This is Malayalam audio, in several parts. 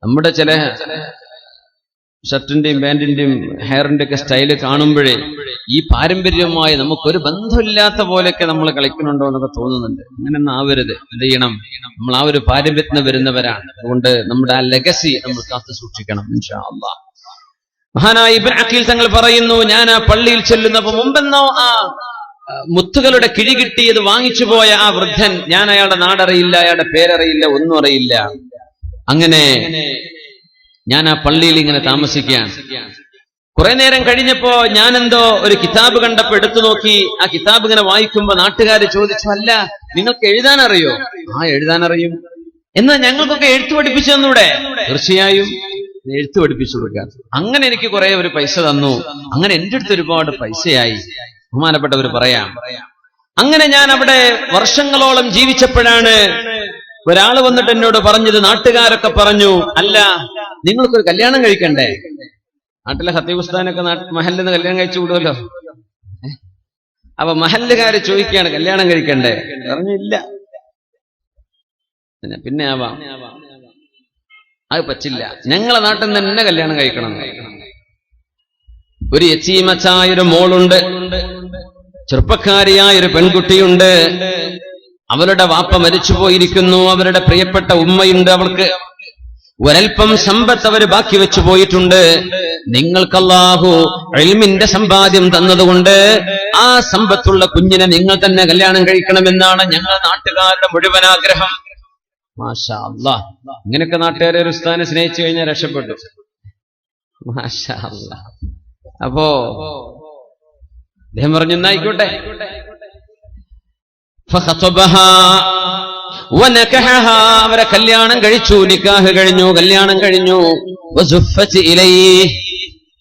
നമ്മുടെ ചില ഷർട്ടിന്റെയും പാന്റിന്റെയും ഹെയറിന്റെ ഒക്കെ സ്റ്റൈല് കാണുമ്പോഴേ ഈ പാരമ്പര്യവുമായി നമുക്കൊരു ബന്ധമില്ലാത്ത പോലെയൊക്കെ നമ്മൾ കളിക്കുന്നുണ്ടോ എന്നൊക്കെ തോന്നുന്നുണ്ട്. അങ്ങനെയൊന്നും ആവരുത്. എന്ത് ചെയ്യണം? നമ്മൾ ആ ഒരു പാരമ്പര്യത്തിന് വരുന്നവരാണ്. അതുകൊണ്ട് നമ്മുടെ ആ ലെഗസി നമ്മൾ കാത്തു സൂക്ഷിക്കണം ഇൻഷാ അല്ലാഹ്. മഹാനായ ഇബ്നു അഖീൽ തങ്ങൾ പറയുന്നു, ഞാൻ ആ പള്ളിയിൽ ചെല്ലുന്നപ്പോ മുമ്പെന്നോ ആ മുത്തുകളുടെ കിഴി കിട്ടിയത് വാങ്ങിച്ചു പോയ ആ വൃദ്ധൻ, ഞാൻ അയാളുടെ നാടറിയില്ല, അയാളുടെ പേരറിയില്ല, ഒന്നും അറിയില്ല. അങ്ങനെ ഞാൻ ആ പള്ളിയിൽ ഇങ്ങനെ താമസിക്കുകയാണ്. കുറെ നേരം കഴിഞ്ഞപ്പോ ഞാനെന്തോ ഒരു കിതാബ് കണ്ടപ്പോ എടുത്തു നോക്കി. ആ കിതാബ് ഇങ്ങനെ വായിക്കുമ്പോ നാട്ടുകാര് ചോദിച്ചു, അല്ല നിങ്ങൾക്ക് എഴുതാൻ അറിയോ? ആ എഴുതാൻ അറിയും. എന്നാ ഞങ്ങൾക്കൊക്കെ എഴുത്തു പഠിപ്പിച്ചു തന്നൂടെ? തീർച്ചയായും എഴുത്തു പഠിപ്പിച്ചു കൊടുക്കാൻ. അങ്ങനെ എനിക്ക് കുറെ ഒരു പൈസ തന്നു. അങ്ങനെ എന്റെ അടുത്ത് ഒരുപാട് പൈസയായി. ബഹുമാനപ്പെട്ടവർ പറയാം, അങ്ങനെ ഞാൻ അവിടെ വർഷങ്ങളോളം ജീവിച്ചപ്പോഴാണ് ഒരാൾ വന്നിട്ട് എന്നോട് പറഞ്ഞത്, നാട്ടുകാരൊക്കെ പറഞ്ഞു, അല്ല നിങ്ങൾക്കൊരു കല്യാണം കഴിക്കണ്ടേ? നാട്ടിലെ ഖത്തീബ് ഉസ്താദിനൊക്കെ മഹല്ലിൽ നിന്ന് കല്യാണം കഴിച്ചു വിടുമല്ലോ. അപ്പൊ മഹല്ലുകാര് ചോദിക്കുകയാണ്, കല്യാണം കഴിക്കണ്ടേ? പറഞ്ഞില്ല. പിന്നെ ആവാം, അത് പറ്റില്ല, ഞങ്ങളെ നാട്ടിൽ നിന്ന് തന്നെ കല്യാണം കഴിക്കണം. ഒരു യതീമത്തായൊരു മോളുണ്ട്, ചെറുപ്പക്കാരിയായൊരു പെൺകുട്ടിയുണ്ട്. അവരുടെ വാപ്പ മരിച്ചു പോയിരിക്കുന്നു. അവരുടെ പ്രിയപ്പെട്ട ഉമ്മയുണ്ട്. അവൾക്ക് ഒരൽപ്പം സമ്പത്ത് അവർ ബാക്കി വെച്ചു പോയിട്ടുണ്ട്. നിങ്ങൾക്ക് അല്ലാഹു ഇൽമിന്റെ സമ്പാദ്യം തന്നതുകൊണ്ട് ആ സമ്പത്തുള്ള കുഞ്ഞിനെ നിങ്ങൾ തന്നെ കല്യാണം കഴിക്കണമെന്നാണ് ഞങ്ങൾ നാട്ടുകാരുടെ മുഴുവൻ ആഗ്രഹം. മാഷാ അല്ലാഹ്. ഇങ്ങനെയൊക്കെ നാട്ടുകാരെ ഒരു ഉസ്താദിനെ സ്നേഹിച്ചു കഴിഞ്ഞാൽ രക്ഷപ്പെട്ടു. മാഷാ അല്ലാഹ്. അപ്പോ അദ്ദേഹം പറഞ്ഞു, എന്നായിക്കോട്ടെ. അവരെ കല്യാണം കഴിച്ചു, നിക്കാഹ് കഴിഞ്ഞു, കല്യാണം കഴിഞ്ഞു.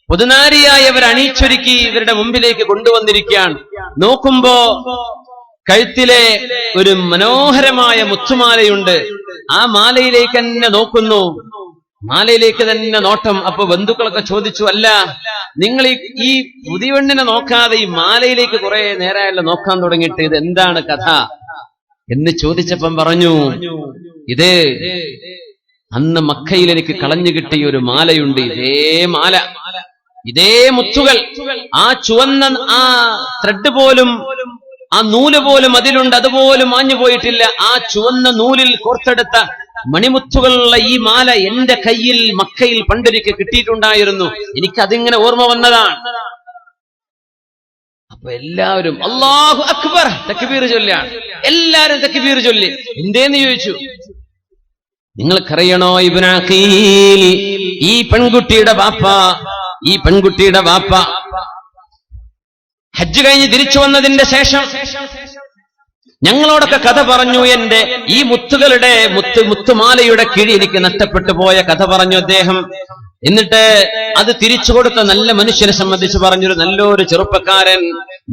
പുതുനാരിയായി അവർ അണിയിച്ചൊരുക്കി ഇവരുടെ മുമ്പിലേക്ക് കൊണ്ടുവന്നിരിക്കുകയാണ്. നോക്കുമ്പോ കഴുത്തിലെ ഒരു മനോഹരമായ മുത്തുമാലയുണ്ട്. ആ മാലയിലേക്ക് തന്നെ നോക്കുന്നു, മാലയിലേക്ക് തന്നെ നോട്ടം. അപ്പൊ ബന്ധുക്കളൊക്കെ ചോദിച്ചു, അല്ല നിങ്ങൾ ഈ പുതിയവണ്ണിനെ നോക്കാതെ ഈ മാലയിലേക്ക് കുറെ നേരമല്ല നോക്കാൻ തുടങ്ങിയിട്ട്, ഇത് എന്താണ് കഥ എന്ന് ചോദിച്ചപ്പം പറഞ്ഞു, ഇത് അന്ന് മക്കയിൽ എനിക്ക് കളഞ്ഞു കിട്ടിയ ഒരു മാലയുണ്ട്. ഇതേ മാല, ഇതേ മുത്തുകൾ, ആ ചുവന്ന ആ ത്രെഡ് പോലും, ആ നൂല് പോലും അതിലുണ്ട്, അതുപോലും മാഞ്ഞു പോയിട്ടില്ല. ആ ചുവന്ന നൂലിൽ കോർത്തെടുത്ത മണിമുത്തുകളുള്ള ഈ മാല എന്റെ കയ്യിൽ മക്കയിൽ പണ്ടൊരിക്കൽ കിട്ടിയിട്ടുണ്ടായിരുന്നു. എനിക്കതിങ്ങനെ ഓർമ്മ വന്നതാണ്. അപ്പൊ എല്ലാവരും അല്ലാഹു അക്ബർ തക്ബീർ ചൊല്ലാണ്. എല്ലാരും തക്ബീർ ചൊല്ലി. എന്തേന്ന് ചോദിച്ചു. നിങ്ങൾക്കറിയണോ ഇബ്നു അഖീൽ, ഈ പെൺകുട്ടിയുടെ വാപ്പ ഹജ്ജ് കഴിഞ്ഞ് തിരിച്ചു വന്നതിന്റെ ശേഷം ഞങ്ങളോടൊക്കെ കഥ പറഞ്ഞു. എന്റെ ഈ മുത്തുകളുടെ മുത്തുമാലയുടെ കിഴി എനിക്ക് നഷ്ടപ്പെട്ടു പോയ കഥ പറഞ്ഞു അദ്ദേഹം. എന്നിട്ട് അത് തിരിച്ചു കൊടുത്ത നല്ല മനുഷ്യനെ സംബന്ധിച്ച് പറഞ്ഞൊരു നല്ലൊരു ചെറുപ്പക്കാരൻ,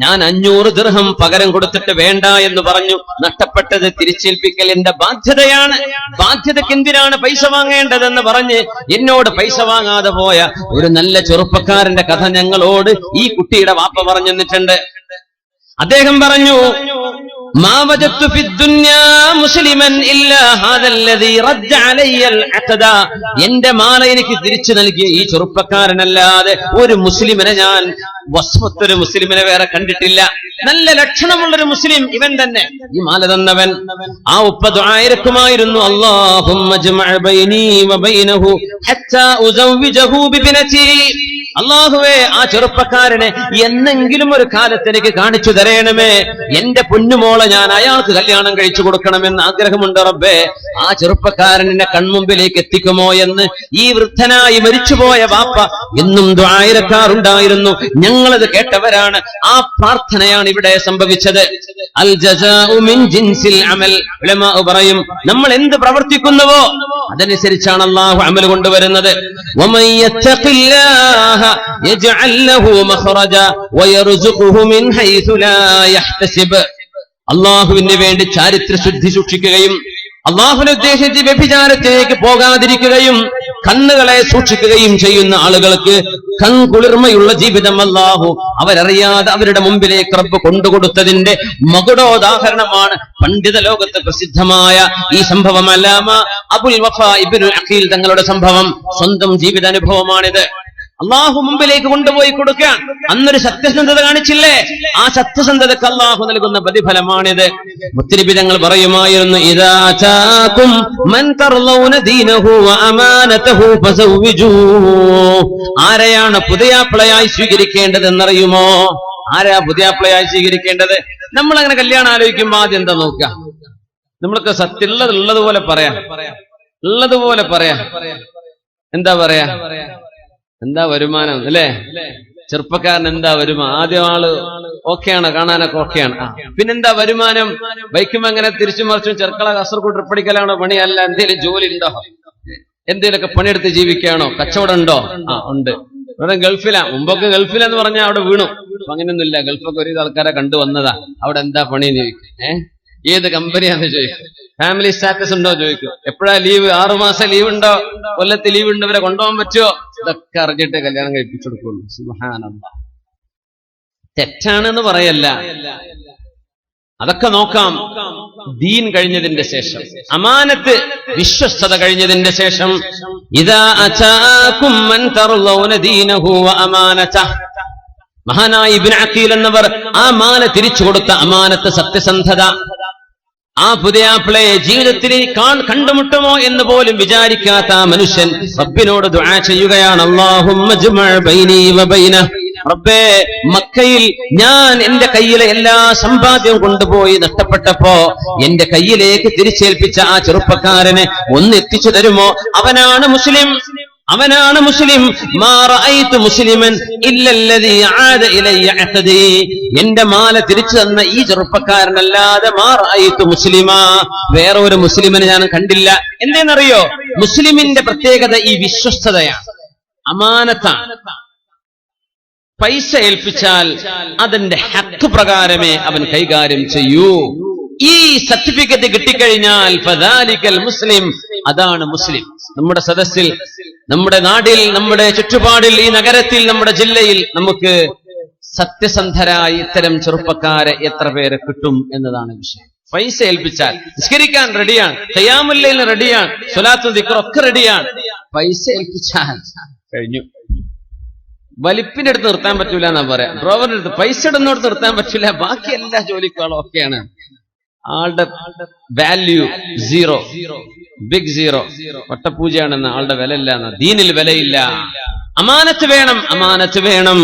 ഞാൻ 500 ദിർഹം പകരം കൊടുത്തിട്ട് വേണ്ട എന്ന് പറഞ്ഞു. നഷ്ടപ്പെട്ടത് തിരിച്ചേൽപ്പിക്കൽ എന്റെ ബാധ്യതയാണ്, ബാധ്യതയ്ക്ക് എന്തിനാണ് പൈസ വാങ്ങേണ്ടതെന്ന് പറഞ്ഞ് എന്നോട് പൈസ വാങ്ങാതെ പോയ ഒരു നല്ല ചെറുപ്പക്കാരന്റെ കഥ ഞങ്ങളോട് ഈ കുട്ടിയുടെ വാപ്പ പറഞ്ഞു തന്നിട്ടുണ്ട്. അദ്ദേഹം പറഞ്ഞു, മാ വജദ്തു ഫിദ്ദുനിയാ മുസ്ലിമൻ ഇല്ലാ ഹാദല്ലദീ റദ്ദ അലയ്യൽ അഖദ. എന്റെ മാല എനിക്ക് തിരിച്ചു നൽകിയ ഈ ചെറുപ്പക്കാരനല്ലാതെ ഒരു മുസ്ലിമിനെ ഞാൻ വസ്വത്തൊരു മുസ്ലിമിനെ വേറെ കണ്ടിട്ടില്ല. നല്ല ലക്ഷണമുള്ളൊരു മുസ്ലിം ഇവൻ തന്നെ, ഈ മാല തന്നവൻ. ആ ഉപ്പ ദുആ ഇറക്കുമായിരുന്നു, അല്ലാഹുമ്മ ജമഅ ബൈനി വ ബൈനഹു ഹത്താ ഉസവ്വിജഹു ബിബനതി. അല്ലാഹുവേ, ആ ചെറുപ്പക്കാരനെ എന്നെങ്കിലും ഒരു കാലത്ത് എനിക്ക് കാണിച്ചു തരേണമേ. എന്റെ പൊന്നുമോളെ ഞാൻ അയാൾക്ക് കല്യാണം കഴിച്ചു കൊടുക്കണമെന്ന് ആഗ്രഹമുണ്ട് റബ്ബേ. ആ ചെറുപ്പക്കാരനെ കൺമുമ്പിലേക്ക് എത്തിക്കുമോ എന്ന് ഈ വൃദ്ധനായി മരിച്ചുപോയ വാപ്പ എന്നും ദുആ ഇറക്കാറുണ്ടായിരുന്നു. ഞങ്ങളത് കേട്ടവരാണ്. ആ പ്രാർത്ഥനയാണ് ഇവിടെ സംഭവിച്ചത്. അൽ ജസാഉ മിൻ ജിൻസിൽ അമൽ. ഉലമാ പറയും, നമ്മൾ എന്ത് പ്രവർത്തിക്കുന്നുവോ അതനുസരിച്ചാണ് അല്ലാഹു അമൽ കൊണ്ടുവരുന്നത്. വമൻ യത്തഖില്ലാഹ യജ്അൽ ലഹു മഖ്റജ വയർസുഖുഹു മിൻ ഹൈസു ലാ യഹ്തസിബ്. അല്ലാഹുവിന് വേണ്ടി ചാരിത്ര ശുദ്ധി സൂക്ഷിക്കുകയും അല്ലാഹുവിനെ ഉദ്ദേശിച്ച് വ്യഭിചാരത്തിലേക്ക് പോകാതിരിക്കുകയും കണ്ണുകളെ സൂക്ഷിക്കുകയും ചെയ്യുന്ന ആളുകൾക്ക് കൺകുളിർമയുള്ള ജീവിതം അല്ലാഹു അവരറിയാതെ അവരുടെ മുമ്പിലേക്ക് റബ്ബ് കൊണ്ടുകൊടുത്തതിന്റെ മകുടോദാഹരണമാണ് പണ്ഡിത ലോകത്ത് പ്രസിദ്ധമായ ഈ സംഭവം. അല്ലാമ അബുൽ വഫാ ഇബ്നുൽ അഖീൽ തങ്ങളുടെ സംഭവം, സ്വന്തം ജീവിതാനുഭവമാണിത്. അള്ളാഹു മുമ്പിലേക്ക് കൊണ്ടുപോയി കൊടുക്കാൻ അന്നൊരു സത്യസന്ധത കാണിച്ചില്ലേ, ആ സത്യസന്ധതക്ക് അള്ളാഹു നൽകുന്ന പ്രതിഫലമാണിത്. മുത്തനബി തങ്ങൾ പറയുമായിരുന്നു, ഇദാ അതാകും മൻ തർളൗന ദീനഹു വ അമാനതഹു ഫസവ്വിജൂ. ആരെയാണ് പുതിയാപ്ലയായി സ്വീകരിക്കേണ്ടതെന്നറിയുമോ? ആരാ പുതിയാപ്ലയായി സ്വീകരിക്കേണ്ടത്? നമ്മൾ അങ്ങനെ കല്യാണം ആലോചിക്കുമ്പോ ആദ്യം എന്താ നോക്കുക? നമ്മൾക്ക് സത്യം ഉള്ളതുപോലെ പറയാം, ഉള്ളതുപോലെ പറയാം. എന്താ പറയാ? എന്താ വരുമാനം അല്ലേ? ചെറുപ്പക്കാരൻ എന്താ വരുമാനം? ആദ്യം ആള് ഓക്കെയാണ്, കാണാനൊക്കെ ഓക്കെയാണ്. പിന്നെന്താ വരുമാനം? ബൈക്കും അങ്ങനെ തിരിച്ചു മറിച്ചും ചെറുക്കള കാസർഗോഡ് ട്രിപ്പടിക്കലാണോ പണി? അല്ല, എന്തേലും ജോലി ഉണ്ടോ? എന്തേലൊക്കെ പണിയെടുത്ത് ജീവിക്കുകയാണോ? കച്ചവടം ഉണ്ടോ? ഉണ്ട്. ഇവിടെ ഗൾഫിലാ. മുമ്പൊക്കെ ഗൾഫിലെന്ന് പറഞ്ഞാൽ അവിടെ വീണു. അപ്പൊ അങ്ങനെയൊന്നുമില്ല. ഗൾഫൊക്കെ ഒരു ആൾക്കാരെ കണ്ടുവന്നതാ. അവിടെ എന്താ പണിന്ന് ചോദിക്കും. ഏത് കമ്പനിയാന്ന് ചോദിക്കും. ഫാമിലി സ്റ്റാറ്റസ് ഉണ്ടോ ചോദിക്കും. എപ്പോഴാ ലീവ്? 6 മാസം ലീവ് ഉണ്ടോ? കൊല്ലത്ത് ലീവ് ഉണ്ട്, ഇവരെ കൊണ്ടുപോകാൻ പറ്റുമോ? ഇതൊക്കെ അറിഞ്ഞിട്ട് കല്യാണം കഴിപ്പിച്ചു കൊടുക്കുള്ളൂ. സുബ്ഹാനല്ലാഹ്. തെറ്റാണെന്ന് പറയല്ല, അതൊക്കെ നോക്കാം. ദീൻ കഴിഞ്ഞതിന്റെ ശേഷം, അമാനത്ത് വിശ്വസ്തത കഴിഞ്ഞതിന്റെ ശേഷം, ഇദാ അതാകും മൻ തർളൗന ദീനഹു വ അമാനതഹു. മഹാനായ ഇബ്നു അഖീൽ എന്നവർ ആ മാല തിരിച്ചു കൊടുത്ത അമാനത്ത്, സത്യസന്ധത. ആ പുതിയാപ്പിളയെ ജീവിതത്തിൽ കണ്ടുമുട്ടുമോ എന്ന് പോലും വിചാരിക്കാത്ത ആ മനുഷ്യൻ റബ്ബിനോട് ദുആ ചെയ്യുകയാണ്, അല്ലാഹുമ്മ ജ്മഅ ബൈനി വ ബൈനഹു. റബ്ബേ, മക്കയിൽ ഞാൻ എന്റെ കയ്യിലെ എല്ലാ സമ്പാദ്യവും കൊണ്ടുപോയി നഷ്ടപ്പെട്ടപ്പോ എന്റെ കയ്യിലേക്ക് തിരിച്ചേൽപ്പിച്ച ആ ചെറുപ്പക്കാരനെ ഒന്ന് എത്തിച്ചു തരുമോ? അവനാണ് മുസ്ലിം, അവനാണ് മുസ്ലിം. മാ റഅയ്തു മുസ്ലിമൻ ഇല്ലല്ലദീ ആദ ഇലയ്യ അഖദി. എന്റെ മാല തിരിച്ചു തന്ന ഈ ചെറുപ്പക്കാരനല്ലാതെ മാ റഅയ്തു മുസ്ലിമാ, വേറെ ഒരു മുസ്ലിമിനെ ഞാൻ കണ്ടില്ല. എന്തെന്നറിയോ? മുസ്ലിമിന്റെ പ്രത്യേകത ഈ വിശ്വസ്തതയാണ്, അമാനത്താണ്. പൈസ ഏൽപ്പിച്ചാൽ അതിന്റെ ഹക്ക് പ്രകാരമേ അവൻ കൈകാര്യം ചെയ്യൂ. ഈ സർട്ടിഫിക്കറ്റ് കിട്ടിക്കഴിഞ്ഞാൽ ഫദാലിക്കൽ മുസ്ലിം, അതാണ് മുസ്ലിം. നമ്മുടെ സദസ്സിൽ, നമ്മുടെ നാടിൽ, നമ്മുടെ ചുറ്റുപാടിൽ, ഈ നഗരത്തിൽ, നമ്മുടെ ജില്ലയിൽ നമുക്ക് സത്യസന്ധരായി ഇത്തരം ചെറുപ്പക്കാരെ എത്ര പേരെ കിട്ടും എന്നതാണ് വിഷയം. പൈസ ഏൽപ്പിച്ചാൽ നിസ്കരിക്കാൻ റെഡിയാണ്, ഖിയാമുൽ ലൈൽ റെഡിയാണ്, സ്വലാത്തുൽ ദിക്ർ ഒക്കെ റെഡിയാണ്. പൈസ ഏൽപ്പിച്ചാൽ കഴിഞ്ഞു. വലിപ്പിന്റെ അടുത്ത് നിർത്താൻ പറ്റൂല എന്നാ പറയാം. ഡ്രോവറിന്റെ അടുത്ത്, പൈസ ഇടുന്നോട് നിർത്താൻ പറ്റില്ല. ബാക്കി എല്ലാ ജോലിക്കാളും ഒക്കെയാണ്. ആളുടെ വാല്യൂ സീറോ, ബിഗ് സീറോ. വട്ടപൂജയാണെന്ന ആളുടെ വില ഇല്ല എന്ന, ദീനിൽ വിലയില്ല. അമാനത്ത് വേണം, അമാനത്ത് വേണം.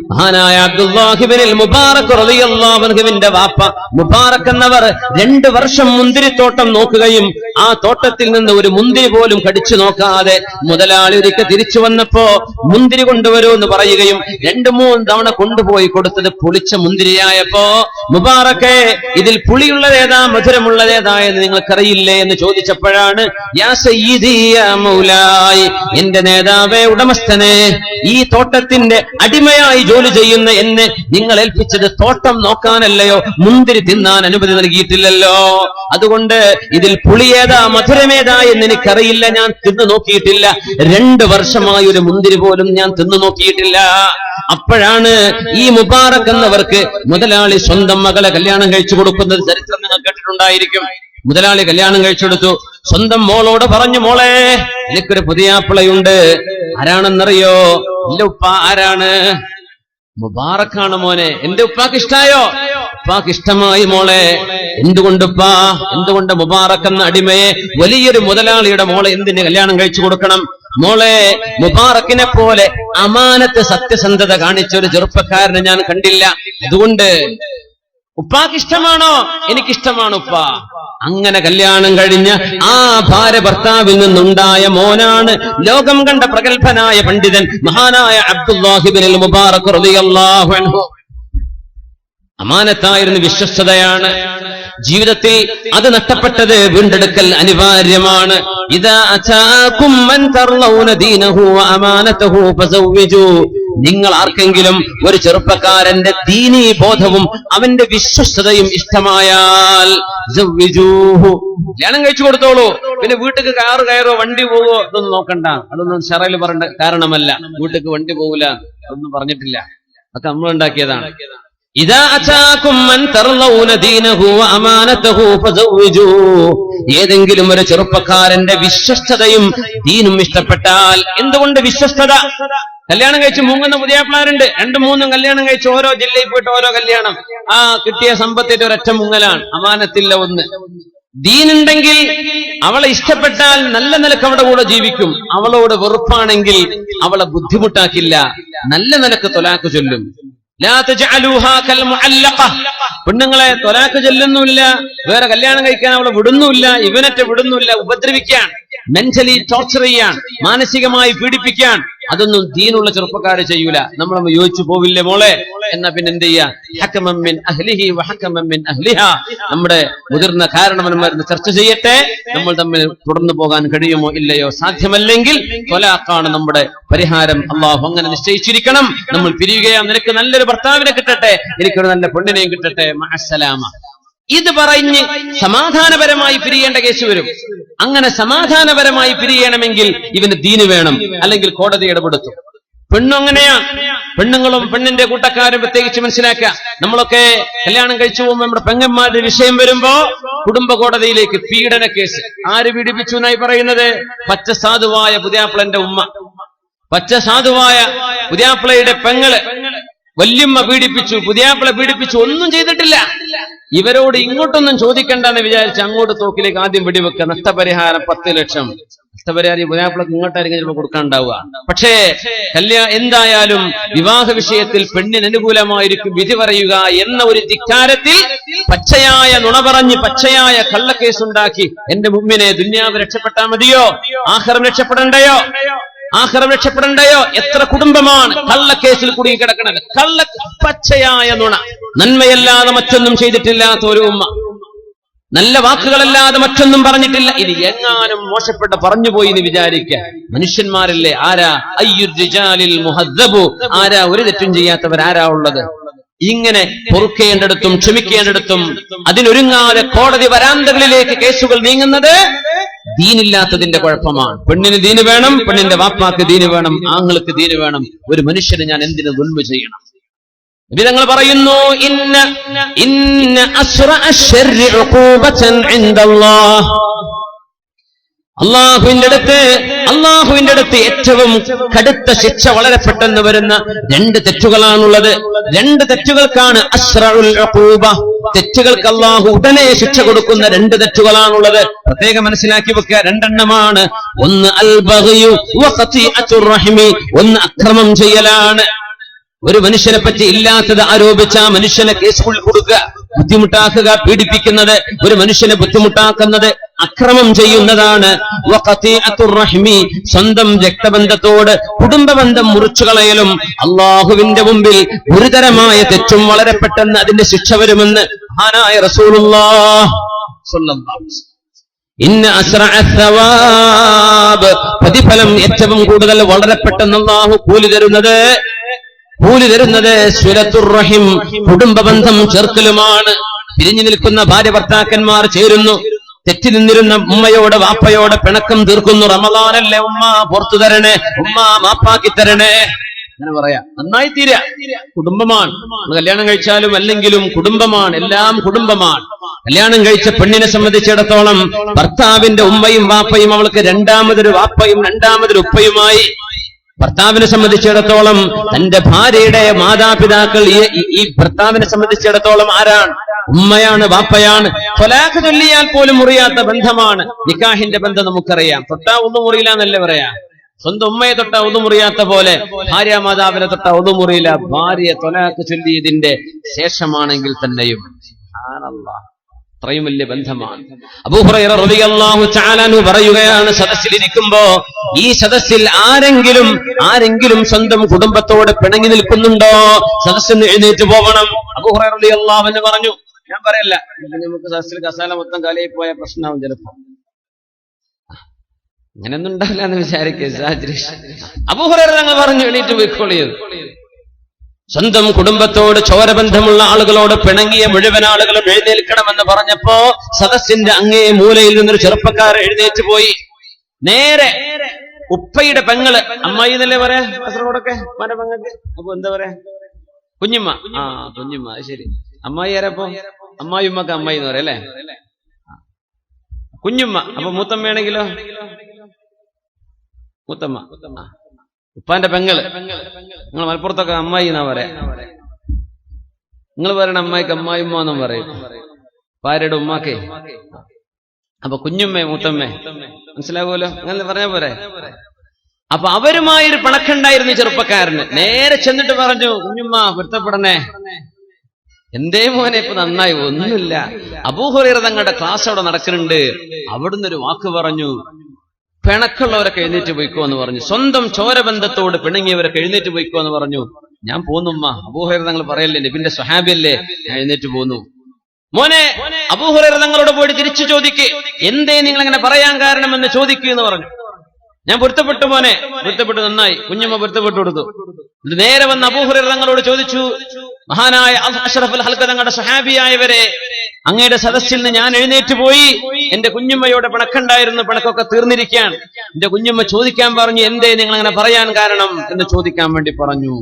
മഹാനായ അബ്ദുല്ലാഹി ഇബ്നുൽ മുബാറക് റളിയല്ലാഹു അൻഹുവിന്റെ വാപ്പ മുബാറക് എന്നവർ 2 വർഷം മുന്തിരിത്തോട്ടം നോക്കുകയും ആ തോട്ടത്തിൽ നിന്ന് ഒരു മുന്തിരി പോലും കടിച്ചു നോക്കാതെ മുതലാളി ഒരിക്കൽ തിരിച്ചു വന്നപ്പോ മുന്തിരി കൊണ്ടുവരൂ എന്ന് പറയുകയും 2-3 തവണ കൊണ്ടുപോയി കൊടുത്തത് പുളിച്ച മുന്തിരിയായപ്പോ, മുബാറക്കെ, ഇതിൽ പുളിയുള്ളതേതാ മധുരമുള്ളതേതാ എന്ന് നിങ്ങൾക്കറിയില്ലേ എന്ന് ചോദിച്ചപ്പോഴാണ്, യാ സയ്യിദി യാ മൗലായി, എന്റെ നേതാവേ, ഉടമസ്ഥനെ, ഈ തോട്ടത്തിന്റെ അടിമയായി ജോലി ചെയ്യുന്ന എന്നെ നിങ്ങൾ ഏൽപ്പിച്ചത് തോട്ടം നോക്കാനല്ലയോ, മുന്തിരി തിന്നാൻ അനുമതി നൽകിയിട്ടില്ലല്ലോ. അതുകൊണ്ട് ഇതിൽ പുളിയേതാ മധുരമേതാ എന്ന് എനിക്കറിയില്ല, ഞാൻ തിന്നു നോക്കിയിട്ടില്ല. 2 വർഷമായി ഒരു മുന്തിരി പോലും ഞാൻ തിന്നു നോക്കിയിട്ടില്ല. അപ്പോഴാണ് ഈ മുബാറക് എന്നവർക്ക് മുതലാളി സ്വന്തം മകളെ കല്യാണം കഴിച്ചു കൊടുക്കുന്നത് ചരിത്രം നിങ്ങൾ കേട്ടിട്ടുണ്ടായിരിക്കും. മുതലാളി കല്യാണം കഴിച്ചെടുത്തു. സ്വന്തം മോളോട് പറഞ്ഞു, മോളെ, എനിക്കൊരു പുതിയാപ്പിളയുണ്ട്. ആരാണെന്നറിയോ? ഇല്ല ഉപ്പ. ആരാണ്? മുബാറക്കാണ് മോനെ. എന്റെ ഉപ്പാക്ക് ഇഷ്ടായോ? ഉപ്പാക്ക് ഇഷ്ടമായി മോളെ. എന്തുകൊണ്ടുപ്പാ? എന്തുകൊണ്ട് മുബാറക് എന്ന അടിമയെ, വലിയൊരു മുതലാളിയുടെ മോളെ എന്തിന് കല്യാണം കഴിച്ചു കൊടുക്കണം? മോളെ, മുബാറക്കിനെ പോലെ അമാനത്ത്, സത്യസന്ധത കാണിച്ച ഒരു ചെറുപ്പക്കാരനെ ഞാൻ കണ്ടില്ല. അതുകൊണ്ട് ഉപ്പാക്ക് ഇഷ്ടമാണോ? എനിക്കിഷ്ടമാണ് ഉപ്പ. അങ്ങനെ കല്യാണം കഴിഞ്ഞ ആ ഭാര്യ ഭർത്താവിൽ നിന്നുണ്ടായ മോനാണ് ലോകം കണ്ട പ്രഗത്ഭനായ പണ്ഡിതൻ മഹാനായ അബ്ദുല്ലാഹി ഇബ്നുൽ മുബാറക് റളിയല്ലാഹു അൻഹു. അമാനത്തായിരുന്നു, വിശ്വസ്തതയാണ്. ജീവിതത്തിൽ അത് നഷ്ടപ്പെട്ടത് വീണ്ടെടുക്കൽ അനിവാര്യമാണ്. ഇദാ അതാകും മൻ തർളൗന ദീനഹു വ അമാനതഹു ഫസവ്വിജൂ. നിങ്ങൾ ആർക്കെങ്കിലും ഒരു ചെറുപ്പക്കാരന്റെ ദീനീ ബോധവും അവന്റെ വിശ്വസ്തതയും ഇഷ്ടമായാൽ കല്യാണം കഴിച്ചു കൊടുത്തോളൂ. പിന്നെ വീട്ടിക്ക് കാറ് കയറോ വണ്ടി പോവോ അതൊന്നും നോക്കണ്ട, അതൊന്നും ഷറയിൽ പറയേണ്ട കാരണമല്ല. വീട്ടിക്ക് വണ്ടി പോവില്ല അതൊന്നും പറഞ്ഞിട്ടില്ല, അതൊക്കെ നമ്മൾ ഉണ്ടാക്കിയതാണ്. ഇദാ അതാകും മൻ തർലൗന ദീനഹു വഅമാനതഹു ഫസവ്വിജൂ. ഏതെങ്കിലും ഒരു ചെറുപ്പക്കാരന്റെ വിശ്വസ്തതയും ദീനും ഇഷ്ടപ്പെട്ടാൽ. എന്തുകൊണ്ട് വിശ്വസ്തത? കല്യാണം കഴിച്ച് മുങ്ങുന്ന പുതിയാപ്പിളാരുണ്ട്, 2-3 കല്യാണം കഴിച്ച് ഓരോ ജില്ലയിൽ പോയിട്ട് ഓരോ കല്യാണം. ആ കിട്ടിയ സമ്പത്തിന്റെ ഒരൊറ്റ മുങ്ങലാണ്, അമാനത്തില്ല ഒന്ന്. ദീനുണ്ടെങ്കിൽ അവളെ ഇഷ്ടപ്പെട്ടാൽ നല്ല നിലക്ക് അവളുടെ കൂടെ ജീവിക്കും. അവളോട് വെറുപ്പാണെങ്കിൽ അവളെ ബുദ്ധിമുട്ടാക്കില്ല, നല്ല നിലക്ക് തൊലാക്ക് ചൊല്ലും. പെണ്ണുങ്ങളെ തൊലാക്ക് ചൊല്ലുന്നില്ല, വേറെ കല്യാണം കഴിക്കാൻ അവളെ വിടുന്നില്ല, ഇവനറ്റ വിടുന്നില്ല, ഉപദ്രവിക്കാൻ, മെന്റലി ടോർച്ചർ ചെയ്യാൻ, മാനസികമായി പീഡിപ്പിക്കാൻ. അതൊന്നും ദീനുള്ള ചെറുപ്പക്കാര് ചെയ്യൂല. നമ്മളൊന്ന് യോജിച്ചു പോവില്ലേ മോളെ? എന്നാ പിന്നെ എന്ത് ചെയ്യാ? ഹക്കമൻ മിൻ അഹ്ലിഹി വഹക്കമൻ മിൻ അഹ്ലിഹാ. നമ്മുടെ മുതിർന്ന കാരണവന്മാരെന്ന് ചർച്ച ചെയ്യട്ടെ, നമ്മൾ തമ്മിൽ തുടർന്നു പോകാൻ കഴിയുമോ ഇല്ലയോ. സാധ്യമല്ലെങ്കിൽ ത്വലാഖാണ് നമ്മുടെ പരിഹാരം. അള്ളാഹു അങ്ങനെ നിശ്ചയിച്ചിരിക്കണം. നമ്മൾ പിരിയുകയാ, നിനക്ക് നല്ലൊരു ഭർത്താവിനെ കിട്ടട്ടെ, എനിക്കൊരു നല്ല പെണ്ണിനെയും കിട്ടട്ടെ, മഅസ്സലാമ. ഇത് പറഞ്ഞ് സമാധാനപരമായി പിരിയേണ്ട കേസ് വരും. അങ്ങനെ സമാധാനപരമായി പിരിയണമെങ്കിൽ ഇവന് ദീന് വേണം, അല്ലെങ്കിൽ കോടതി ഇടപെടുത്തും. പെണ്ണും അങ്ങനെയാ. പെണ്ണുങ്ങളും പെണ്ണിന്റെ കൂട്ടക്കാരും പ്രത്യേകിച്ച് മനസ്സിലാക്കുക. നമ്മളൊക്കെ കല്യാണം കഴിച്ചു പോകുമ്പോൾ നമ്മുടെ പെങ്ങന്മാരുടെ വിഷയം വരുമ്പോ കുടുംബ കോടതിയിലേക്ക് പീഡന കേസ്. ആര് പീഡിപ്പിച്ചു എന്നായി പറയുന്നത്? പച്ച സാധുവായ പുതിയാപ്പിളന്റെ ഉമ്മ, പച്ച സാധുവായ പുതിയാപ്പിളയുടെ പെങ്ങള്, വല്യമ്മ പീഡിപ്പിച്ചു, പുതിയാപ്പിള പീഡിപ്പിച്ചു, ഒന്നും ചെയ്തിട്ടില്ല. ഇവരോട് ഇങ്ങോട്ടൊന്നും ചോദിക്കണ്ടെന്ന് വിചാരിച്ച് അങ്ങോട്ട് തോക്കിലേക്ക് ആദ്യം വെടിവെക്കുക. നഷ്ടപരിഹാരം 10 ലക്ഷം. നഷ്ടപരിഹാരം പുതിയാപ്പിളക്ക് ഇങ്ങോട്ടായിരിക്കും ചിലപ്പോൾ കൊടുക്കാനുണ്ടാവുക. പക്ഷേ എന്തായാലും വിവാഹ വിഷയത്തിൽ പെണ്ണിന് അനുകൂലമായിരിക്കും വിധി പറയുക എന്ന ഒരു ധിക്കാരത്തിൽ പച്ചയായ നുണ പറഞ്ഞ് പച്ചയായ കള്ളക്കേസുണ്ടാക്കി എന്റെ മുമ്പിനെ ദുന്യാവ് രക്ഷപ്പെട്ടാൽ മതിയോ? ആഖിറം രക്ഷപ്പെടണ്ടയോ? ആഖിറം രക്ഷപ്പെടണ്ടയോ? എത്ര കുടുംബമാണ് കള്ളക്കേസിൽ കുടുങ്ങി കിടക്കുന്നത്? പച്ചയായ നുണ, നന്മയല്ലാതെ മറ്റൊന്നും ചെയ്തിട്ടില്ലാത്ത ഒരു ഉമ്മ, നല്ല വാക്കുകളല്ലാതെ മറ്റൊന്നും പറഞ്ഞിട്ടില്ല. ഇനി എങ്ങാനും മോശപ്പെട്ട പറഞ്ഞുപോയി എന്ന് വിചാരിക്കുക. മനുഷ്യന്മാരല്ലേ? ആരാ അയ്യുർ റിജാലിൽ മുഹദ്ദബു, ആരാ ഒരു തെറ്റും ചെയ്യാത്തവരാരാ ഉള്ളത്? ഇങ്ങനെ പൊറുക്കേണ്ടടുത്തും ക്ഷമിക്കേണ്ടടുത്തും അതിനൊരുങ്ങാതെ കോടതി വരാന്തകളിലേക്ക് കേസുകൾ നീങ്ങുന്നത് ദീനില്ലാത്തതിന്റെ കുഴപ്പമാണ്. പെണ്ണിന് ദീന് വേണം, പെണ്ണിന്റെ വാപ്പാക്ക് ദീന് വേണം, ആങ്ങൾക്ക് ദീന് വേണം. ഒരു മനുഷ്യന് ഞാൻ എന്തിനു ദുൽമ ചെയ്യണം? വിധങ്ങൾ പറയുന്നു, ഇന്ന അസ്റഅ അശ്ശർരി ഉഖൂബതൻ ഇൻദല്ലാഹ്. അള്ളാഹുവിന്റെ അടുത്ത് ഏറ്റവും കടുത്ത ശിക്ഷ വളരെ പെട്ടെന്ന് വരുന്ന 2 തെറ്റുകളാണുള്ളത്. 2 തെറ്റുകൾക്കാണ് അസ്റഉൽ ഉഖൂബ. തെറ്റുകൾക്ക് അള്ളാഹു ഉടനെ ശിക്ഷ കൊടുക്കുന്ന 2 തെറ്റുകളാണുള്ളത്. പ്രത്യേകം മനസ്സിലാക്കി വെക്കുക. 2 എണ്ണമാണ്. ഒന്ന് അൽ ബഗ്യു വ ഖതീഅത്തുർ റഹിമി, ഒന്ന് അക്രമം ചെയ്യലാണ്. ഒരു മനുഷ്യനെ പറ്റി ഇല്ലാത്തത് ആരോപിച്ച മനുഷ്യനെ കേസുകൾ കൊടുക്കുക, ബുദ്ധിമുട്ടാക്കുക, പീഡിപ്പിക്കുന്നത്, ഒരു മനുഷ്യനെ ബുദ്ധിമുട്ടാക്കുന്നത് അക്രമം ചെയ്യുന്നതാണ്. വഖതീഅത്തുർ റഹ്മി, സ്വന്തം രക്തബന്ധത്തോട് കുടുംബബന്ധം മുറിച്ചു കളയലും അള്ളാഹുവിന്റെ മുമ്പിൽ ഗുരുതരമായ തെറ്റും. വളരെ പെട്ടെന്ന് അതിന്റെ ശിക്ഷ വരുമെന്ന് മഹാനായ റസൂലുള്ളാഹി സ്വല്ലല്ലാഹു അലൈഹി വസല്ലം. ഇന്ന അസ്റഅ സവാബ്, പ്രതിഫലം ഏറ്റവും കൂടുതൽ വളരെ പെട്ടെന്ന് അള്ളാഹു കൂലി തരുന്നത് സിലത്തുർ റഹിം, കുടുംബബന്ധം ചേർക്കലുമാണ്. പിരിഞ്ഞു നിൽക്കുന്ന ഭാര്യ ഭർത്താക്കന്മാർ ചേരുന്നു, തെറ്റി നിന്നിരുന്ന ഉമ്മയോട് വാപ്പയോട് പിണക്കം തീർക്കുന്നു. റമളാനല്ലേ ഉമ്മ പുറത്തു തരണേ, ഉമ്മ മാപ്പാക്കി തരണേ, അങ്ങനെ പറയാ. നന്നായി തീരാ. കുടുംബമാണ്. കല്യാണം കഴിച്ചാലും അല്ലെങ്കിലും കുടുംബമാണ്, എല്ലാം കുടുംബമാണ്. കല്യാണം കഴിച്ച പെണ്ണിനെ സംബന്ധിച്ചിടത്തോളം ഭർത്താവിന്റെ ഉമ്മയും വാപ്പയും അവൾക്ക് രണ്ടാമതൊരു വാപ്പയും രണ്ടാമതൊരു ഉപ്പയുമായി. ഭർത്താവിനെ സംബന്ധിച്ചിടത്തോളം തന്റെ ഭാര്യയുടെ മാതാപിതാക്കൾ ഈ ഭർത്താവിനെ സംബന്ധിച്ചിടത്തോളം ആരാണ്? ഉമ്മയാണ്, വാപ്പയാണ്. ത്വലാഖ് ചൊല്ലിയാൽ പോലും മുറിയാത്ത ബന്ധമാണ് നിക്കാഹിന്റെ ബന്ധം. നമുക്കറിയാം. തൊട്ടാ ഒന്നും മുറിയില്ല എന്നല്ലേ പറയാ. സ്വന്തം ഉമ്മയെ തൊട്ടാ ഒന്നും മുറിയാത്ത പോലെ ഭാര്യ മാതാവിനെ തൊട്ടാ ഒന്നും മുറിയില്ല. ഭാര്യ ത്വലാഖ് ചൊല്ലിയതിന്റെ ശേഷമാണെങ്കിൽ തന്നെയും അത്രയും വലിയ ബന്ധമാണ്. അബൂ ഹുറൈറ റളിയല്ലാഹു തആല അൻഹു പറയുകയാണ്, സദസ്സിലിരിക്കുമ്പോ ഈ സദസ്സിൽ ആരെങ്കിലും സ്വന്തം കുടുംബത്തോട് പിണങ്ങി നിൽക്കുന്നുണ്ടോ? സദസ്സിന് എഴുന്നേറ്റ് പോകണം. അബൂ ഹുറൈറ റളിയല്ലാഹു അൻഹു പറഞ്ഞു, ഞാൻ പറയല്ല, നമുക്ക് സദസ്സിൽ കസാല മൊത്തം കാലയിൽ പോയ പ്രശ്നമാവും ചിലപ്പോ. അങ്ങനെയൊന്നും ഉണ്ടാവില്ല എന്ന് വിചാരിക്കുക. അബൂ ഹുറൈറ തങ്ങൾ പറഞ്ഞു, എണീറ്റ് പോയിക്കോളിയത്. സ്വന്തം കുടുംബത്തോട് ചോരബന്ധമുള്ള ആളുകളോട് പിണങ്ങിയ മുഴുവൻ ആളുകളും എഴുന്നേൽക്കണമെന്ന് പറഞ്ഞപ്പോ സദസ്സിന്റെ അങ്ങേ മൂലയിൽ നിന്നൊരു ചെറുപ്പക്കാരൻ എഴുന്നേറ്റ് പോയി. നേരെ ഉപ്പയുടെ പെങ്ങള്, അമ്മായി എന്നല്ലേ പറയാ കാസർഗോഡൊക്കെ ഉപ്പാന്റെ പെങ്ങൾക്ക്? അപ്പൊ എന്താ പറയാ? കുഞ്ഞുമ്മ. ആ കുഞ്ഞുമ്മ, അത് ശരി. അമ്മായി ആരപ്പോ? അമ്മായി ഉമ്മക്ക് അമ്മായി എന്ന് പറയാം അല്ലേ? കുഞ്ഞുമ്മ. അപ്പൊ മൂത്തമ്മയാണെങ്കിലോ? മൂത്തമ്മ. ഉപ്പാന്റെ പെങ്ങള്. നിങ്ങൾ മലപ്പുറത്തൊക്കെ അമ്മായി എന്നാ പറയാ. നിങ്ങൾ പറയണ അമ്മായിക്ക് അമ്മായിമ്മ എന്നും പറയും, ഭാര്യയുടെ ഉമ്മാക്കേ. അപ്പൊ കുഞ്ഞുമ്മേ മൂത്തമ്മേ മനസ്സിലാവുമല്ലോ, അങ്ങനെ പറഞ്ഞ പോരെ. അപ്പൊ അവരുമായൊരു പിണക്കുണ്ടായിരുന്നു ചെറുപ്പക്കാരന്. നേരെ ചെന്നിട്ട് പറഞ്ഞു, കുഞ്ഞുമ്മ പൊരുത്തപ്പെടണേ. എന്തേ മോനെ ഇപ്പൊ നന്നായി? ഒന്നുമില്ല, അബൂ ഹുറൈറ തങ്ങളുടെ ക്ലാസ് അവിടെ നടക്കുന്നുണ്ട്, അവിടുന്ന് ഒരു വാക്ക് പറഞ്ഞു, പിണക്കുള്ളവരൊക്കെ എഴുന്നേറ്റ് പോയിക്കോ എന്ന് പറഞ്ഞു. സ്വന്തം ചോരബന്ധത്തോട് പിണങ്ങിയവരൊക്കെ എഴുന്നേറ്റ് പോയിക്കോ എന്ന് പറഞ്ഞു. ഞാൻ പോന്നുമ്മ, അബൂ ഹുറൈറ തങ്ങൾ പറയല്ലേ, നബിന്റെ സ്വഹാബിയല്ലേ, ഞാൻ എഴുന്നേറ്റ് പോന്നു. മോനെ, അബൂ ഹുറൈറ തങ്ങളോട് പോയിട്ട് തിരിച്ചു ചോദിക്ക്, എന്തേ നിങ്ങൾ അങ്ങനെ പറയാൻ കാരണമെന്ന് ചോദിക്കൂ എന്ന് പറഞ്ഞു. ഞാൻ പൊരുത്തപ്പെട്ടു മോനെ, പൊരുത്തപ്പെട്ടു, നന്നായി. കുഞ്ഞമ്മ പൊരുത്തപ്പെട്ടു കൊടുത്തു. ഇത് നേരെ വന്ന് അബൂ ഹുറൈറ തങ്ങളോട് ചോദിച്ചു, മഹാനായ അഷ്റഫുൽ ഹൽഖ തങ്ങളുടെ സ്വഹാബിയായവരെ, അങ്ങയുടെ സദസ്സിൽ നിന്ന് ഞാൻ എഴുന്നേറ്റ് പോയി, എന്റെ കുഞ്ഞമ്മയോട് പിണക്കുണ്ടായിരുന്നു, പിണക്കൊക്കെ തീർന്നിരിക്കാൻ. എന്റെ കുഞ്ഞമ്മ ചോദിക്കാൻ പറഞ്ഞു, എന്തേ നിങ്ങൾ അങ്ങനെ പറയാൻ കാരണം എന്ന് ചോദിക്കാൻ വേണ്ടി പറഞ്ഞു.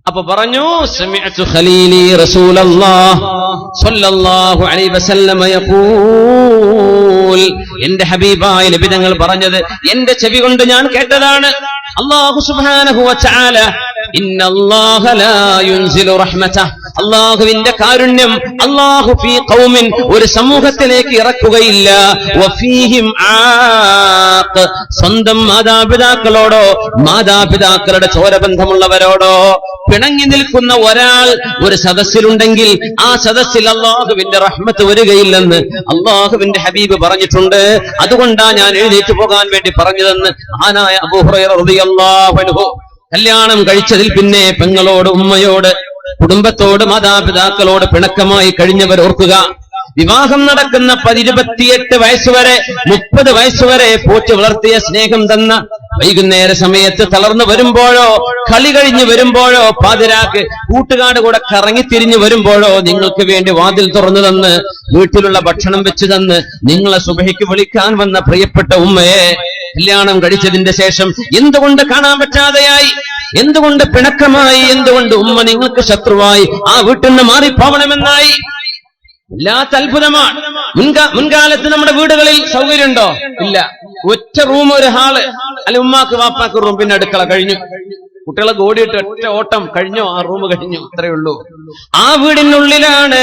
അപ്പൊ പറഞ്ഞു, സമിഅ്തു ഖലീലി റസൂലല്ലാഹ് സ്വല്ലല്ലാഹു അലൈഹി വസല്ലം യഖൂൽ, എന്റെ ഹബീബായ നബി തങ്ങൾ പറഞ്ഞത് എന്റെ ചെവി കൊണ്ട് ഞാൻ കേട്ടതാണ്. അല്ലാഹു സുബ്ഹാനഹു വ തആല, ഇന്നല്ലാഹ ലാ യുൻസിലു റഹ്മതഹ, അല്ലാഹുവിന്റെ കാരുണ്യം അല്ലാഹു ഫീ ഖൗമിൻ, ഒരു സമൂഹത്തിലേക്ക് ഇറക്കുകയില്ല, വഫീഹിം ആഖ്, സ്വന്തം മാതാപിതാക്കളോടോ മാതാപിതാക്കളുടെ ചോരബന്ധമുള്ളവരോടോ പിണങ്ങി നിൽക്കുന്ന ഒരാൾ ഒരു സദസ്സിലുണ്ടെങ്കിൽ ആ സദസ്സിൽ അല്ലാഹുവിന്റെ റഹ്മത്ത് വരികയില്ലെന്ന് അല്ലാഹുവിന്റെ ഹബീബ് പറഞ്ഞിട്ടുണ്ട്. അതുകൊണ്ടാ ഞാൻ എഴുന്നേറ്റ് പോകാൻ വേണ്ടി പറഞ്ഞതെന്ന് മഹാനായ അബൂ ഹുറൈറ റളിയല്ലാഹു അൻഹു. കല്യാണം കഴിച്ചതിൽ പിന്നെ പെങ്ങളോട്, ഉമ്മയോട്, കുടുംബത്തോട്, മാതാപിതാക്കളോട് പിണക്കമായി കഴിഞ്ഞവർ ഓർക്കുക. വിവാഹം നടക്കുന്ന 28 വയസ്സുവരെ 30 വയസ്സുവരെ പോറ്റി വളർത്തിയ സ്നേഹം തന്ന, വൈകുന്നേര സമയത്ത് തളർന്നു വരുമ്പോഴോ, കളി കഴിഞ്ഞു വരുമ്പോഴോ, പാതിരാക്ക് കൂട്ടുകാട് കൂടെ കറങ്ങിത്തിരിഞ്ഞു വരുമ്പോഴോ നിങ്ങൾക്ക് വേണ്ടി വാതിൽ തുറന്നു തന്ന് വീട്ടിലുള്ള ഭക്ഷണം വെച്ചു തന്ന് നിങ്ങളെ സുബഹിക്ക് വിളിക്കാൻ വന്ന പ്രിയപ്പെട്ട ഉമ്മയെ കല്യാണം കഴിച്ചതിന്റെ ശേഷം എന്തുകൊണ്ട് കാണാൻ പറ്റാതെയായി? എന്തുകൊണ്ട് പിണക്കമായി? എന്തുകൊണ്ട് ഉമ്മ നിങ്ങൾക്ക് ശത്രുവായി? ആ വീട്ടിൽ നിന്ന് മാറിപ്പോവണമെന്നായി? വല്ലാത്ത അത്ഭുതമാണ്. മുൻകാലത്ത് നമ്മുടെ വീടുകളിൽ സൗകര്യമുണ്ടോ? ഇല്ല. ഒറ്റ റൂം, ഒരു ഹാള്, അല്ലെ ഉമ്മാക്ക് വാപ്പാക്ക് റൂം, പിന്നെ അടുക്കള, കഴിഞ്ഞു. കുട്ടികളെ ഓടിയിട്ട് ഒറ്റ ഓട്ടം, കഴിഞ്ഞോ, ആ റൂം കഴിഞ്ഞു, അത്രയേ ഉള്ളൂ. ആ വീടിനുള്ളിലാണ്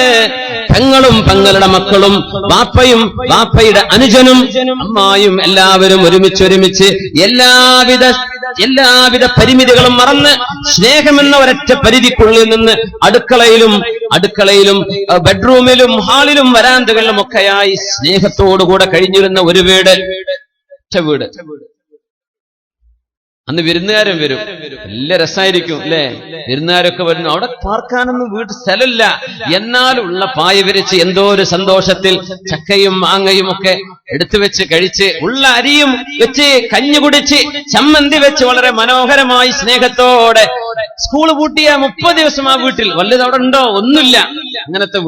പെങ്ങളും പെങ്ങളുടെ മക്കളും ബാപ്പയും ബാപ്പയുടെ അനുജനും അമ്മായും എല്ലാവരും ഒരുമിച്ച് എല്ലാവിധ പരിമിതികളും മറന്ന് സ്നേഹമെന്ന ഒരൊറ്റ പരിധിക്കുള്ളിൽ നിന്ന് അടുക്കളയിലും ബെഡ്റൂമിലും ഹാളിലും വരാന്തകളിലും ഒക്കെയായി സ്നേഹത്തോടുകൂടെ കഴിഞ്ഞിരുന്ന ഒരു വീട്, വീട്. അന്ന് വിരുന്നുകാരും വരും, നല്ല രസമായിരിക്കും അല്ലെ? വിരുന്നുകാരൊക്കെ വരുന്നു, അവിടെ പാർക്കാനൊന്നും വീട്ടിൽ സ്ഥലമില്ല, എന്നാലുള്ള പായ വിരിച്ച് എന്തോ ഒരു സന്തോഷത്തിൽ ചക്കയും മാങ്ങയും ഒക്കെ എടുത്തു വെച്ച് കഴിച്ച്, ഉള്ള അരിയും വെച്ച് കഞ്ഞി കുടിച്ച്, ചമ്മന്തി വെച്ച് വളരെ മനോഹരമായി സ്നേഹത്തോടെ സ്കൂള് പൂട്ടിയ 30 ദിവസം ആ വീട്ടിൽ വല്ലത് അവിടെ ഉണ്ടോ? ഒന്നുമില്ല. അങ്ങനത്തെ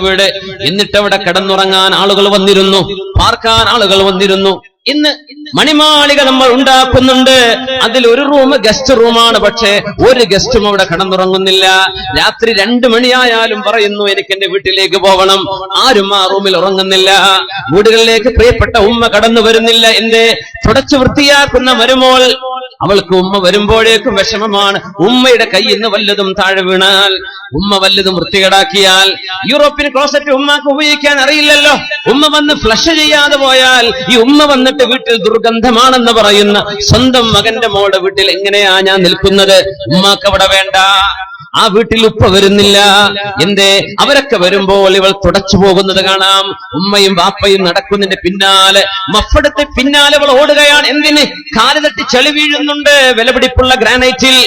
വീട്. എന്നിട്ട് അവിടെ കിടന്നുറങ്ങാൻ ആളുകൾ വന്നിരുന്നു, പാർക്കാൻ ആളുകൾ വന്നിരുന്നു. ഇന്ന് മണിമാളിക നമ്മൾ ഉണ്ടാക്കുന്നുണ്ട്, അതിൽ ഒരു റൂം ഗസ്റ്റ് റൂമാണ്, പക്ഷേ ഒരു ഗസ്റ്റും അവിടെ കിടന്നുറങ്ങുന്നില്ല. രാത്രി 2 മണിയായാലും പറയുന്നു, എനിക്ക് എന്റെ വീട്ടിലേക്ക് പോകണം. ആരും ആ റൂമിൽ ഉറങ്ങുന്നില്ല. വീടുകളിലേക്ക് പ്രിയപ്പെട്ട ഉമ്മ കടന്നു വരുന്നില്ല. എന്തേ? തുടച്ചു വൃത്തിയാക്കുന്ന മരുമോൾ, അവൾക്ക് ഉമ്മ വരുമ്പോഴേക്കും വിഷമമാണ്. ഉമ്മയുടെ കയ്യിൽ നിന്ന് വല്ലതും താഴെ വീണാൽ, ഉമ്മ വല്ലതും വൃത്തികേടാക്കിയാൽ, യൂറോപ്യൻ ക്ലോസറ്റ് ഉമ്മക്ക് ഉപയോഗിക്കാൻ അറിയില്ലല്ലോ, ഉമ്മ വന്ന് ഫ്ലഷ് ചെയ്യാതെ പോയാൽ ഈ ഉമ്മ വന്നിട്ട് വീട്ടിൽ ദുർഗന്ധമാണെന്ന് പറയുന്ന സ്വന്തം മകന്റെ മോളുടെ വീട്ടിൽ എങ്ങനെയാ ഞാൻ നിൽക്കുന്നത്? ഉമ്മാക്ക് അവിടെ വേണ്ട. ആ വീട്ടിൽ ഉപ്പ വരുന്നില്ല. എന്തേ? അവരൊക്കെ വരുമ്പോൾ ഇവൾ തുടച്ചു പോകുന്നത് കാണാം. ഉമ്മയും ബാപ്പയും നടക്കുന്നതിന്റെ പിന്നാലെ, മഫ്ഫെടുത്ത് പിന്നാലെ അവൾ ഓടുകയാണ്. എന്തിന്? കാല് തട്ടി ചെളി വീഴുന്നുണ്ട് വിലപിടിപ്പുള്ള ഗ്രാനൈറ്റിൽ.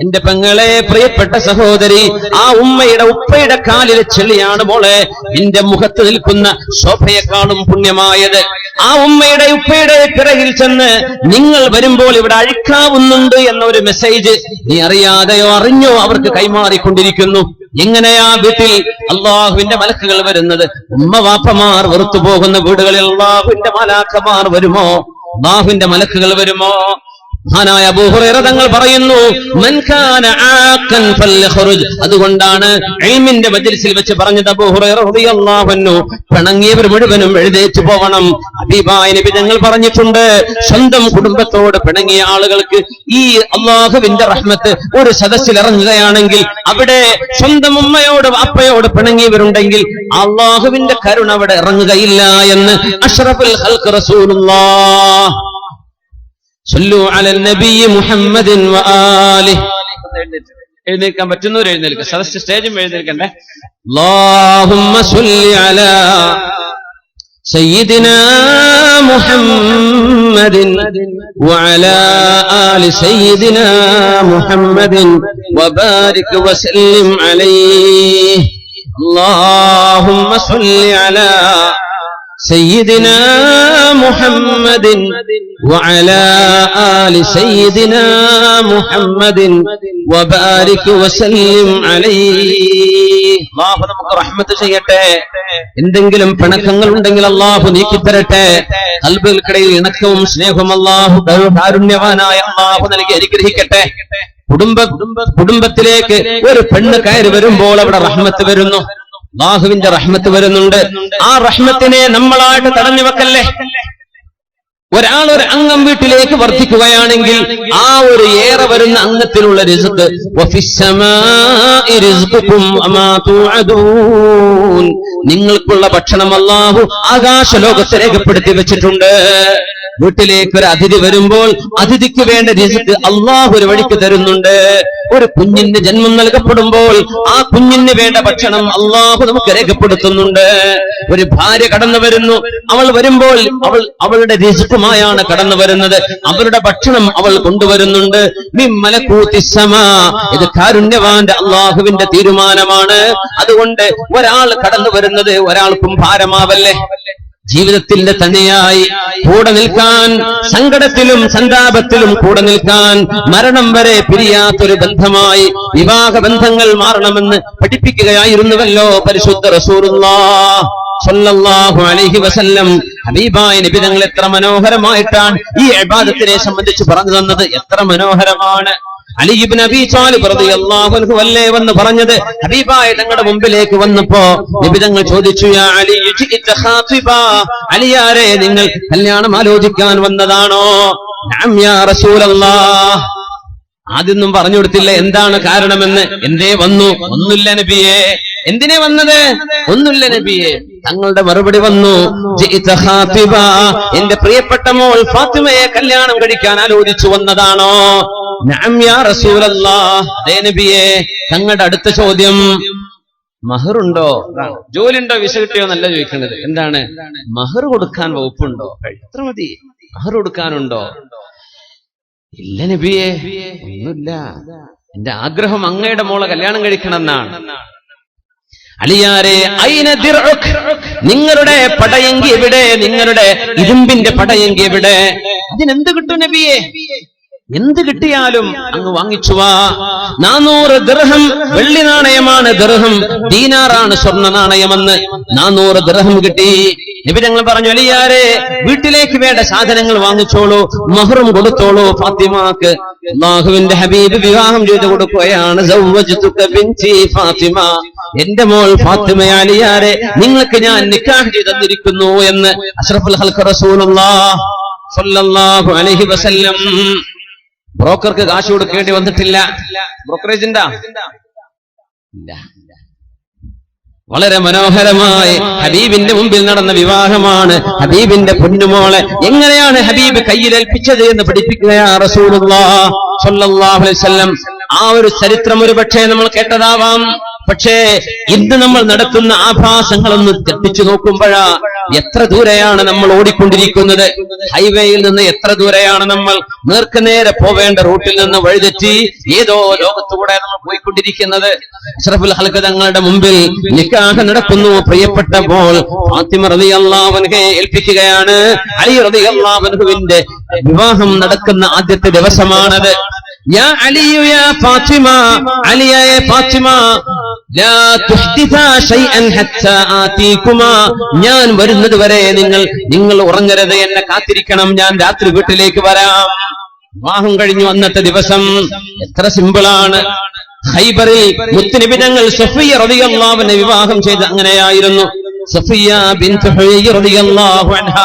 എന്റെ പെങ്ങളെ, പ്രിയപ്പെട്ട സഹോദരി, ആ ഉമ്മയുടെ ഉപ്പയുടെ കാലിലെ ചെളിയാണ് മോളെ നിന്റെ മുഖത്ത് നിൽക്കുന്ന ശോഭയെക്കാളും പുണ്യമായത്. ആ ഉമ്മയുടെ ഉപ്പയുടെ പിറകിൽ ചെന്ന് നിങ്ങൾ വരുമ്പോൾ ഇവിടെ അഴിക്കാവുന്നുണ്ട് എന്ന ഒരു മെസ്സേജ് നീ അറിയാതെയോ അറിഞ്ഞോ അവർക്ക് കൈമാറിക്കൊണ്ടിരിക്കുന്നു. എങ്ങനെയാ വീട്ടിൽ അള്ളാഹുവിന്റെ മലക്കുകൾ വരുന്നത്? ഉമ്മ വാപ്പമാർ വെറുത്തു പോകുന്ന വീടുകളിൽ അള്ളാഹുവിന്റെ മലാക്കമാർ വരുമോ? അള്ളാഹുവിന്റെ മലക്കുകൾ വരുമോ? മഹാനായ അബൂ ഹുറൈറ തങ്ങൾ പറയുന്നു, മൻ കാന ആഖൻ ഫൽയഖ്റുജ്. അതുകൊണ്ടാണ് ഇൽമിന്റെ മജ്ലിസിൽ വെച്ച് പറഞ്ഞത് അബൂ ഹുറൈറ റളിയല്ലാഹു അൻഹു, പിണങ്ങിയവർ മുഴുവനും എഴുന്നേറ്റ് പോകണം. ഹബീബായ നബി തങ്ങൾ പറഞ്ഞിട്ടുണ്ട്, സ്വന്തം കുടുംബത്തോട് പിണങ്ങിയ ആളുകൾക്ക് ഈ അള്ളാഹുവിന്റെ റഹ്മത്ത് ഒരു സദസ്സിൽ ഇറങ്ങുകയാണെങ്കിൽ, അവിടെ സ്വന്തം ഉമ്മയോട് അപ്പയോട് പിണങ്ങിയവരുണ്ടെങ്കിൽ അള്ളാഹുവിന്റെ കരുണ അവിടെ ഇറങ്ങുകയില്ല എന്ന് അഷ്റഫുൽ ഖൽഖ് റസൂലുള്ളാഹ് സല്ലു അലൻ നബി മുഹമ്മദിൻ വആലിഹി. എഴുന്നേൽക്കാൻ പറ്റുന്നവർ എഴുന്നേൽക്കുക, സദസ്സ് സ്റ്റേജും എഴുന്നേൽക്കണ്ടേ. അല്ലാഹുമ്മ സല്ലി അലാ സയ്യിദിനാ മുഹമ്മദിൻ വഅലാ ആലി സയ്യിദിനാ മുഹമ്മദിൻ വബാരിക് വസല്ലിം അലൈഹി. അല്ലാഹുമ്മ സല്ലി അലാ سيدنا محمد وعلى آل سيدنا محمد وبارك وسلم عليه. അല്ലാഹു നമുക്ക് റഹ്മത്ത് ചെയ്യട്ടെ. എന്തെങ്കിലും പിണക്കങ്ങൾ ഉണ്ടെങ്കിൽ അല്ലാഹു നീക്കിത്തരട്ടെ. ഖൽബുകൾക്കിടയിൽ ഇണക്കവും സ്നേഹവും അല്ലാഹു കാരുണ്യവാനായ അല്ലാഹു നൽകി അനുഗ്രഹിക്കട്ടെ. കുടുംബത്തിലേക്ക് ഒരു പെണ്ണ് കയറി വരുമ്പോൾ അവിടെ റഹ്മത്ത് വരുന്നു, അല്ലാഹുവിന്റെ റഹ്മത്ത് വരുന്നുണ്ട്. ആ റഹ്മത്തിനെ നമ്മളായിട്ട് തടഞ്ഞു വെക്കല്ലേ. ഒരാൾ ഒരു അംഗം വീട്ടിലേക്ക് വർദ്ധിക്കുകയാണെങ്കിൽ ആ ഒരു ഏറെ വരുന്ന അംഗത്തിലുള്ള റിസ്ക്, വഫിസ്സമാഇ റിസ്ഖുകും വമാ തുഅദൂൻ, നിങ്ങൾക്കുള്ള ഭക്ഷണം അല്ലാഹു ആകാശലോകത്ത് രേഖപ്പെടുത്തി വെച്ചിട്ടുണ്ട്. വീട്ടിലേക്ക് ഒരു അതിഥി വരുമ്പോൾ അതിഥിക്ക് വേണ്ട റിസ്ക് അല്ലാഹു ഒരു വഴിക്ക് തരുന്നുണ്ട്. ഒരു കുഞ്ഞിന് ജന്മം നൽകപ്പെടുമ്പോൾ ആ കുഞ്ഞിന് വേണ്ട ഭക്ഷണം അല്ലാഹു നമുക്ക് രേഖപ്പെടുത്തുന്നുണ്ട്. ഒരു ഭാര്യ കടന്നു വരുന്നു, അവൾ വരുമ്പോൾ അവളുടെ റിസ്കുമായാണ് കടന്നു വരുന്നത്, അവളുടെ ഭക്ഷണം അവൾ കൊണ്ടുവരുന്നുണ്ട്. മിൻ മലകൂതിസ് സമാ, ഇത് കാരുണ്യവാന്റെ അല്ലാഹുവിന്റെ തീരുമാനമാണ്. അതുകൊണ്ട് ഒരാൾ കടന്നു വരുന്നത് ഒരാൾക്കും ഭാരമാവല്ലേ. ജീവിതത്തിന്റെ തന്നെയായി കൂടെ നിൽക്കാൻ, സങ്കടത്തിലും സന്താപത്തിലും കൂടെ നിൽക്കാൻ, മരണം വരെ പിരിയാത്തൊരു ബന്ധമായി വിവാഹ ബന്ധങ്ങൾ മാറണമെന്ന് പഠിപ്പിക്കുകയായിരുന്നുവല്ലോ പരിശുദ്ധ റസൂലുള്ളാഹ് സ്വല്ലല്ലാഹു അലൈഹി വസല്ലം. ഹബീബായ നബി തങ്ങൾ എത്ര മനോഹരമായിട്ടാണ് ഈ ഇബാദത്തിനെ സംബന്ധിച്ച് പറഞ്ഞു തന്നത്. എത്ര മനോഹരമാണ്. അലി ഇബ്നു അബീ ത്വാലിബ് റളിയല്ലാഹു അൻഹു അല്ലേ വന്ന് പറഞ്ഞത്, ഹബീബായ തങ്ങളുടെ മുമ്പിലേക്ക് വന്നപ്പോ നബി തങ്ങൾ ചോദിച്ചു, യാ അലി ജിഇത ഖാതിബാ, അലിയാരെ നിങ്ങൾ കല്യാണം ആലോചിക്കാൻ വന്നതാണോ? നഅം യാ റസൂലല്ലാഹ്. ആദ്യമൊന്നും പറഞ്ഞു കൊടുത്തില്ല എന്താണ് കാരണമെന്ന്. എന്തേ വന്നു? ഒന്നുമില്ല നബിയേ. എന്തിനെ വന്നത്? ഒന്നുമില്ല നബിയേ. തങ്ങളുടെ മറുപടി വന്നു, ജിഇത ഖാതിബാ, എന്റെ പ്രിയപ്പെട്ട മോൾ ഫാത്തിമയെ കല്യാണം കഴിക്കാൻ ആലോചിച്ചു വന്നതാണോ? നഅം യാ റസൂലല്ലാഹ്. അതേ നബിയേ. തങ്ങളുടെ അടുത്ത ചോദ്യം, മഹറുണ്ടോ? ജോലിയുണ്ടോ? വിസ കിട്ടിയോ എന്നല്ല ചോദിക്കുന്നത്. എന്താണ്? മഹർ കൊടുക്കാൻ വകുപ്പുണ്ടോ? എത്ര മതി? മഹർ കൊടുക്കാനുണ്ടോ? ഇല്ല നബിയേ, ഒന്നുമില്ല. എന്റെ ആഗ്രഹം അങ്ങയുടെ മോളെ കല്യാണം കഴിക്കണം എന്നാണ്. അലിയാരെ, ഐന ദിർഉക്, നിങ്ങളുടെ പടയെങ്കി എവിടെ? നിങ്ങളുടെ ഇരുമ്പിന്റെ പടയെങ്കി എവിടെ? അതിനെന്ത് കിട്ടും നബിയേ? എന്ത് കിട്ടിയാലും അങ്ങ് വാങ്ങിച്ചുവാ. 400 ദിർഹം വെള്ളി നാണയമാണ് ദിർഹം, ദീനാറാണ് സ്വർണ്ണ നാണയമെന്ന്. 400 ദിർഹം കിട്ടി. നബി തങ്ങൾ പറഞ്ഞു, അലിയാരെ വീട്ടിലേക്ക് വേണ്ട സാധനങ്ങൾ വാങ്ങിച്ചോളൂ, മഹറും കൊടുത്തോളൂ. ഫാത്തിമാക്ക് അല്ലാഹുവിന്റെ ഹബീബ് വിവാഹം ചെയ്തു കൊടുക്കുകയാണ്. സവ്വജ്തുക ബിൻതി ഫാത്തിമ, എന്റെ മോൾ ഫാത്തിമയെ അലിയാരെ നിങ്ങൾക്ക് ഞാൻ നിക്കാഹ് ചെയ്തു തന്നിരിക്കുന്നു എന്ന് അഷ്റഫുൽ ഖൽഖ് റസൂലുള്ളാഹ് സ്വല്ലല്ലാഹു അലൈഹി വസല്ലം. ബ്രോക്കർക്ക് കാശ് കൊടുക്കേണ്ടി വന്നിട്ടില്ല. ബ്രോക്കറേജ് ഉണ്ടാ? ഇല്ല. വളരെ മനോഹരമായി ഹബീബിന്റെ മുമ്പിൽ നടന്ന വിവാഹമാണ്. ഹബീബിന്റെ പൊന്നുമോളെ എങ്ങനെയാണ് ഹബീബ് കയ്യിലേൽപ്പിച്ചത് എന്ന് പഠിപ്പിക്കുകയാ റസൂലുള്ളാഹി സ്വല്ലല്ലാഹു അലൈഹി വസല്ലം. ആ ഒരു ചരിത്രം ഒരു പക്ഷേ നമ്മൾ കേട്ടതാവാം. പക്ഷേ ഇന്ന് നമ്മൾ നടത്തുന്ന ആഭാസങ്ങളൊന്ന് തെറ്റിച്ചു നോക്കുമ്പോഴാ എത്ര ദൂരെയാണ് നമ്മൾ ഓടിക്കൊണ്ടിരിക്കുന്നത്, ഹൈവേയിൽ നിന്ന് എത്ര ദൂരെയാണ് നമ്മൾ നേർക്കുനേരെ പോവേണ്ട റൂട്ടിൽ നിന്ന് വഴിതെറ്റി ഏതോ ലോകത്തുകൂടെ നമ്മൾ പോയിക്കൊണ്ടിരിക്കുന്നത്. അഷ്റഫുൽ ഖൽഖ് തങ്ങളുടെ മുമ്പിൽ നിക്കാഹ് നടക്കുന്നു. പ്രിയപ്പെട്ടപ്പോൾ ഫാത്തിമ റളിയല്ലാഹു അൻഹയെ ഏൽപ്പിക്കുകയാണ്. അലി റളിയല്ലാഹു അൻഹുവിന്റെ വിവാഹം നടക്കുന്ന ആദ്യത്തെ ദിവസമാണത്. യാ അലിയു യാ ഫാത്തിമ, അലിയേ ഫാത്തിമ, ലാ തുഹ്ദിഥാ ശൈഅൻ ഹത്താ ആതീകുമാ, ഞാൻ വരുന്നത് വരെ നിങ്ങൾ ഉറങ്ങരുത്, എന്നെ കാത്തിരിക്കണം, ഞാൻ രാത്രി വീട്ടിലേക്ക് വരാം. വിവാഹം കഴിഞ്ഞു അന്നത്തെ ദിവസം. എത്ര സിമ്പിളാണ്. ഖൈബറിൽ മുത്തുനബി തങ്ങൾ സഫിയ റളിയല്ലാഹു അൻഹ വിവാഹം ചെയ്ത് അങ്ങനെയായിരുന്നു. സഫിയ ബിൻത് ഹുയൈ റളിയല്ലാഹു അൻഹ,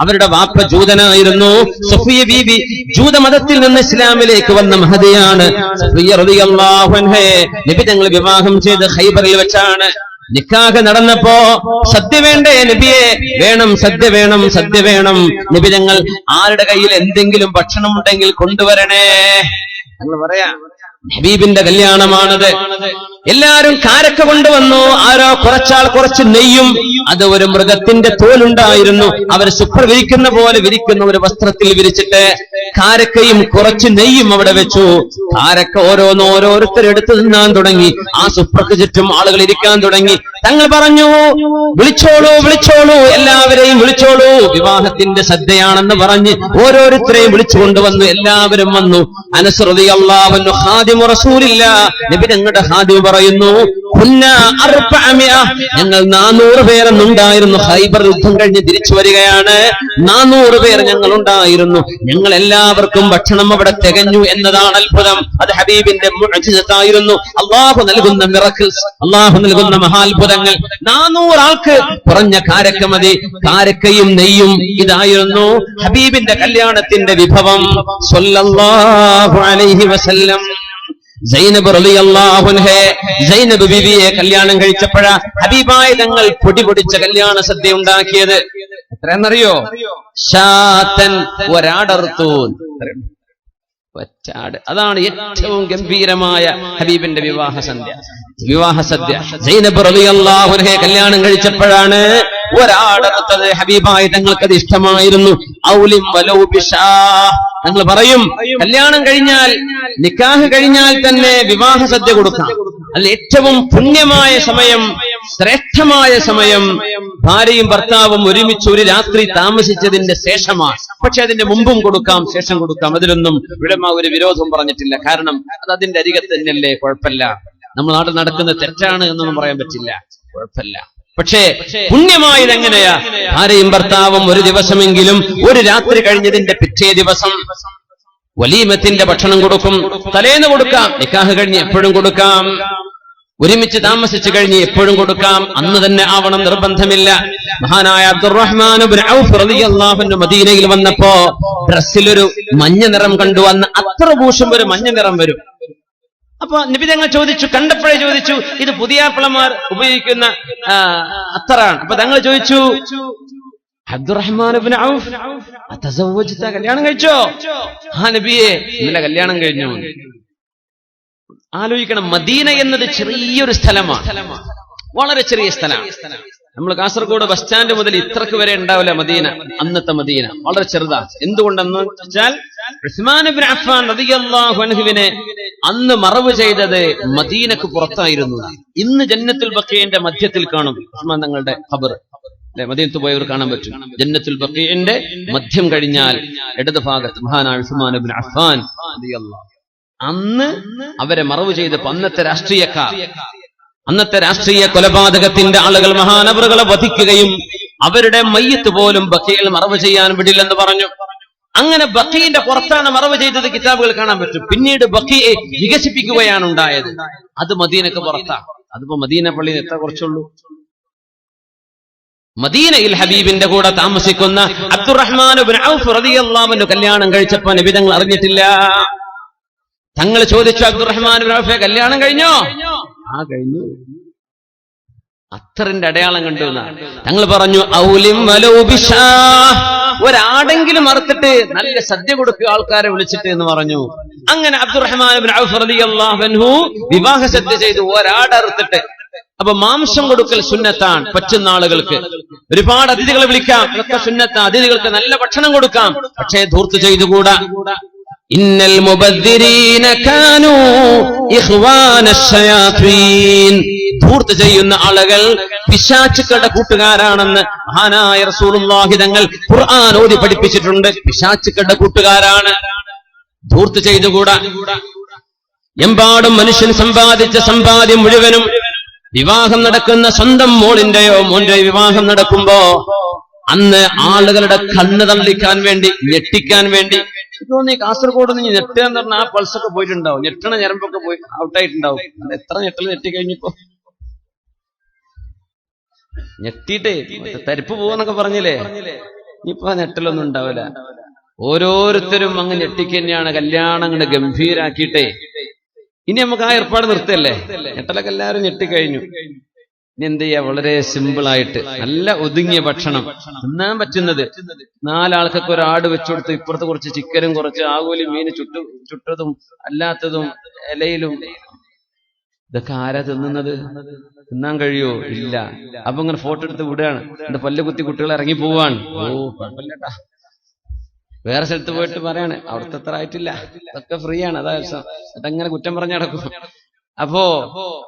അവരുടെ വാപ്പ ജൂതനായിരുന്നു. സഫിയ ബീബി ജൂതമതത്തിൽ നിന്ന് ഇസ്ലാമിലേക്ക് വന്ന മഹദിയാണ്. സഫിയ റളിയല്ലാഹു അൻഹയെ നബി തങ്ങൾ വിവാഹം ചെയ്ത് ഖൈബറിൽ വെച്ചാണ്. നിക്കാഹ് നടന്നപ്പോ സദ്യ വേണ്ടേ നബിയെ? വേണം, സദ്യ വേണം, സദ്യ വേണം. നബി തങ്ങൾ ആരുടെ കയ്യിൽ എന്തെങ്കിലും ഭക്ഷണം ഉണ്ടെങ്കിൽ കൊണ്ടുവരണേ എന്ന് പറയാ. ഹബീബിന്റെ കല്യാണമാണത്. എല്ലാരും കാരക്ക കൊണ്ടുവന്നു. ആരോ കുറച്ചാൾ കുറച്ച് നെയ്യും, അത് ഒരു മൃഗത്തിന്റെ തോലുണ്ടായിരുന്നു, അവർ സുപ്ര വിരിക്കുന്ന പോലെ വിരിക്കുന്ന ഒരു വസ്ത്രത്തിൽ വിരിച്ചിട്ട് കാരക്കയും കുറച്ച് നെയ്യും അവിടെ വെച്ചു. കാരക്ക ഓരോരുത്തരെടുത്ത് തിന്നാൻ തുടങ്ങി. ആ സുപ്രക്ക് ചുറ്റും ആളുകൾ ഇരിക്കാൻ തുടങ്ങി. തങ്ങൾ പറഞ്ഞു, വിളിച്ചോളൂ, വിളിച്ചോളൂ, എല്ലാവരെയും വിളിച്ചോളൂ, വിവാഹത്തിന്റെ സദ്യയാണെന്ന് പറഞ്ഞ് ഓരോരുത്തരെയും വിളിച്ചു കൊണ്ടുവന്നു. എല്ലാവരും വന്നു. അനസ് റളിയല്ലാഹു അൻഹു ഖാദിമു റസൂലില്ലാഹ്, നബി തങ്ങളുടെ ഖാദിം പറയുന്നു, ഞങ്ങൾ 400 പേരെന്നുണ്ടായിരുന്നു. ഖൈബർ യുദ്ധം കഴിഞ്ഞ് തിരിച്ചു വരികയാണ്. 400 പേർ ഞങ്ങൾ ഉണ്ടായിരുന്നു. ഞങ്ങൾ എല്ലാവർക്കും ഭക്ഷണം അവിടെ തികഞ്ഞു എന്നതാണ് അത്ഭുതം. അത് ഹബീബിന്റെ മുഅ്ജിസത്തായിരുന്നു. അല്ലാഹു നൽകുന്ന മിറക്കിൾസ്, അല്ലാഹു നൽകുന്ന മഹാത്ഭുതങ്ങൾ. 400 ആൾക്ക് കുറഞ്ഞ കാരക്ക മതി. കാരക്കയും നെയ്യും ഇതായിരുന്നു ഹബീബിന്റെ കല്യാണത്തിന്റെ വിഭവം. സ്വല്ലല്ലാഹു അലൈഹി വസല്ലം. സൈനബ് റളിയല്ലാഹു അൻഹയെ, സൈനബ് ബീവിയെ കല്യാണം കഴിച്ചപ്പോഴാ ഹബീബായ തങ്ങൾ പൊടിപൊടിച്ച കല്യാണ സദ്യ ഉണ്ടാക്കിയത്. എത്രയെന്നറിയോ? ശാതൻ, ഒരാടർത്തു, ഒറ്റാട്. അതാണ് ഏറ്റവും ഗംഭീരമായ ഹബീബിന്റെ വിവാഹ സദ്യ. സൈനബ് റളിയല്ലാഹു അൻഹയെ കല്യാണം കഴിച്ചപ്പോഴാണ് ഒരാടർത്തത്. ഹബീബായ തങ്ങൾക്കത് ഇഷ്ടമായിരുന്നു. ഔലിം വലൗ ബിശാ, ഞങ്ങൾ പറയും കല്യാണം കഴിഞ്ഞാൽ, നിക്കാഹ് കഴിഞ്ഞാൽ തന്നെ വിവാഹ സദ്യ കൊടുക്കാം. അതിൽ ഏറ്റവും പുണ്യമായ സമയം, ശ്രേഷ്ഠമായ സമയം ഭാര്യയും ഭർത്താവും ഒരുമിച്ച് ഒരു രാത്രി താമസിച്ചതിന്റെ ശേഷമാണ്. പക്ഷെ അതിന്റെ മുമ്പും കൊടുക്കാം, ശേഷം കൊടുക്കാം. അതിലൊന്നും ഉലമാ ഒരു വിരോധം പറഞ്ഞിട്ടില്ല. കാരണം അത് അതിന്റെ അരികത്ത് തന്നെയല്ലേ, കുഴപ്പമില്ല. നമ്മുടെ നാട്ടിൽ നടക്കുന്ന തെറ്റാണ് എന്നൊന്നും പറയാൻ പറ്റില്ല, കുഴപ്പമില്ല. പക്ഷേ പുണ്യമായത് എങ്ങനെയാ? ഭാര്യയും ഭർത്താവും ഒരു ദിവസമെങ്കിലും, ഒരു രാത്രി കഴിഞ്ഞതിന്റെ പിറ്റേ ദിവസം വലീമത്തിന്റെ ഭക്ഷണം കൊടുക്കും. തലേന്ന് കൊടുക്കാം, നിക്കാഹ് കഴിഞ്ഞ് എപ്പോഴും കൊടുക്കാം, ഒരുമിച്ച് താമസിച്ചു കഴിഞ്ഞ് എപ്പോഴും കൊടുക്കാം. അന്ന് തന്നെ ആവണം നിർബന്ധമില്ല. മഹാനായ അബ്ദുറഹ്മാൻ ഇബ്നു ഔഫ് റളിയല്ലാഹു അൻഹു മദീനയിൽ വന്നപ്പോ ഡ്രസ്സിലൊരു മഞ്ഞ നിറം കണ്ടു. അന്ന് അത്ര പൂശും ഒരു മഞ്ഞ നിറം വരും. അപ്പൊ നബി തങ്ങൾ ചോദിച്ചു, കണ്ടപ്പോഴേ ചോദിച്ചു, ഇത് പുതിയാപ്പിളമാർ ഉപയോഗിക്കുന്ന അത്തറാണ്. അപ്പൊ തങ്ങൾ ചോദിച്ചു, അബ്ദുറഹ്മാൻ ഇബ്നു ഔഫ് അതസവ്വജ്ത, കല്യാണം കഴിച്ചോ? ആ നബിയെ, ഇന്നലെ കല്യാണം കഴിഞ്ഞു. ആലോചിക്കണം, മദീന എന്നത് ചെറിയൊരു സ്ഥലമാണ്, വളരെ ചെറിയ സ്ഥലമാണ്. നമ്മൾ കാസർഗോഡ് ബസ് സ്റ്റാൻഡ് മുതൽ ഇത്രക്ക് വരെ ഉണ്ടാവില്ല മദീന. അന്നത്തെ മദീന വളരെ ചെറുതാണ്. എന്തുകൊണ്ടെന്ന് വെച്ചാൽ ഉസ്മാൻ ഇബ്നു അഫ്ഫാൻ റളിയല്ലാഹു അൻഹുവിനെ അന്ന് മറവ് ചെയ്തത് മദീനക്ക് പുറത്തായിരുന്നു. ഇന്ന് ജന്നത്തുൽ ബഖീഇന്റെ മധ്യത്തിൽ കാണും ഉസ്മാൻ തങ്ങളുടെ ഖബർ. മദീനത്ത് പോയവർ കാണാൻ പറ്റും. ജന്നത്തുൽ ബഖീഇന്റെ മധ്യം കഴിഞ്ഞാൽ ഇടത് ഭാഗത്ത് മഹാനായ ഉസ്മാൻ ഇബ്നു അഫ്ഫാൻ റളിയല്ലാഹു. അന്ന് അവരെ മറവ് ചെയ്തപ്പോ അന്നത്തെ രാഷ്ട്രീയ കൊലപാതകത്തിന്റെ ആളുകൾ മഹാനവറുകളെ വധിക്കുകയും അവരുടെ മയ്യത്ത് പോലും ബഖീയിൽ മറവ് ചെയ്യാൻ വിടില്ലെന്ന് പറഞ്ഞു. അങ്ങനെ ബഖീന്റെ പുറത്താണ് മറവ് ചെയ്തത്. കിതാബുകൾ കാണാൻ പറ്റും. പിന്നീട് ബഖീയെ വികസിപ്പിക്കുകയാണ് ഉണ്ടായത്. അത് മദീനക്ക് പുറത്താണ്. അതിപ്പോ മദീന പള്ളിയിൽ എത്ര കുറച്ചുള്ളൂ. മദീനയിൽ ഹബീബിന്റെ കൂടെ താമസിക്കുന്ന അബ്ദുറഹ്മാൻ ഇബ്നു ഔഫ് റളിയല്ലാഹു അൻഹു കല്യാണം കഴിച്ചപ്പോ നബി തങ്ങൾ അറിഞ്ഞിട്ടില്ല. തങ്ങൾ ചോദിച്ചു, അബ്ദുറഹ്മാൻ ഇബ്നു ഔഫ് കല്യാണം കഴിഞ്ഞോ? ആ കഴിഞ്ഞു. അത്തറിന്റെ അടയാളം കണ്ടു. തങ്ങൾ പറഞ്ഞു, ഔലിം വലൗ ബിശാ, ഒരാടെങ്കിലും അറുത്തിട്ട് നല്ല സദ്യ കൊടുക്കുക ആൾക്കാരെ വിളിച്ചിട്ട് എന്ന് പറഞ്ഞു. അങ്ങനെ അബ്ദുറഹ്മാൻ ഇബ്നു ഔഫ് റളിയല്ലാഹു അൻഹു വിവാഹ സദ്യ ചെയ്തു. ഒരാടറുത്തിട്ട് അപ്പൊ മാംസം കൊടുക്കൽ സുന്നത്താണ് പറ്റുന്ന ആളുകൾക്ക്. ഒരുപാട് അതിഥികളെ വിളിക്കാം, ഇതൊക്കെ സുന്നത്ത. അതിഥികൾക്ക് നല്ല ഭക്ഷണം കൊടുക്കാം, പക്ഷേ ധൂർത്ത് ചെയ്തുകൂടാ. ഇന്നൽ മുബദ്ദിരീന കാനൂ ഇഖ്വാനശ്ശയാത്വീൻ. ധൂർത്ത് ചെയ്യുന്ന ആളുകൾ പിശാചുക്കളുടെ കൂട്ടുകാരാണെന്ന് മഹാനായ റസൂലുള്ളാഹി തങ്ങൾ ഖുർആൻ ഓതി പഠിപ്പിച്ചിട്ടുണ്ട്. പിശാചുക്കളുടെ കൂട്ടുകാരാണ്. ധൂർത്ത് ചെയ്തുകൂടാ. എമ്പാടും മനുഷ്യൻ സമ്പാദിച്ച സമ്പാദ്യം മുഴുവനും വിവാഹം നടക്കുന്ന സ്വന്തം മോളിന്റെയോ മോന്റെയോ വിവാഹം നടക്കുമ്പോ അന്ന് ആളുകളുടെ കണ്ണ് തള്ളിക്കാൻ വേണ്ടി, ഞെട്ടിക്കാൻ വേണ്ടി, തോന്നി കാസർഗോഡ് നിന്ന് ഞെട്ടുക എന്ന് പറഞ്ഞാൽ ആ പൾസൊക്കെ പോയിട്ടുണ്ടാവും, ഞെട്ടണ ഞരമ്പൊക്കെ പോയി ഔട്ടായിട്ടുണ്ടാവും. അത് എത്ര ഞെട്ടൽ ഞെട്ടിക്കഴിഞ്ഞപ്പോ ഞെട്ടിട്ടേ തരിപ്പ് പോവാന്നൊക്കെ പറഞ്ഞില്ലേ, ഇനിയിപ്പോ ഞെട്ടലൊന്നും ഉണ്ടാവില്ല. ഓരോരുത്തരും അങ്ങ് ഞെട്ടിക്ക് തന്നെയാണ് കല്യാണം അങ്ങോട്ട് ഗംഭീരാക്കിയിട്ടേ. ഇനി നമുക്ക് ആ ഏർപ്പാട് നിർത്തല്ലേ, ഞെട്ടലൊക്കെ എല്ലാവരും ഞെട്ടിക്കഴിഞ്ഞു. ഇനി എന്ത് ചെയ്യാ, വളരെ സിമ്പിളായിട്ട് നല്ല ഒതുങ്ങിയ ഭക്ഷണം തിന്നാൻ പറ്റുന്നത്. 4 ആൾക്കൊക്കെ ഒരു ആട് വെച്ചുകൊടുത്ത് ഇപ്പുറത്ത് കുറച്ച് ചിക്കനും കുറച്ച് ആകോലി മീന് ചുട്ടതും അല്ലാത്തതും ഇലയിലും. ഇതൊക്കെ ആരാ തിന്നുന്നത്? തിന്നാൻ കഴിയോ? ഇല്ല. അപ്പൊ ഇങ്ങനെ ഫോട്ടോ എടുത്ത് വിടുകയാണ്, എന്റെ പല്ല് കുത്തി കുട്ടികൾ ഇറങ്ങി പോവാണ്. ഓ കുഴപ്പമില്ലട്ടാ. വേറെ സ്ഥലത്ത് പോയിട്ട് പറയാണ് അവിടുത്തെ അത്ര ആയിട്ടില്ല, അതൊക്കെ ഫ്രീ ആണ്, അതാ അതങ്ങനെ കുറ്റം പറഞ്ഞ് നടക്കും. അപ്പോ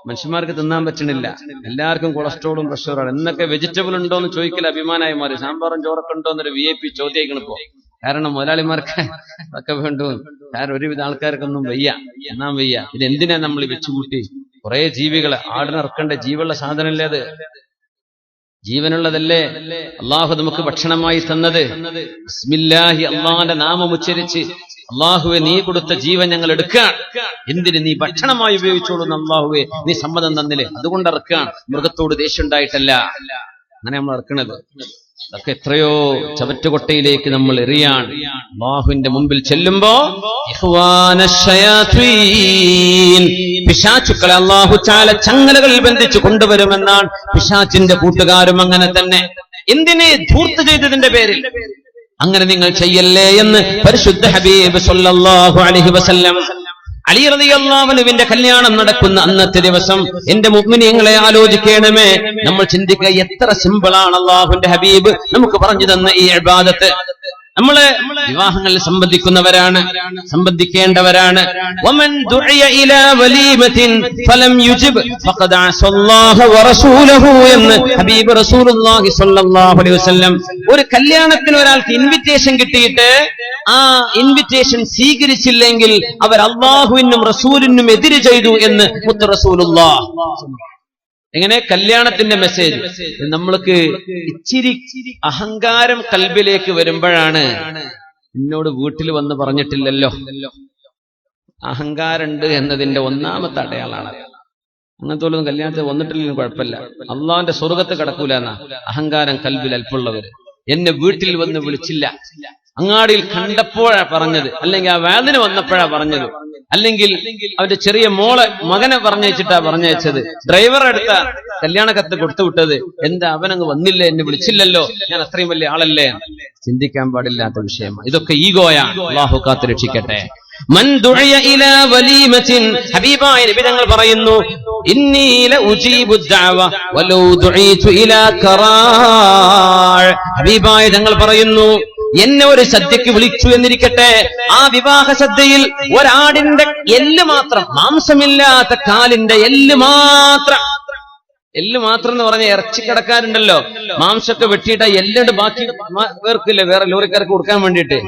മനുഷ്യന്മാർക്ക് തിന്നാൻ പറ്റണില്ല, എല്ലാവർക്കും കൊളസ്ട്രോളും പ്രഷറുമാണ്. എന്നൊക്കെ വെജിറ്റബിൾ ഉണ്ടോ എന്ന് ചോദിക്കൽ അഭിമാനമായി മാറി. സാമ്പാറും ചോറൊക്കെ ഉണ്ടോ എന്നൊരു VIP ചോദ്യമായിക്കണം ഇപ്പോ. കാരണം മുതലാളിമാർക്ക് അതൊക്കെ വേണ്ടു. കാരണം ഒരുവിധ ആൾക്കാർക്കൊന്നും വയ്യ, എന്നാൻ വയ്യ. ഇതെന്തിനാ നമ്മൾ വെച്ചുകൂട്ടി? കുറെ ജീവികളെ ആടിനിറക്കേണ്ട ജീവുള്ള സാധനമല്ലേ അത്? ജീവനുള്ളതല്ലേ അള്ളാഹു നമുക്ക് ഭക്ഷണമായി തന്നത്. ബിസ്മില്ലാഹി, അള്ളാന്റെ നാമം ഉച്ചരിച്ച് അള്ളാഹുവെ നീ കൊടുത്ത ജീവൻ ഞങ്ങൾ എടുക്കാൻ, എന്തിന്? നീ ഭക്ഷണമായി ഉപയോഗിച്ചോളൂന്ന് അള്ളാഹുവെ നീ സമ്മതം തന്നില്ലേ, അതുകൊണ്ട് ഇറക്കാൻ. മൃഗത്തോട് ദേഷ്യം ഉണ്ടായിട്ടല്ല അങ്ങനെ നമ്മൾ ഇറക്കണത്. അതൊക്കെ എത്രയോ ചവറ്റുകൊട്ടയിലേക്ക് നമ്മൾ എറിയാൻ അള്ളാഹുവിന്റെ മുമ്പിൽ ചെല്ലുമ്പോ പിശാചുക്കളെ അള്ളാഹു ചാല ചങ്ങലകൾ ബന്ധിച്ചു കൊണ്ടുവരുമെന്നാണ്. പിശാചിന്റെ കൂട്ടുകാരും അങ്ങനെ തന്നെ. എന്തിനെ? ധൂർത്ത് ചെയ്തതിന്റെ പേരിൽ. അങ്ങനെ നിങ്ങൾ ചെയ്യല്ലേ എന്ന് പരിശുദ്ധ ഹബീബ് സല്ലല്ലാഹു അലൈഹി വസല്ലം. അലി റളിയല്ലാഹു അൻഹുവിന്റെ കല്യാണം നടക്കുന്ന അന്നത്തെ ദിവസം എന്റെ മുഅ്മിനീങ്ങളെ ആലോചിക്കണമേ. നമ്മൾ ചിന്തിക്കുക എത്ര സിമ്പിളാണ് അല്ലാഹുവിന്റെ ഹബീബ് നമുക്ക് പറഞ്ഞു തന്ന ഈ ഇബാദത്ത്. നമ്മള് വിവാഹങ്ങളിൽ സംബന്ധിക്കേണ്ടവരാണ്. വമൻ ദുഇയ ഇലാ വലീമത്തിൻ ഫലം യുജിബ് ഫഖദ് അസല്ലാഹ വറസൂലഹു എന്ന് ഹബീബ് റസൂലുള്ളാഹി സ്വല്ലല്ലാഹു അലൈഹി വസല്ലം. ഒരു കല്യാണത്തിന് ഒരാൾക്ക് ഇൻവിറ്റേഷൻ കിട്ടിയിട്ട് ആ ഇൻവിറ്റേഷൻ സ്വീകരിച്ചില്ലെങ്കിൽ അവർ അല്ലാഹുവിനും റസൂലിനും എതിര് ചെയ്തു എന്ന് മുത്ത് റസൂലുള്ളാഹ്. എങ്ങനെ? കല്യാണത്തിന്റെ മെസ്സേജ് നമ്മൾക്ക് ഇച്ചിരി അഹങ്കാരം കൽബിലേക്ക് വരുമ്പോഴാണ്. എന്നോട് വീട്ടിൽ വന്ന് പറഞ്ഞിട്ടില്ലല്ലോ, അഹങ്കാരമുണ്ട് എന്നതിന്റെ ഒന്നാമത്തെ അടയാളാണ്. അങ്ങനത്തെ ഒന്നും കല്യാണത്തിൽ വന്നിട്ടില്ലെങ്കിലും കുഴപ്പമില്ല, അള്ളാഹുവിന്റെ സ്വർഗത്ത് കിടക്കൂല എന്നാ അഹങ്കാരം കൽബിൽ അല്പമുള്ളവര്. എന്നെ വീട്ടിൽ വന്ന് വിളിച്ചില്ല, അങ്ങാടിയിൽ കണ്ടപ്പോഴാ പറഞ്ഞത്, അല്ലെങ്കിൽ ആ വേദന വന്നപ്പോഴാ പറഞ്ഞത്, അല്ലെങ്കിൽ അവന്റെ ചെറിയ മകനെ പറഞ്ഞയച്ചിട്ടാ പറഞ്ഞയച്ചത്, ഡ്രൈവർ എടുത്ത കല്യാണ കത്ത് കൊടുത്തു വിട്ടത്, എന്താ അവനങ്ങ് വന്നില്ലേ, എന്നെ വിളിച്ചില്ലല്ലോ, ഞാൻ അത്രയും വലിയ ആളല്ലേ? ചിന്തിക്കാൻ പാടില്ലാത്ത വിഷയമാണ്. ഇതൊക്കെ ഈഗോയാണ്. അല്ലാഹു കാത്ത് രക്ഷിക്കട്ടെ. മൻ ദുഇയ ഇലാ വലീമത്തിൻ, ഹബീബായ നബി തങ്ങൾ പറയുന്നു, ഇന്നി ലഉജീബു ദഅവ വലൗ ദുഈതു ഇലാ ഖറാഅ്. ഹബീബായ തങ്ങൾ പറയുന്നു, എന്നെ ഒരു സദ്യക്ക് വിളിച്ചു എന്നിരിക്കട്ടെ, ആ വിവാഹ സദ്യയിൽ ഒരാടിന്റെ എല്ല് മാത്രം, മാംസമില്ലാത്ത കാലിന്റെ എല്ല് മാത്രം എന്ന് പറഞ്ഞ ഇറച്ചിക്കടക്കാരുണ്ടല്ലോ, മാംസമൊക്കെ വെട്ടിയിട്ട് എല്ലുണ്ട് ബാക്കി പേർക്കില്ല, വേറെ ലോറിക്കാർക്ക് കൊടുക്കാൻ വേണ്ടിയിട്ട്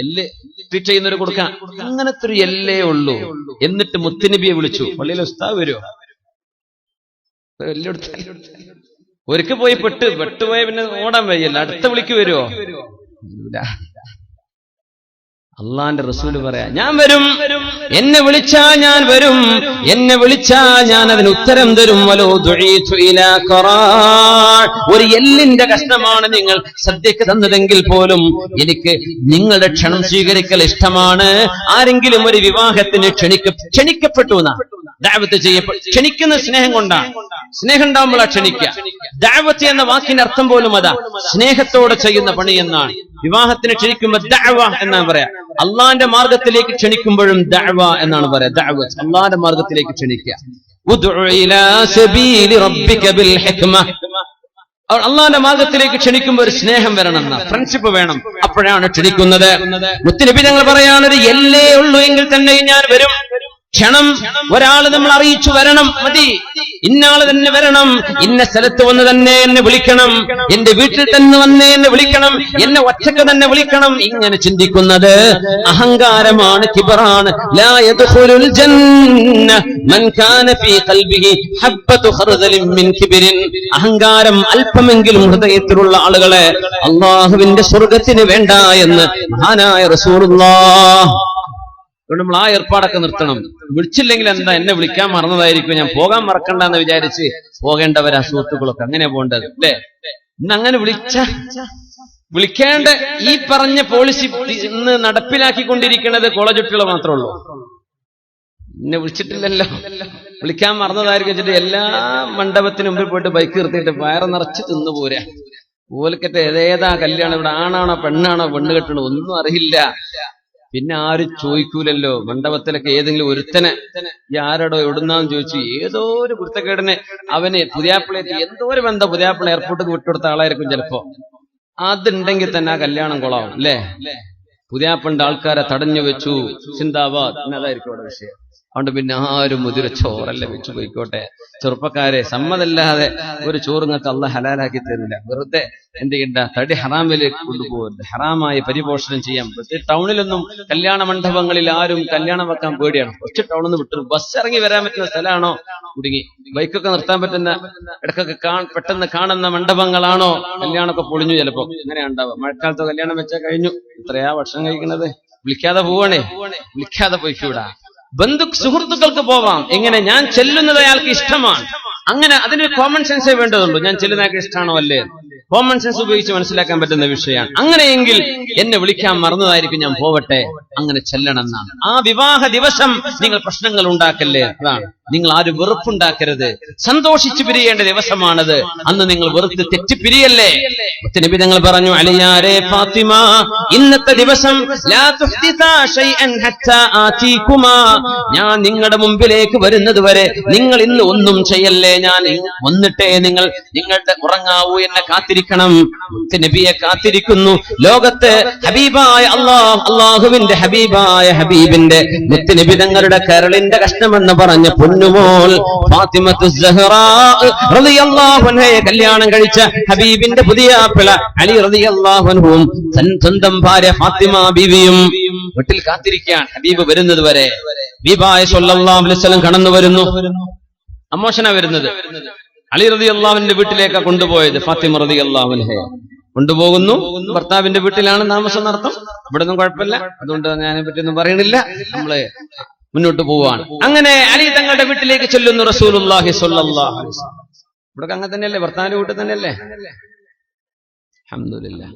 എല്ല് ട്രീറ്റ് ചെയ്യുന്നവർ കൊടുക്കാൻ. അങ്ങനത്തെ ഒരു എല്ലേ ഉള്ളൂ. എന്നിട്ട് മുത്തുനബിയെ വിളിച്ചു. പള്ളിയിലെ ഉസ്താദ് വരുമോ? എല്ലെടുത്ത ഒരിക്കൽ പോയി പെട്ടുപോയ പിന്നെ ഓടാൻ വയ്യല്ല, അടുത്ത വിളിക്ക് വരുമോ? അള്ളാന്റെ റസൂല് പറയാ, ഞാൻ വരും, എന്നെ വിളിച്ചാ ഞാൻ വരും, എന്നെ വിളിച്ചാ ഞാൻ അതിന് ഉത്തരം തരും. ഒരു എല്ലിന്റെ കഷ്ണമാണ് നിങ്ങൾ സദ്യക്ക് തന്നതെങ്കിൽ പോലും എനിക്ക് നിങ്ങളുടെ ക്ഷണം സ്വീകരിക്കൽ ഇഷ്ടമാണ്. ആരെങ്കിലും ഒരു വിവാഹത്തിന് ക്ഷണിക്കപ്പെട്ടു എന്നാ ദഅവത്ത് ചെയ്യപ്പെട്ടു. ക്ഷണിക്കുന്ന സ്നേഹം കൊണ്ടാണ്. സ്നേഹം ഉണ്ടാവുമ്പോഴാ ക്ഷണിക്കുക. ദഅവത്ത് എന്ന വാക്കിന്റെ അർത്ഥം പോലും അതാ, സ്നേഹത്തോടെ ചെയ്യുന്ന പണി എന്നാണ്. വിവാഹത്തിന് ക്ഷണിക്കുമ്പോൾ ദഅവ എന്നാണ് പറയാ. അള്ളാന്റെ മാർഗത്തിലേക്ക് ക്ഷണിക്കുമ്പോഴും ദഅവ എന്നാണ് പറയാ. ദഅവത്ത്, അള്ളാന്റെ മാർഗത്തിലേക്ക് ക്ഷണിക്കുക. ഉദ്ഉ ഇലാ സബീലി റബ്ബിക ബിൽ ഹിക്മ. അള്ളാന്റെ മാർഗത്തിലേക്ക് ക്ഷണിക്കുമ്പോൾ ഒരു സ്നേഹം വരണം, ഫ്രണ്ട്ഷിപ്പ് വേണം, അപ്പോഴാണ് ക്ഷണിക്കുന്നത്. മുത്തുനബി തങ്ങൾ പറയാനൊരു എല്ലേ ഉള്ളൂ എങ്കിൽ തന്നെ ഞാൻ വരും. ക്ഷണം ഒരാള് നമ്മൾ അറിയിച്ചു വരണം, മതി. ഇന്നാള് തന്നെ വരണം, ഇന്ന സ്ഥലത്ത് വന്ന് തന്നെ എന്നെ വിളിക്കണം, എന്റെ വീട്ടിൽ തന്നെ വന്ന് എന്നെ വിളിക്കണം, എന്നെ ഒറ്റക്ക് തന്നെ വിളിക്കണം. ഇങ്ങനെ ചിന്തിക്കുന്നത് അഹങ്കാരമാണ്, കിബറാണ്. ലാ യദ്ഖുലുൽ ജന്ന മൻ കാന ഫീ ഖൽബിഹി ഹബ്ബതു ഖർദലിൻ മിൻ കിബ്രിൻ. അഹങ്കാരം അല്പമെങ്കിലും ഹൃദയത്തിലുള്ള ആളുകളെ അല്ലാഹുവിന്റെ സ്വർഗ്ഗത്തിന് വേണ്ട എന്ന് മഹാനായ റസൂലുള്ളാഹ്. അതുകൊണ്ട് നമ്മൾ ആ ഏർപ്പാടൊക്കെ നിർത്തണം. വിളിച്ചില്ലെങ്കിൽ എന്താ, എന്നെ വിളിക്കാൻ മറന്നതായിരിക്കും, ഞാൻ പോകാൻ മറക്കണ്ടെന്ന് വിചാരിച്ച് പോകേണ്ടവരാ സുഹൃത്തുക്കളൊക്കെ. അങ്ങനെ പോകേണ്ടത് അല്ലേ? ഇന്ന് അങ്ങനെ വിളിക്കേണ്ട ഈ പറഞ്ഞ പോളിസി ഇന്ന് നടപ്പിലാക്കിക്കൊണ്ടിരിക്കുന്നത് കോളേജ് കുട്ടികൾ മാത്രമേ ഉള്ളൂ. എന്നെ വിളിച്ചിട്ടില്ലല്ലോ, വിളിക്കാൻ മറന്നതായിരിക്കും വെച്ചിട്ട് എല്ലാ മണ്ഡപത്തിന് മുമ്പിൽ പോയിട്ട് ബൈക്ക് നിർത്തിയിട്ട് വയറ് നിറച്ച് തിന്നു പോരാ. ഓലക്കത്തെ ഏതേതാ കല്യാണം, ഇവിടെ ആണാണോ പെണ്ണാണോ പെണ്ണ് കെട്ടണോ ഒന്നും അറിയില്ല. പിന്നെ ആരും ചോദിക്കൂലല്ലോ. മണ്ഡപത്തിലൊക്കെ ഏതെങ്കിലും ഒരുത്തനെ ഈ ആരോടോ എവിടുന്നാന്ന് ചോദിച്ചു, ഏതോ ഒരു കുരുത്തക്കേടനെ അവന് പുതിയാപ്പിളേറ്റ് എന്തോ ഒരു ബന്ധം, പുതിയാപ്പിള എയർപോർട്ടിൽ വിട്ടുകൊടുത്ത ആളായിരിക്കും ചിലപ്പോ. അതുണ്ടെങ്കിൽ തന്നെ ആ കല്യാണം കൊളാവും അല്ലേ? പുതിയാപ്പിളിന്റെ ആൾക്കാരെ തടഞ്ഞു വെച്ചു, സിന്ദാബാദ്, അതായിരിക്കും അവിടെ വിഷയം. അതുകൊണ്ട് പിന്നെ ആരും മുതിര ചോറല്ല വെച്ചു പോയിക്കോട്ടെ. ചെറുപ്പക്കാരെ, സമ്മതല്ലാതെ ഒരു ചോറുങ്ങൾക്ക് അള്ളാഹ് ഹലാലാക്കി തരില്ല. വെറുതെ എന്ത് ചെയ്യണ്ട, തടി ഹറാമിലേക്ക് കൊണ്ടുപോകരുത്. ഹറാമായി പരിപോഷണം ചെയ്യാൻ. പ്രത്യേകിച്ച് ടൗണിലൊന്നും കല്യാണ മണ്ഡപങ്ങളിൽ ആരും കല്യാണം വെക്കാൻ പേടിയാണ്. കുറച്ച് ടൗണിൽ നിന്ന് വിട്ടു ബസ് ഇറങ്ങി വരാൻ പറ്റുന്ന സ്ഥലമാണോ കുടുങ്ങി, ബൈക്കൊക്കെ നിർത്താൻ പറ്റുന്ന ഇടക്കൊക്കെ പെട്ടെന്ന് കാണുന്ന മണ്ഡപങ്ങളാണോ കല്യാണമൊക്കെ പൊളിഞ്ഞു. ചിലപ്പോ അങ്ങനെ ഉണ്ടാവുക. മഴക്കാലത്ത് കല്യാണം വെച്ചാൽ കഴിഞ്ഞു. ഇത്രയാ ഭക്ഷണം കഴിക്കുന്നത്. വിളിക്കാതെ പോവാണേ, വിളിക്കാതെ പോയിക്കൂടാ. സുഹൃത്തുക്കൾക്ക് പോവാം. എങ്ങനെ? ഞാൻ ചെല്ലുന്നത് അയാൾക്ക് ഇഷ്ടമാണ്. അങ്ങനെ അതിനൊരു കോമൺ സെൻസേ വേണ്ടതുള്ളൂ. ഞാൻ ചെല്ലുന്ന അയാൾക്ക് ഇഷ്ടമാണോ അല്ലേ? കോമൺ സെൻസ് ഉപയോഗിച്ച് മനസ്സിലാക്കാൻ പറ്റുന്ന വിഷയമാണ്. അങ്ങനെയെങ്കിൽ എന്നെ വിളിക്കാൻ മറന്നതായിരിക്കും, ഞാൻ പോവട്ടെ. അങ്ങനെ ചെല്ലണം എന്നാണ്. ആ വിവാഹ ദിവസം നിങ്ങൾ പ്രശ്നങ്ങൾ ഉണ്ടാക്കല്ലേ. അതാണ്, നിങ്ങൾ ആരും വെറുപ്പുണ്ടാക്കരുത്. സന്തോഷിച്ചു പിരിയേണ്ട ദിവസമാണത്. അന്ന് നിങ്ങൾ വെറുത്ത് തെറ്റിപ്പിരിയല്ലേ. നബി തങ്ങൾ പറഞ്ഞു, അലിയാരെ ഫാത്തിമ, ഇന്നത്തെ ദിവസം ലാ തുഹ്ദിസാ ശൈഅൻ ഹത്താ ആതീകുമാ. ഞാൻ നിങ്ങളുടെ മുമ്പിലേക്ക് വരുന്നത് വരെ നിങ്ങൾ ഇന്ന് ഒന്നും ചെയ്യല്ലേ. ഞാൻ വന്നിട്ടേ നിങ്ങളുടെ ഉറങ്ങാവൂ. എന്നെ കാത്തിരിക്കണം. നബിയെ കാത്തിരിക്കുന്നു. ലോകത്ത് ഹബീബായ അള്ളാഹുവിന്റെ ഹബീബായ ഹബീബിന്റെ മുത്തുനബി തങ്ങളുടെ കരളിന്റെ കഷ്ണമെന്ന് പറഞ്ഞ പൊന്നുമോൾ ഫാത്തിമത്തു സഹ്റാ റളിയല്ലാഹു അൻഹയെ കല്യാണം കഴിച്ച ഹബീബിന്റെ പുതിയ പിള അലി റളിയല്ലാഹു അൻഹുവും സ്വന്തം ഭാര്യ ഫാത്തിമ ബീവിയും വീട്ടിൽ കാത്തിരിക്കാൻ ഹബീബ് വരുന്നത് വരെ. ഹബീബായ സ്വല്ലല്ലാഹു അലൈഹി വസല്ലം കടന്നു വരുന്നു. അമ്മോശനാ വരുന്നത്. അലി റളിയല്ലാഹുവിന്റെ വീട്ടിലേക്കാ കൊണ്ടുപോയത്. ഫാത്തിമ റളിയല്ലാഹു അൻഹയെ കൊണ്ടുപോകുന്നു. ഭർത്താവിന്റെ വീട്ടിലാണ് താമസം നടത്തും. ഇവിടെ ഒന്നും കുഴപ്പമില്ല, അതുകൊണ്ട് ഞാനെ പറ്റിയൊന്നും പറയണില്ല. നമ്മള് മുന്നോട്ട് പോവാണ്. അങ്ങനെ അലി തങ്ങളുടെ വീട്ടിലേക്ക് ചെല്ലുന്നു റസൂലുള്ളാഹി സ്വല്ലല്ലാഹു അലൈഹി വസല്ലം. ഇവിടെ അങ്ങനെ തന്നെയല്ലേ, ഭർത്താവിന്റെ വീട്ടിൽ തന്നെയല്ലേ? അൽഹംദുലില്ലാഹ്,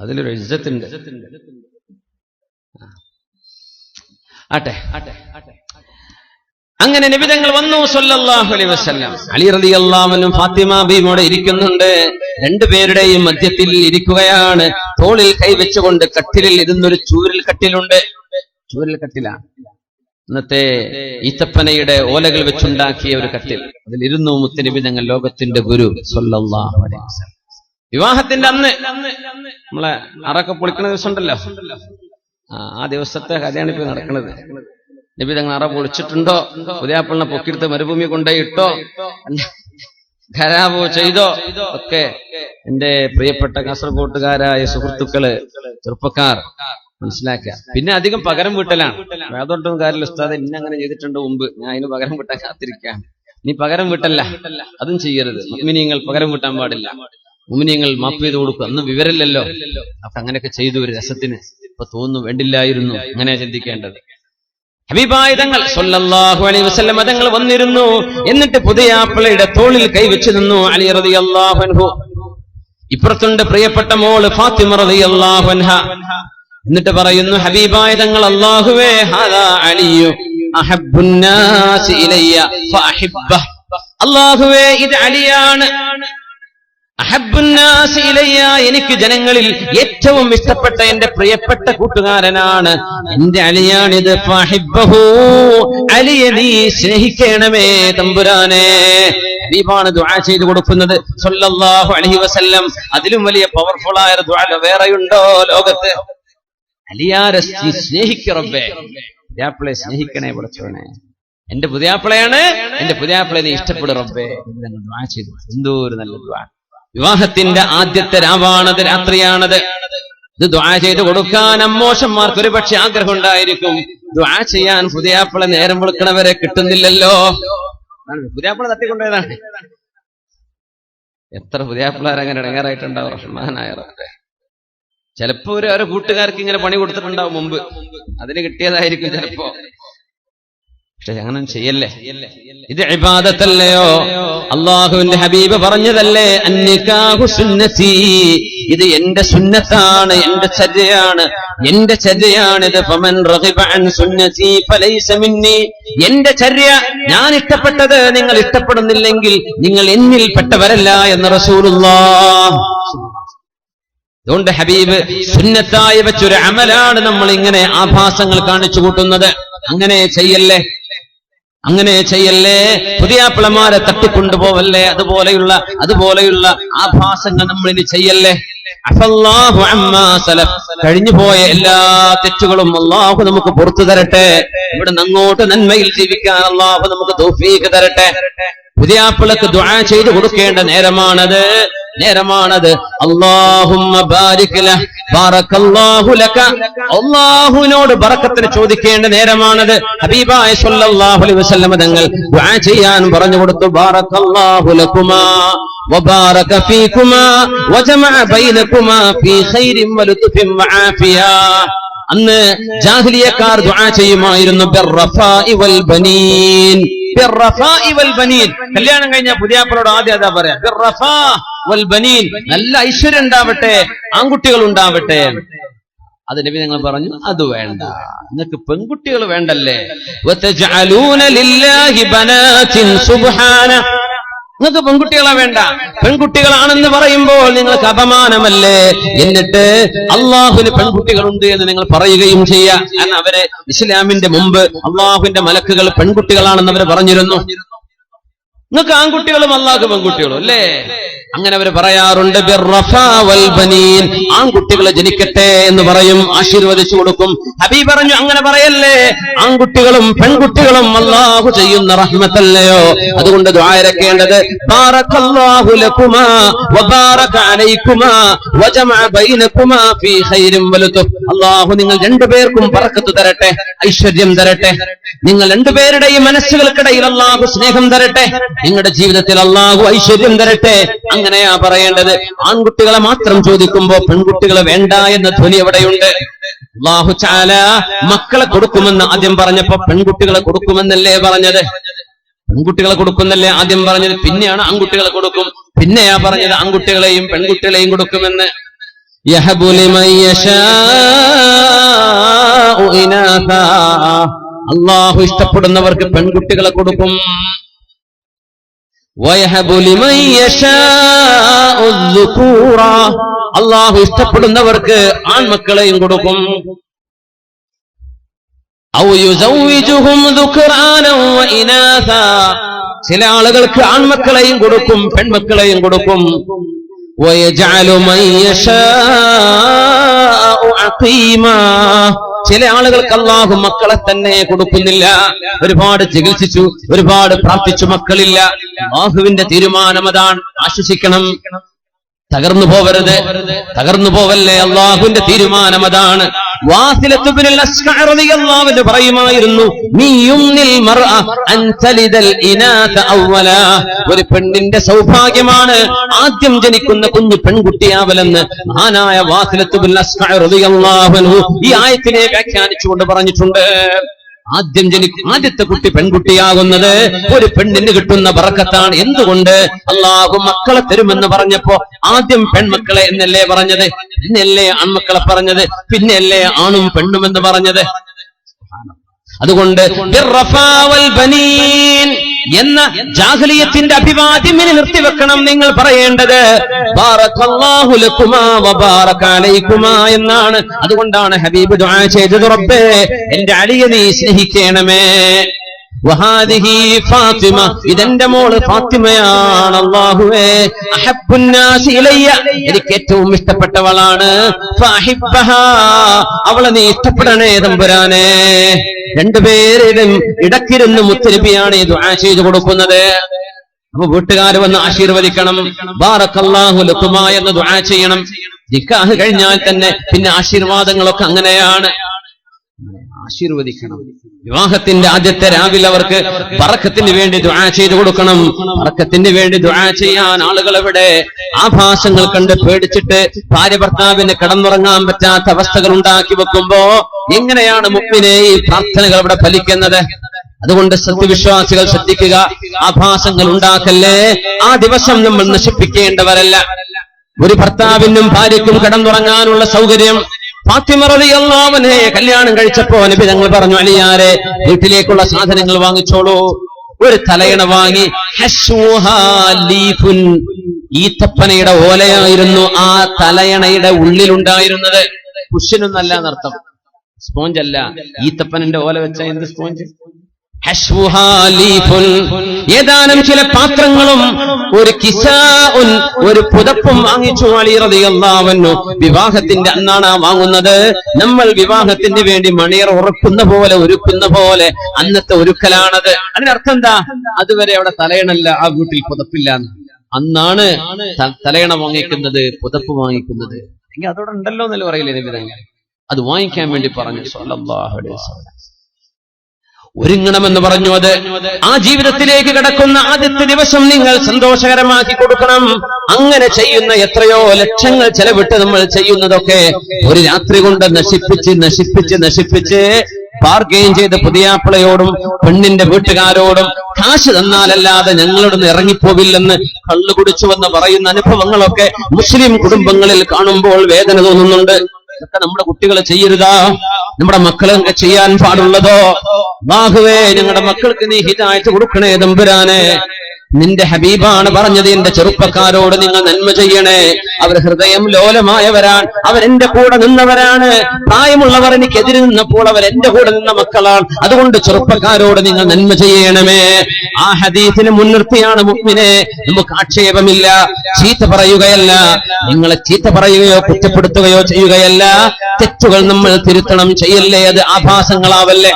അതിലൊരു ഇസ്സത്തുണ്ട്. ആട്ടെ. അങ്ങനെ നബി തങ്ങൾ വന്നു സ്വല്ലല്ലാഹു അലൈഹി വസല്ലം. അലി റളിയല്ലാഹു അൻഹു ഫാത്തിമ ബീവിയോടെ ഇരിക്കുന്നുണ്ട്. രണ്ടുപേരുടെയും മധ്യത്തിൽ ഇരിക്കുകയാണ്. തോളിൽ കൈവച്ചുകൊണ്ട് കട്ടിലിൽ ഇരുന്നൊരു ചൂരൽ കട്ടിലുണ്ട്. ചൂരൽ കട്ടിലാണ്. ഇന്നത്തെ ഈത്തപ്പനയുടെ ഓലകൾ വെച്ചുണ്ടാക്കിയ ഒരു കട്ടിൽ. അതിലിരുന്നു മുത്തുനബി തങ്ങൾ, ലോകത്തിന്റെ ഗുരു സ്വല്ലല്ലാഹു അലൈഹി വസല്ലം. വിവാഹത്തിന്റെ അന്ന് നമ്മളെ അറൊക്കെ പൊളിക്കുന്ന ദിവസം ഉണ്ടല്ലോ, ആ ദിവസത്തെ കഥയാണ് ഇപ്പൊ നടക്കുന്നത്. നബി തങ്ങൾ അറ പൊളിച്ചിട്ടുണ്ടോ, പുതിയാപ്പിളിനെ പൊക്കിയെടുത്ത് മരുഭൂമി കൊണ്ടുപോയിട്ടോ, ഖരാബോ ചെയ്തോ ഒക്കെ എന്റെ പ്രിയപ്പെട്ട കാസർഗോട്ടുകാരായ സുഹൃത്തുക്കള്, ചെറുപ്പക്കാർ മനസ്സിലാക്കുക. പിന്നെ അധികം പകരം വീട്ടലാണ്. വേദോട്ടൊന്നും കാര്യമില്ല, ഉസ്താദ് ഇന്ന അങ്ങനെ ചെയ്തിട്ടുണ്ട് മുമ്പ്, ഞാൻ അതിന് പകരം വീട്ടാൻ കാത്തിരിക്കാം. നീ പകരം വീട്ടല്ല, അതും ചെയ്യരുത്. മുഅ്മിനീങ്ങൾ പകരം വീട്ടാൻ പാടില്ല. മുഅ്മിനീങ്ങൾ മാപ്പ് ചെയ്ത് കൊടുക്കും. അന്ന് വിവരമില്ലല്ലോ, അപ്പൊ അങ്ങനെയൊക്കെ ചെയ്തു ഒരു രസത്തിന്. ഇപ്പൊ തോന്നുന്നു വേണ്ടില്ലായിരുന്നു. അങ്ങനെ ചിന്തിക്കേണ്ടത്. ഹബീബായ തങ്ങൾ സ്വല്ലല്ലാഹു അലൈഹി വസല്ലം തങ്ങൾ വന്നിരുന്നു. എന്നിട്ട് പുതിയാപ്പിളയുടെ തോളിൽ കൈവച്ചു നിന്നു അലി റളിയല്ലാഹു അൻഹു. ഇപ്പുറത്തുണ്ട് പ്രിയപ്പെട്ട മോള് ഫാത്തിമ റളിയല്ലാഹു അൻഹ. എന്നിട്ട് പറയുന്നു ഹബീബായ തങ്ങൾ, അല്ലാഹുവേ ഹാദാ അലിയു അഹബ്ബുൻ നാസി ഇലയ്യ ഫഅഹിബ്ബഹ്. അല്ലാഹുവേ ഇത് അലിയാണ്, അഹബ്ബുന്നാസി ഇലയ്യ, എനിക്ക് ജനങ്ങളിൽ ഏറ്റവും ഇഷ്ടപ്പെട്ട എന്റെ പ്രിയപ്പെട്ട കൂട്ടുകാരനാണ് എന്റെ അലിയാണിത്. ഫഹിബ്ബഹു, അലിയെ നീ സ്നേഹിക്കണമേ തമ്പുരാനെ. ഹബീബാണ് ദുആ ചെയ്തു കൊടുക്കുന്നത് സല്ലല്ലാഹു അലൈഹി വസല്ലം. അതിലും വലിയ പവർഫുൾ ആയ ദുആ വേറെയുണ്ടോ ലോകത്ത്? അലിയാരെ സ്നേഹിക്ക റബ്ബേ, പുതിയാപ്പിളെ സ്നേഹിക്കണേ പടച്ചോനെ. എന്റെ പുതിയാപ്പിളയാണ്, എന്റെ പുതിയാപ്പിളെ നീ ഇഷ്ടപ്പെടും റബ്ബേ. ദുആ ചെയ്തു. എന്തോ ഒരു നല്ല ദുആ. വിവാഹത്തിന്റെ ആദ്യത്തെ രാവാണത്, രാത്രിയാണത്. ഇത് ദുആ ചെയ്ത് കൊടുക്കാൻ അമ്മോശന്മാർക്ക് ഒരു പക്ഷെ ആഗ്രഹം ഉണ്ടായിരിക്കും. ദുആ ചെയ്യാൻ പുതിയാപ്പിളെ നേരം വെളുക്കണവരെ കിട്ടുന്നില്ലല്ലോ. പുതിയാപ്പിള തട്ടിക്കൊണ്ടേതാണ്. എത്ര പുതിയാപ്പിളാരങ്ങനെ ഇടങ്ങാറായിട്ടുണ്ടാവും. റഹ്മാനായ റബ്ബേ. ചിലപ്പോ ഓരോ കൂട്ടുകാർക്ക് ഇങ്ങനെ പണി കൊടുത്തിട്ടുണ്ടാവും മുമ്പ്, അതിന് കിട്ടിയതായിരിക്കും ചിലപ്പോ. പക്ഷെ അങ്ങനെ ചെയ്യല്ലേ, ഇത് ഇബാദത്തല്ലയോ? അല്ലാഹുവിന്റെ ഹബീബ് പറഞ്ഞതല്ലേ, അന്നികാഹു സുന്നതി, ഇത് എന്റെ സുന്നത്താണ്, എന്റെ ചര്യയാണ്, എന്റെ ചര്യയാണിത്. ഫമൻ റഗിബ അൻ സുന്നതി ഫലൈസ മിന്നി, എന്റെ ചര്യ ഞാൻ ഇഷ്ടപ്പെട്ടത് നിങ്ങൾ ഇഷ്ടപ്പെടുന്നില്ലെങ്കിൽ നിങ്ങൾ എന്നിൽ പെട്ടവരല്ല എന്ന് റസൂലുള്ളാഹ്. അതുകൊണ്ട് ഹബീബ് സുന്നത്തായി വെച്ചൊരു അമലാണ് നമ്മൾ ഇങ്ങനെ ആഭാസങ്ങൾ കാണിച്ചു കൂട്ടുന്നത്. അങ്ങനെ ചെയ്യല്ലേ, അങ്ങനെ ചെയ്യല്ലേ. പുതിയാപ്പിളമാരെ തട്ടിക്കൊണ്ടുപോവല്ലേ. അതുപോലെയുള്ള ആഭാസങ്ങൾ നമ്മൾ ഇനി ചെയ്യല്ലേ. അഫല്ലാഹു അമ്മാ സലഫ്, കഴിഞ്ഞുപോയ എല്ലാ തെറ്റുകളും അല്ലാഹു നമുക്ക് പുറത്തു തരട്ടെ. ഇവിടെ അങ്ങോട്ട് നന്മയിൽ ജീവിക്കാൻ അല്ലാഹു നമുക്ക് തൗഫീഖ് തരട്ടെ. പുതിയാപ്പിളക്ക് ദുആ ചെയ്തു കൊടുക്കേണ്ട നേരമാണത്. അല്ലാഹുമ്മ ബാരിക് ലഹ്, ബാറകല്ലാഹു ലക, അല്ലാഹുവിനോട് ബറക്കത്തിന് ചോദിക്കേണ്ട നേരമാണത്. ഹബീബായ സ്വല്ലല്ലാഹു അലൈഹി വസല്ലം തങ്ങൾ ദുആ ചെയ്യാൻ പറഞ്ഞു കൊടുത്തു. ബാറകല്ലാഹു ലകുമാ വബാറക ഫീകുമാ വജമഅ ബൈനകുമാ ഫീ ഖൈരിൻ വലുത്ഫിൻ വആഫിയ. അന്ന് ജാഹിലിയക്കാർ ദുആ ചെയ്യുമായിരുന്നു ബിർറഫാഇ വൽ ബനീൻ. കല്യാണം കഴിഞ്ഞ പുതിയാപ്പിളോട് ആദ്യം അതാ പറയാ, ബിർറഫാ വൽ ബനീൻ, നല്ല ഐശ്വര്യം ഉണ്ടാവട്ടെ, ആൺകുട്ടികൾ ഉണ്ടാവട്ടെ. അത് നബി ഞങ്ങൾ പറഞ്ഞു, അത് വേണ്ട, നിങ്ങൾക്ക് പെൺകുട്ടികൾ വേണ്ടല്ലേ. വതജഅലൂന ലില്ലാഹി ബനാതിൻ സുബ്ഹാന, നിങ്ങൾക്ക് പെൺകുട്ടികളെ വേണ്ട. പെൺകുട്ടികളാണെന്ന് പറയുമ്പോൾ നിങ്ങൾക്ക് അപമാനമല്ലേ. എന്നിട്ട് അള്ളാഹുവിന് പെൺകുട്ടികളുണ്ട് എന്ന് നിങ്ങൾ പറയുകയും ചെയ്യാം. കാരണം അവര് ഇസ്ലാമിന്റെ മുമ്പ് അള്ളാഹുവിന്റെ മലക്കുകൾ പെൺകുട്ടികളാണെന്ന് അവര് പറഞ്ഞിരുന്നു. നിങ്ങൾക്ക് ആൺകുട്ടികളും അള്ളാഹു പെൺകുട്ടികളും അല്ലേ? അങ്ങനെ അവർ പറയാറുണ്ട്. ബിർറഫാ വൽ ബനീൻ, ആൺകുട്ടികളെ ജനിക്കട്ടെ എന്ന് പറയും, ആശീർവദിച്ചു കൊടുക്കും. ഹബീബ് പറഞ്ഞു, അങ്ങനെ പറയല്ലേ, ആൺകുട്ടികളും പെൺകുട്ടികളും അല്ലാഹു ചെയ്യുന്ന റഹ്മത്തല്ലയോ. അതുകൊണ്ട് ദുആ ഇറക്കേണ്ടത് ബാറകല്ലാഹു ലകുമാ വബാറക അലൈകുമാ വജമഅ ബൈനകുമാ ഫീ ഖൈരിൻ വലുത്ഫ്. അല്ലാഹു നിങ്ങൾ രണ്ടുപേർക്കും ബറക്കത്ത് തരട്ടെ, ഐശ്വര്യം തരട്ടെ. നിങ്ങൾ രണ്ടുപേരുടെയും മനസ്സുകൾക്കിടയിൽ അല്ലാഹു സ്നേഹം തരട്ടെ. നിങ്ങളുടെ ജീവിതത്തിൽ അല്ലാഹു ഐശ്വര്യം തരട്ടെ. അങ്ങനെയാ പറയേണ്ടത്. ആൺകുട്ടികളെ മാത്രം ചോദിക്കുമ്പോ പെൺകുട്ടികളെ വേണ്ട എന്ന ധ്വനി എവിടെയുണ്ട്? അല്ലാഹു തആല മക്കളെ കൊടുക്കുമെന്ന് ആദ്യം പറഞ്ഞപ്പോ പെൺകുട്ടികളെ കൊടുക്കുമെന്നല്ലേ പറഞ്ഞത്? പെൺകുട്ടികളെ കൊടുക്കുന്നല്ലേ ആദ്യം പറഞ്ഞത്, പിന്നെയാണ് ആൺകുട്ടികളെ കൊടുക്കും. പിന്നെയാ പറഞ്ഞത് ആൺകുട്ടികളെയും പെൺകുട്ടികളെയും കൊടുക്കുമെന്ന്. യഹബു ലിമൻ യശാഉ ഇനാഥാ, അല്ലാഹു ഇഷ്ടപ്പെടുന്നവർക്ക് പെൺകുട്ടികളെ കൊടുക്കും. വയഹബു ലിമൻ യശാഉ الذുകൂറ, അല്ലാഹു ഇഷ്ടപ്പെടുന്നവർക്ക് ആൺമക്കളെയും കൊടുക്കും. ഔ യുസവ്വിജുഹും ദുക്റാനൻ വഇനാഥാ, ചില ആളുകൾക്ക് ആൺമക്കളെയും കൊടുക്കും പെൺമക്കളെയും കൊടുക്കും. വയജഅലു മൻ യശാഉ അഖീമാ, ചില ആളുകൾക്ക് അല്ലാഹു മക്കളെ തന്നെ കൊടുക്കുന്നില്ല. ഒരുപാട് ചികിത്സിച്ചു, ഒരുപാട് പ്രാർത്ഥിച്ചു, മക്കളില്ല. അല്ലാഹുവിന്റെ തീരുമാനം അതാണ്. ആശ്വസിക്കണം, തകർന്നു പോവല്ലേ. അല്ലാഹുവിന്റെ തീരുമാനം അതാണ്. വാസിലത്ത് ഇബ്നുൽ അസ്ഖഅ റളിയല്ലാഹു അൻഹു പറയുമായിരുന്നു, മിയുനിൽ മർഅ അൻ തലിദൽ ഇനാത അവല, ഒരു പെണ്ണിന്റെ സൗഭാഗ്യമാണ് ആദ്യം ജനിക്കുന്ന കുഞ്ഞു പെൺകുട്ടിയാവലെന്ന് മഹാനായ വാസിലത്ത് ഇബ്നുൽ അസ്ഖഅ റളിയല്ലാഹു അൻഹു ഈ ആയത്തിനെ വ്യാഖ്യാനിച്ചുകൊണ്ട് പറഞ്ഞിട്ടുണ്ട്. ആദ്യത്തെ കുട്ടി പെൺകുട്ടിയാകുന്നത് ഒരു പെണ്ണിന് കിട്ടുന്ന ബറക്കത്താണ്. എന്തുകൊണ്ട്? അല്ലാഹു മക്കളെ തരുമെന്ന് പറഞ്ഞപ്പോ ആദ്യം പെൺമക്കളെ എന്നല്ലേ പറഞ്ഞത്? പിന്നല്ലേ ആൺമക്കളെ പറഞ്ഞത്? പിന്നല്ലേ ആണും പെണ്ണുമെന്ന് പറഞ്ഞത്? അതുകൊണ്ട് എന്ന ജാഹിലിയത്തിന്റെ അഭിവാദ്യം ഇനി നിർത്തിവെക്കണം. നിങ്ങൾ പറയേണ്ടത് ബാറകല്ലാഹു ലക്കുമാ വബാറക അലൈക്കുമാ എന്നാണ്. അതുകൊണ്ടാണ് ഹബീബ് ദുആ ചെയ്തത്, റബ്ബേ എന്റെ അലിയെ നീ സ്നേഹിക്കണമേ. വഹാദിഹി ഫാത്തിമ, ഇതെന്റെ മോള് ഫാത്തിമയാണ്. അല്ലാഹുവേ അഹബ്ബുന്നാസി ഇലയ്യ, എനിക്ക് ഏറ്റവും ഇഷ്ടപ്പെട്ടവളാണ്. ഫഅഹിബ്ബഹാ, അവളെ നീ ഇഷ്ടപ്പെടണേ തമ്പുരാനെ. രണ്ടുപേരും ഇടക്കിരുന്ന് മുത്തുനബിയാണ് ഈ ദുആ ചെയ്തു കൊടുക്കുന്നത്. അപ്പൊ വീട്ടുകാർ വന്ന് ആശീർവദിക്കണം. ബാറകല്ലാഹു ലക്കുമാ എന്ന് ദുആ ചെയ്യണം. നിക്കാഹ് കഴിഞ്ഞാൽ തന്നെ പിന്നെ ആശീർവാദങ്ങളൊക്കെ അങ്ങനെയാണ്, ആശീർവദിക്കണം. വിവാഹത്തിന്റെ ആദ്യത്തെ രാവിലെ അവർക്ക് ബറക്കത്തിന് വേണ്ടി ദുആ ചെയ്തു കൊടുക്കണം. ബറക്കത്തിന് വേണ്ടി ദുആ ചെയ്യാൻ ആളുകൾ എവിടെ? ആഭാസങ്ങൾ കണ്ട് പേടിച്ചിട്ട് ഭാര്യ ഭർത്താവിന് കിടന്നുറങ്ങാൻ പറ്റാത്ത അവസ്ഥകൾ ഉണ്ടാക്കി വെക്കുമ്പോ എങ്ങനെയാണ് മുഅ്മിനേ ഈ പ്രാർത്ഥനകൾ ഇവിടെ ഫലിക്കുന്നത്? അതുകൊണ്ട് സത്യവിശ്വാസികൾ ശ്രദ്ധിക്കുക, ആഭാസങ്ങൾ ഉണ്ടാക്കല്ലേ. ആ ദിവസം നമ്മൾ നശിപ്പിക്കേണ്ടവരല്ല. ഒരു ഭർത്താവിനും ഭാര്യയ്ക്കും കിടന്നുറങ്ങാനുള്ള സൗകര്യം ഫാത്തിമ റളിയല്ലാഹു അൻഹയെ കല്യാണം കഴിച്ചപ്പോ നബി തങ്ങൾ പറഞ്ഞു, അലിയാരെ വീട്ടിലേക്കുള്ള സാധനങ്ങൾ വാങ്ങിച്ചോളൂ. ഒരു തലയണ വാങ്ങി. ഈത്തപ്പനയുടെ ഓലയായിരുന്നു ആ തലയണയുടെ ഉള്ളിലുണ്ടായിരുന്നത്. കുഷ്യനൊന്നല്ല എന്നർത്ഥം, സ്പോഞ്ച് അല്ല. ഈത്തപ്പനന്റെ ഓല വെച്ച എന്ത് സ്പോഞ്ച്? ഏതാനും ചില പാത്രങ്ങളും ഒരു കിസാഉൻ, ഒരു പുതപ്പും വാങ്ങിച്ചു അലി റളിയല്ലാഹു അൻഹു. വിവാഹത്തിന്റെ അന്നാണ് വാങ്ങുന്നത്. നമ്മൾ വിവാഹത്തിന് വേണ്ടി മണിയർ ഉറക്കുന്ന പോലെ, ഒരുക്കുന്ന പോലെ അന്നത്തെ ഒരുക്കലാണത്. അതിനർത്ഥം എന്താ? അതുവരെ അവിടെ തലയണല്ല, ആ വീട്ടിൽ പുതപ്പില്ല. അന്നാണ് തലയണ വാങ്ങിക്കുന്നത്, പുതപ്പ് വാങ്ങിക്കുന്നത്. എങ്കിൽ അതോടെ ഉണ്ടല്ലോ എന്നല്ല പറയില്ലേ നബി തങ്ങൾ. അത് വാങ്ങിക്കാൻ വേണ്ടി പറഞ്ഞു സ്വല്ലല്ലാഹു അലൈഹി വസല്ലം. ഒരുങ്ങണമെന്ന് പറഞ്ഞു. അത് ആ ജീവിതത്തിലേക്ക് കടക്കുന്ന ആദ്യത്തെ ദിവസം നിങ്ങൾ സന്തോഷകരമാക്കി കൊടുക്കണം. അങ്ങനെ ചെയ്യുന്ന എത്രയോ ലക്ഷങ്ങൾ ചെലവിട്ട് നമ്മൾ ചെയ്യുന്നതൊക്കെ ഒരു രാത്രി കൊണ്ട് നശിപ്പിച്ച് ബാർഗെയിൻ ചെയ്ത് പുതിയാപ്പിളയോടും പെണ്ണിന്റെ വീട്ടുകാരോടും കാശ് തന്നാലല്ലാതെ ഞങ്ങളോടൊന്ന് ഇറങ്ങിപ്പോവില്ലെന്ന് കള്ളു കുടിച്ചുവെന്ന് പറയുന്ന അനുഭവങ്ങളൊക്കെ മുസ്ലിം കുടുംബങ്ങളിൽ കാണുമ്പോൾ വേദന തോന്നുന്നുണ്ട്. ഇതൊക്കെ നമ്മുടെ കുട്ടികൾ ചെയ്യരുതാ, നമ്മുടെ മക്കളൊക്കെ ചെയ്യാൻ പാടുള്ളതോ? അല്ലാഹുവേ ഞങ്ങളുടെ മക്കൾക്ക് നീ ഹിദായത്ത് കൊടുക്കണേ തമ്പുരാനെ. നിന്റെ ഹബീബാണ് പറഞ്ഞത്, എന്റെ ചെറുപ്പക്കാരോട് നിങ്ങൾ നന്മ ചെയ്യണേ. അവർ ഹൃദയം ലോലമായവരാണ്, അവരെന്റെ കൂടെ നിന്നവരാണ്. പ്രായമുള്ളവർ എനിക്കെതിരെ നിന്നപ്പോൾ അവർ എന്റെ കൂടെ നിന്ന മക്കളാണ്. അതുകൊണ്ട് ചെറുപ്പക്കാരോട് നിങ്ങൾ നന്മ ചെയ്യണമേ. ആ ഹദീസിനെ മുൻനിർത്തിയാണ് മുഅ്മിനെ. നമുക്ക് ആക്ഷേപമില്ല, ചീത്ത പറയുകയല്ല. നിങ്ങളെ ചീത്ത പറയുകയോ കുറ്റപ്പെടുത്തുകയോ ചെയ്യുകയല്ല. തെറ്റുകൾ നമ്മൾ തിരുത്തണം, ചെയ്യല്ലേ. അത് ആഭാസങ്ങളാവല്ലേ.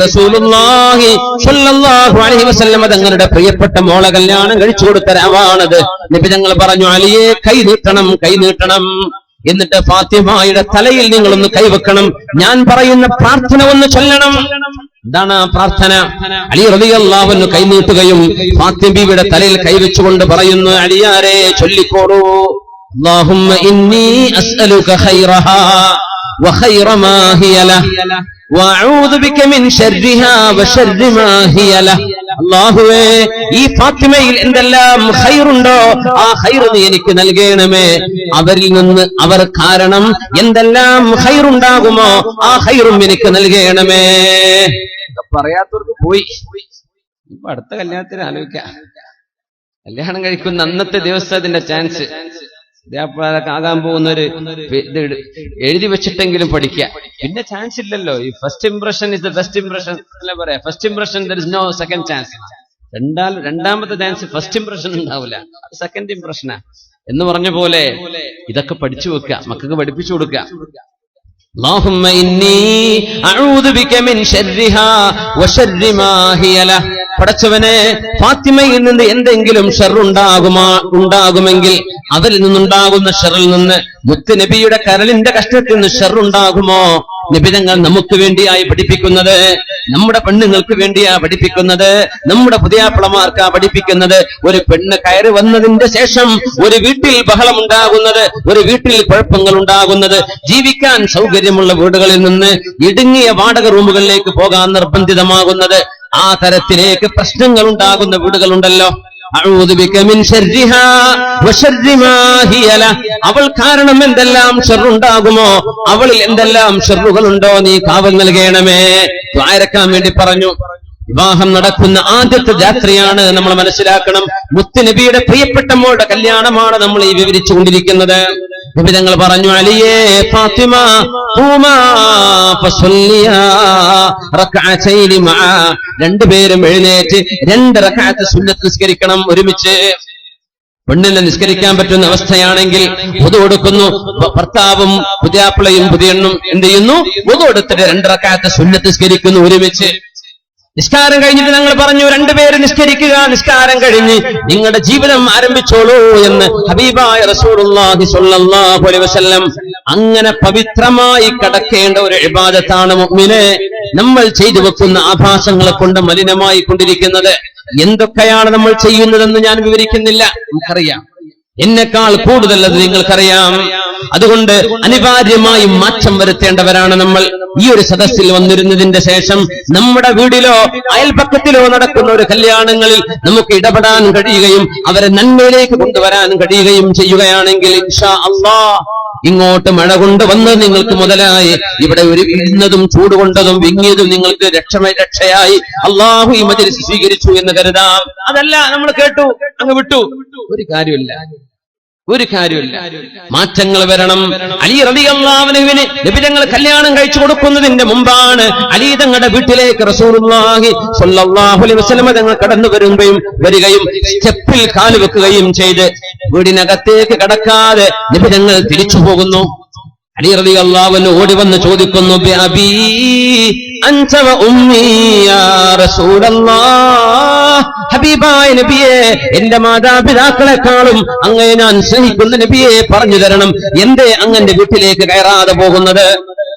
റസൂലുള്ളാഹി സ്വല്ലല്ലാഹു അലൈഹി വസല്ലം തങ്ങളുടെ പ്രിയപ്പെട്ട മോളെ കല്യാണം കഴിച്ചു കൊടുത്ത രാവാണത്. നബി തങ്ങൾ പറഞ്ഞു, അലിയെ കൈ നീട്ടണം. എന്നിട്ട് ഫാത്തിമയുടെ തലയിൽ നിങ്ങളൊന്ന് കൈവെക്കണം. ഞാൻ പറയുന്ന പ്രാർത്ഥന ഒന്ന് ചൊല്ലണം. എന്താണ് ആ പ്രാർത്ഥന? അലി റളിയല്ലാഹു അൻഹു കൈ നീട്ടുകയും ഫാത്തിമ ബീവിയുടെ തലയിൽ കൈവെച്ചുകൊണ്ട് പറയുന്നു, അലിയാരെ ചൊല്ലിക്കോളൂ. അല്ലാഹുമ്മ ഇന്നി അസ്അലുക ഖൈറഹാ വഖൈറ മാ ഹിയ ലഹ് വഅഊദു ബിക മിൻ ശർരിഹാ വശർരി മാ ഹിയ ലഹ്. അല്ലാഹുവേ ഈ ഫാത്തിമയിൽ എന്തെല്ലാം ഖൈറുണ്ടോ ആ ഖൈർ നീ എനിക്ക് നൽകണമേ. അവരിൽ നിന്ന് അവർ കാരണം എന്തെല്ലാം ഖൈറുണ്ടാകുമോ ആ ഖൈറും എനിക്ക് നൽകണമേ. പറയാത്തവർക്ക് പോയി. ഇപ്പൊ അടുത്ത കല്യാണത്തിന് ആലോചിക്കാം. കല്യാണം കഴിക്കുന്ന അന്നത്തെ ദിവസം അതിന്റെ ചാൻസ് ആകാൻ പോകുന്നൊരു ഇത് എഴുതി വെച്ചിട്ടെങ്കിലും പഠിക്കുക. പിന്നെ ചാൻസ് ഇല്ലല്ലോ. ഈ first impression is the best impression അല്ലേ പറയാ. First impression there is no second chance. രണ്ടാമത്തെ ചാൻസ് ഫസ്റ്റ് ഇംപ്രഷൻ ഉണ്ടാവില്ല, അത് സെക്കൻഡ് ഇംപ്രഷനാ എന്ന് പറഞ്ഞ പോലെ ഇതൊക്കെ പഠിച്ചു വെക്കുക, മക്കൾക്ക് പഠിപ്പിച്ചു കൊടുക്കുക. اللهم إني أعوذ بك من شرها وشر ما هي له. പടച്ചവനെ ഫാത്തിമയിൽ നിന്ന് എന്തെങ്കിലും ഷർറുണ്ടാകുമെങ്കിൽ അവരിൽ നിന്നുണ്ടാകുന്ന ഷർറിൽ നിന്ന് മുത്തുനബിയുടെ കരളിന്റെ കഷ്ടത്തിൽ നിന്ന് ഷർറുണ്ടാകുമോ? നിബിധങ്ങൾ നമുക്ക് വേണ്ടിയായി പഠിപ്പിക്കുന്നത്, നമ്മുടെ പെണ്ണുങ്ങൾക്ക് വേണ്ടിയാ പഠിപ്പിക്കുന്നത്, നമ്മുടെ പുതിയാപ്പിളമാർക്കാ പഠിപ്പിക്കുന്നത്. ഒരു പെണ്ണ് കയറി വന്നതിന്റെ ശേഷം ഒരു വീട്ടിൽ ബഹളമുണ്ടാകുന്നത്, ഒരു വീട്ടിൽ കുഴപ്പങ്ങൾ ഉണ്ടാകുന്നത്, ജീവിക്കാൻ സൗകര്യമുള്ള വീടുകളിൽ നിന്ന് ഇടുങ്ങിയ വാടക റൂമുകളിലേക്ക് പോകാൻ നിർബന്ധിതമാകുന്നത്, ആ തരത്തിലേക്ക് പ്രശ്നങ്ങൾ ഉണ്ടാകുന്ന വീടുകളുണ്ടല്ലോ. അഊദു ബിക മിൻ ശർരിഹാ വശർരി മാ ഹിയ ലഹ്. അവൾ കാരണം എന്തെല്ലാം ഷർറുണ്ടാകുമോ, അവളിൽ എന്തെല്ലാം ഷർറുകളുണ്ടോ നീ കാവൽ നൽകണമേ. ദ്വാരക്കാൻ വേണ്ടി പറഞ്ഞു. വിവാഹം നടക്കുന്ന ആദ്യത്തെ രാത്രിയാണ് നമ്മൾ മനസ്സിലാക്കണം. മുത്തുനബിയുടെ പ്രിയപ്പെട്ട മോളുടെ കല്യാണമാണ് നമ്മൾ ഈ വിവരിച്ചുകൊണ്ടിരിക്കുന്നത്. നബി തങ്ങൾ പറഞ്ഞു, അലിയേ ഫാത്തിമ ഖൂമാ ഫസല്ലിയാ റക്അതൈനി മഅ, രണ്ടുപേരും എഴുന്നേറ്റ് 2 റക്അത്ത് സുന്നത്ത് നിസ്കരിക്കണം ഒരുമിച്ച്. പെണ്ണിനെ നിസ്കരിക്കാൻ പറ്റുന്ന അവസ്ഥയാണെങ്കിൽ വുദു എടുക്കുന്നു, ഭർത്താവും പുതിയാപ്പിളയും പുതിയണ്ണും എന്ത് ചെയ്യുന്നു? വുദു എടുത്തിട്ട് 2 റക്അത്ത് സുന്നത്ത് നിസ്കരിക്കുന്നു ഒരുമിച്ച്. നിസ്കാരം കഴിഞ്ഞിട്ട് ഞങ്ങൾ പറഞ്ഞു, 2 പേര് നിസ്കരിക്കുക, നിസ്കാരം കഴിഞ്ഞ് നിങ്ങളുടെ ജീവിതം ആരംഭിച്ചോളൂ എന്ന് ഹബീബായ റസൂലുള്ളാഹി സ്വല്ലല്ലാഹു അലൈഹി വസല്ലം. അങ്ങനെ പവിത്രമായി കടക്കേണ്ട ഒരു ഇബാദത്താണ് മുഅ്മിനെ നമ്മൾ ചെയ്തു വെക്കുന്ന ആഭാസങ്ങളെ കൊണ്ട് മലിനമായി കൊണ്ടിരിക്കുന്നത്. എന്തൊക്കെയാണ് നമ്മൾ ചെയ്യുന്നതെന്ന് ഞാൻ വിവരിക്കുന്നില്ല, നമുക്കറിയാം. എന്നെക്കാൾ കൂടുതൽ അത് നിങ്ങൾക്കറിയാം. അതുകൊണ്ട് അനിവാര്യമായും മാറ്റം വരുത്തേണ്ടവരാണ് നമ്മൾ. ഈ ഒരു സദസ്സിൽ വന്നിരുന്നതിന്റെ ശേഷം നമ്മുടെ വീടിലോ അയൽപക്കത്തിലോ നടക്കുന്ന ഒരു കല്യാണങ്ങളിൽ നമുക്ക് ഇടപെടാൻ കഴിയുകയും അവരെ നന്മയിലേക്ക് കൊണ്ടുവരാൻ കഴിയുകയും ചെയ്യുകയാണെങ്കിൽ ഇൻഷാ അല്ലാഹ് ഇങ്ങോട്ട് മഴ കൊണ്ട് വന്ന് നിങ്ങൾക്ക് മുതലായി ഇവിടെ ഒരു ഇടുന്നതും ചൂടുകൊണ്ടതും വിങ്ങിയതും നിങ്ങൾക്ക് രക്ഷയായി അള്ളാഹു ഈ മജ്‌ലിസ് സ്വീകരിച്ചു എന്ന് കരുതാം. അതല്ല, നമ്മൾ കേട്ടു അങ്ങ് വിട്ടു, ഒരു കാര്യമില്ല. മാറ്റങ്ങൾ വരണം. അലി റളിയല്ലാഹു അൻഹുവിന് നബി തങ്ങൾ കല്യാണം കഴിച്ചു കൊടുക്കുന്നതിന്റെ മുമ്പാണ് അലി തങ്ങളുടെ വീട്ടിലേക്ക് റസൂലുള്ളാഹി സ്വല്ലല്ലാഹു അലൈഹി വസല്ലം തങ്ങൾ കടന്നു വരികയും സ്റ്റെപ്പിൽ കാല് വെക്കുകയും ചെയ്ത് വീടിനകത്തേക്ക് കടക്കാതെ നബി തങ്ങൾ തിരിച്ചു പോകുന്നു. അലി റളിയല്ലാഹു അൻഹു ഓടി വന്ന് ചോദിക്കുന്നു, ബിഅബീ അൻത വ ഉമ്മീ യാ റസൂലല്ലാഹ്, ഹബീബായ നബിയെ, എന്റെ മാതാപിതാക്കളെക്കാളും അങ്ങയെ ഞാൻ സ്നേഹിക്കുന്ന നബിയെ പറഞ്ഞു തരണം, എന്തേ അങ്ങന്റെ വീട്ടിലേക്ക് കയറാതെ പോകുന്നത്?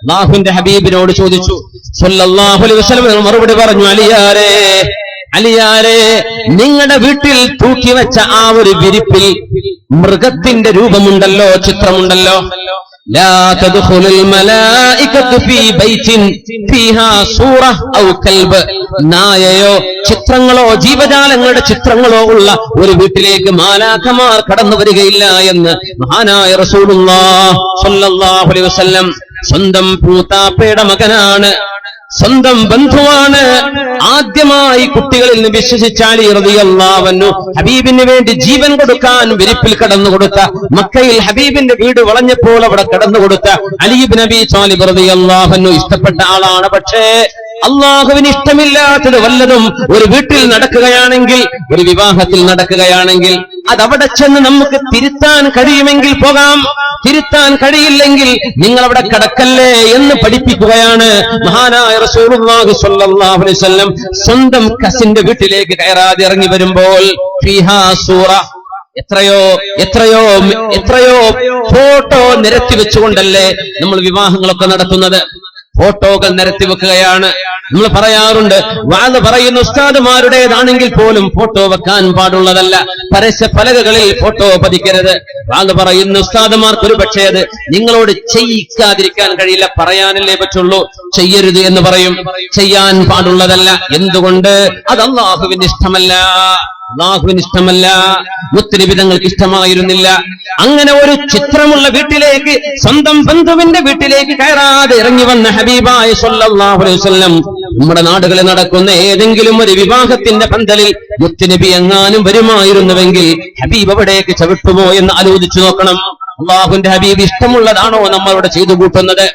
അല്ലാഹുവിന്റെ ഹബീബിനോട് ചോദിച്ചു. സ്വല്ലല്ലാഹു അലൈഹി വസല്ലം മറുപടി പറഞ്ഞു, അലിയാരെ, നിങ്ങളുടെ വീട്ടിൽ തൂക്കി വെച്ച ആ ഒരു വിരിപ്പിൽ മൃഗത്തിന്റെ രൂപമുണ്ടല്ലോ, ചിത്രമുണ്ടല്ലോ. لا تدخل الملائكة في بيت فيها صورة أو كلب, നായയോ ചിത്രങ്ങളോ ജീവജാലങ്ങളുടെ ചിത്രങ്ങളോ ഉള്ള ഒരു വീട്ടിലേക്ക് മാലാഖമാർ കടന്നു വരികയില്ല എന്ന് മഹാനായ റസൂലുള്ളാഹി സ്വല്ലല്ലാഹു അലൈഹി വസല്ലം. സ്വന്തം പൂത്താപ്പയുടെ മകനാണ്, സ്വന്തം ബന്ധുവാണ്. ആദ്യമായി കുട്ടികളിൽ നിന്ന് വിശ്വസിച്ച അലി റളിയല്ലാഹു അൻഹു ഹബീബിന് വേണ്ടി ജീവൻ കൊടുക്കാൻ വിരിപ്പിൽ കടന്നുകൊടുത്ത, മക്കയിൽ ഹബീബിന്റെ വീട് വളഞ്ഞപ്പോൾ അവിടെ കടന്നുകൊടുത്ത അലി ഇബ്നു അബീ ത്വാലിബ് റളിയല്ലാഹു അൻഹു ഇഷ്ടപ്പെട്ട ആളാണ്. പക്ഷേ അള്ളാഹുവിന് ഇഷ്ടമില്ലാത്തത് വല്ലതും ഒരു വീട്ടിൽ നടക്കുകയാണെങ്കിൽ, ഒരു വിവാഹത്തിൽ നടക്കുകയാണെങ്കിൽ, അതവിടെ ചെന്ന് നമുക്ക് തിരുത്താൻ കഴിയുമെങ്കിൽ പോകാം, തിരുത്താൻ കഴിയില്ലെങ്കിൽ നിങ്ങൾ അവിടെ കടക്കല്ലേ എന്ന് പഠിപ്പിക്കുകയാണ് മഹാനായ റസൂലുള്ളാഹി സ്വല്ലല്ലാഹു അലൈഹി വസല്ലം. സ്വന്തം കസിന്റെ വീട്ടിലേക്ക് കയറാതെ ഇറങ്ങി വരുമ്പോൾ ഫീഹാ സൂറ, എത്രയോ ഫോട്ടോ നിരത്തി വെച്ചുകൊണ്ടല്ലേ നമ്മൾ വിവാഹങ്ങളൊക്കെ നടത്തുന്നത്. ഫോട്ടോകൾ നിരത്തി വെക്കുകയാണ്. നമ്മൾ പറയാറുണ്ട്, വാദ പറയുന്ന ഉസ്താദുമാരുടേതാണെങ്കിൽ പോലും ഫോട്ടോ വെക്കാൻ പാടുള്ളതല്ല, പരസ്യ പലകകളിൽ ഫോട്ടോ പതിക്കരുത്. വാദ പറയുന്ന ഉസ്താദുമാർക്ക് ഒരു പക്ഷേ അത് നിങ്ങളോട് ചെയ്യിക്കാതിരിക്കാൻ കഴിയില്ല, പറയാനല്ലേ പറ്റുള്ളൂ. ചെയ്യരുത് എന്ന് പറയും, ചെയ്യാൻ പാടുള്ളതല്ല. എന്തുകൊണ്ട്? അത് അല്ലാഹുവിന് ഇഷ്ടമല്ല, മുത്തനബി തങ്ങൾക്ക് ഇഷ്ടമായിരുന്നില്ല. അങ്ങനെ ഒരു ചിത്രമുള്ള വീട്ടിലേക്ക്, സ്വന്തം ബന്ധുവിന്റെ വീട്ടിലേക്ക് കയറാതെ ഇറങ്ങി വന്ന ഹബീബായ സ്വല്ലല്ലാഹു അലൈഹി വസല്ലം നമ്മുടെ നാടുകളിൽ നടക്കുന്ന ഏതെങ്കിലും ഒരു വിവാഹത്തിന്റെ പന്തലിൽ മുത്തനബി എങ്ങാനും വരുമായിരുന്നുവെങ്കിൽ ഹബീബ് അവിടേക്ക് ചവിട്ടുമോ എന്ന് ആലോചിച്ചു നോക്കണം. അല്ലാഹുവിന്റെ ഹബീബ് ഇഷ്ടമുള്ളതാണോ നമ്മളവിടെ ചെയ്തു കൂട്ടുന്നത്?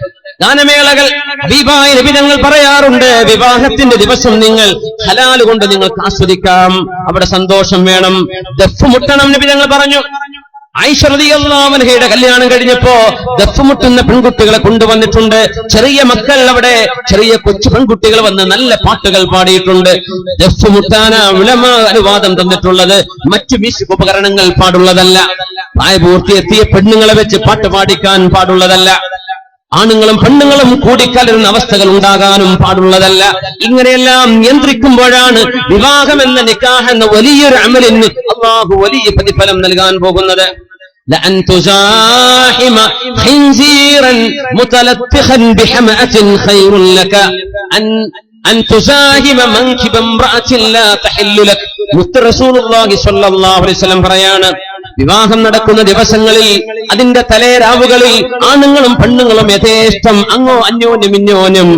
ഗാനമേളകൾ ഹബീബായ നബി തങ്ങൾ പറയാറുണ്ട്, വിവാഹത്തിന്റെ ദിവസം നിങ്ങൾ ഹലാൽ കൊണ്ട് നിങ്ങൾക്ക് ആസ്വദിക്കാം, അവിടെ സന്തോഷം വേണം, ദഫ് മുട്ടണം നബി തങ്ങൾ പറഞ്ഞു. ആയിഷ റളിയല്ലാഹു അൻഹയുടെ കല്യാണം കഴിഞ്ഞപ്പോ ദഫ് മുട്ടുന്ന പെൺകുട്ടികളെ കൊണ്ടുവന്നിട്ടുണ്ട്. ചെറിയ മക്കൾ, അവിടെ ചെറിയ കൊച്ചു പെൺകുട്ടികൾ വന്ന് നല്ല പാട്ടുകൾ പാടിയിട്ടുണ്ട്. ദഫ് മുട്ടാനാ ഉലമാ അനുവാദം തന്നിട്ടുള്ളത്, മറ്റു മ്യൂസിക് ഉപകരണങ്ങൾ പാടുള്ളതല്ല. പ്രായപൂർത്തിയെത്തിയ പെണ്ണുങ്ങളെ വെച്ച് പാട്ട് പാടിക്കാൻ പാടുള്ളതല്ല. ആണുങ്ങളും പെണ്ണുങ്ങളും കൂടിക്കലരുന്ന അവസ്ഥകൾ ഉണ്ടാകാനും പാടുള്ളതല്ല. ഇങ്ങനെയെല്ലാം നിയന്ത്രിക്കുമ്പോഴാണ് വിവാഹം എന്ന നിക്കാഹ് എന്ന വലിയൊരു അമലിന് അല്ലാഹു വലിയ പ്രതിഫലം നൽകാൻ പോകുന്നത്. لأن تزاحم خنزيرا متلطخا بحمأة خير لك أن تزاحم منكب امرأة لا تحل لك. മുത്ത് റസൂലുള്ളാഹി സ്വല്ലല്ലാഹു അലൈഹി വസല്ലം പറയാണ്, വിവാഹം നടക്കുന്ന ദിവസങ്ങളിൽ, അതിന്റെ തലേരാവുകളിൽ ആണുങ്ങളും പെണ്ണുങ്ങളും യഥേഷ്ടം അങ്ങോ അന്യോന്യം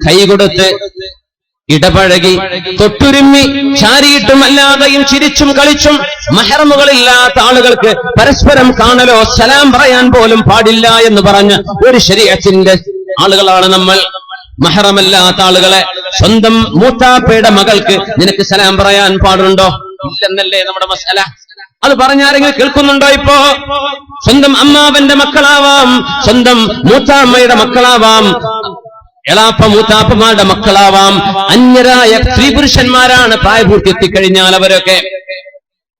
കൈകൊടുത്ത് ഇടപഴകി തൊട്ടുരുമ്മി ചാരിയിട്ടും അല്ലാതെയും ചിരിച്ചും കളിച്ചും മഹ്റമുകളില്ലാത്ത ആളുകൾക്ക് പരസ്പരം കാണലോ സലാം പറയാൻ പോലും പാടില്ല എന്ന് പറഞ്ഞ ഒരു ശരീഅത്തിന്റെ ആളുകളാണ് നമ്മൾ. മഹ്റമല്ലാത്ത ആളുകളെ സ്വന്തം മൂത്താപ്പയുടെ മകൾക്ക് നിനക്ക് സലാം പറയാൻ പാടുണ്ടോ? ഇല്ലെന്നല്ലേ നമ്മുടെ മസല. അത് പറഞ്ഞാരെങ്കിലും കേൾക്കുന്നുണ്ടോ? ഇപ്പോ സ്വന്തം അമ്മാവന്റെ മക്കളാവാം, സ്വന്തം മൂത്താമ്മയുടെ മക്കളാവാം, എളാപ്പ മൂത്താപ്പമാരുടെ മക്കളാവാം, അന്യരായ സ്ത്രീ പുരുഷന്മാരാണ് പ്രായപൂർത്തി എത്തിക്കഴിഞ്ഞാൽ അവരൊക്കെ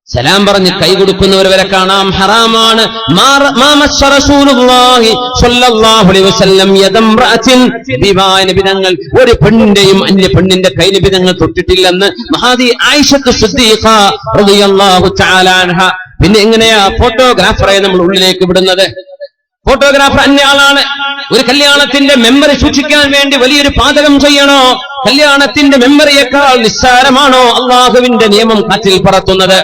സലാം പറഞ്ഞ് കൈ കൊടുക്കുന്നവർ വരെ കാണാം. ഹറാമാണ്. നിബിതങ്ങൾ ഒരു പെണ്ണിന്റെയും അന്യ പെണ്ണിന്റെ കൈ നിബിതങ്ങൾ തൊട്ടിട്ടില്ലെന്ന് മഹാദി ആയിഷത്ത് സിദ്ദീഖ റളിയല്ലാഹു തആല അൻഹ. പിന്നെ എങ്ങനെയാ ഫോട്ടോഗ്രാഫറെ നമ്മൾ ഉള്ളിലേക്ക് വിടുന്നത്? ഫോട്ടോഗ്രാഫർ അന്യയാളാണ്. ഒരു കല്യാണത്തിന്റെ മെമ്മറി സൂക്ഷിക്കാൻ വേണ്ടി വലിയൊരു പാതകം ചെയ്യണോ? കല്യാണത്തിന്റെ മെമ്മറിയേക്കാൾ നിസ്സാരമാണോ അള്ളാഹുവിന്റെ നിയമം കാറ്റിൽ പറത്തുന്നത്?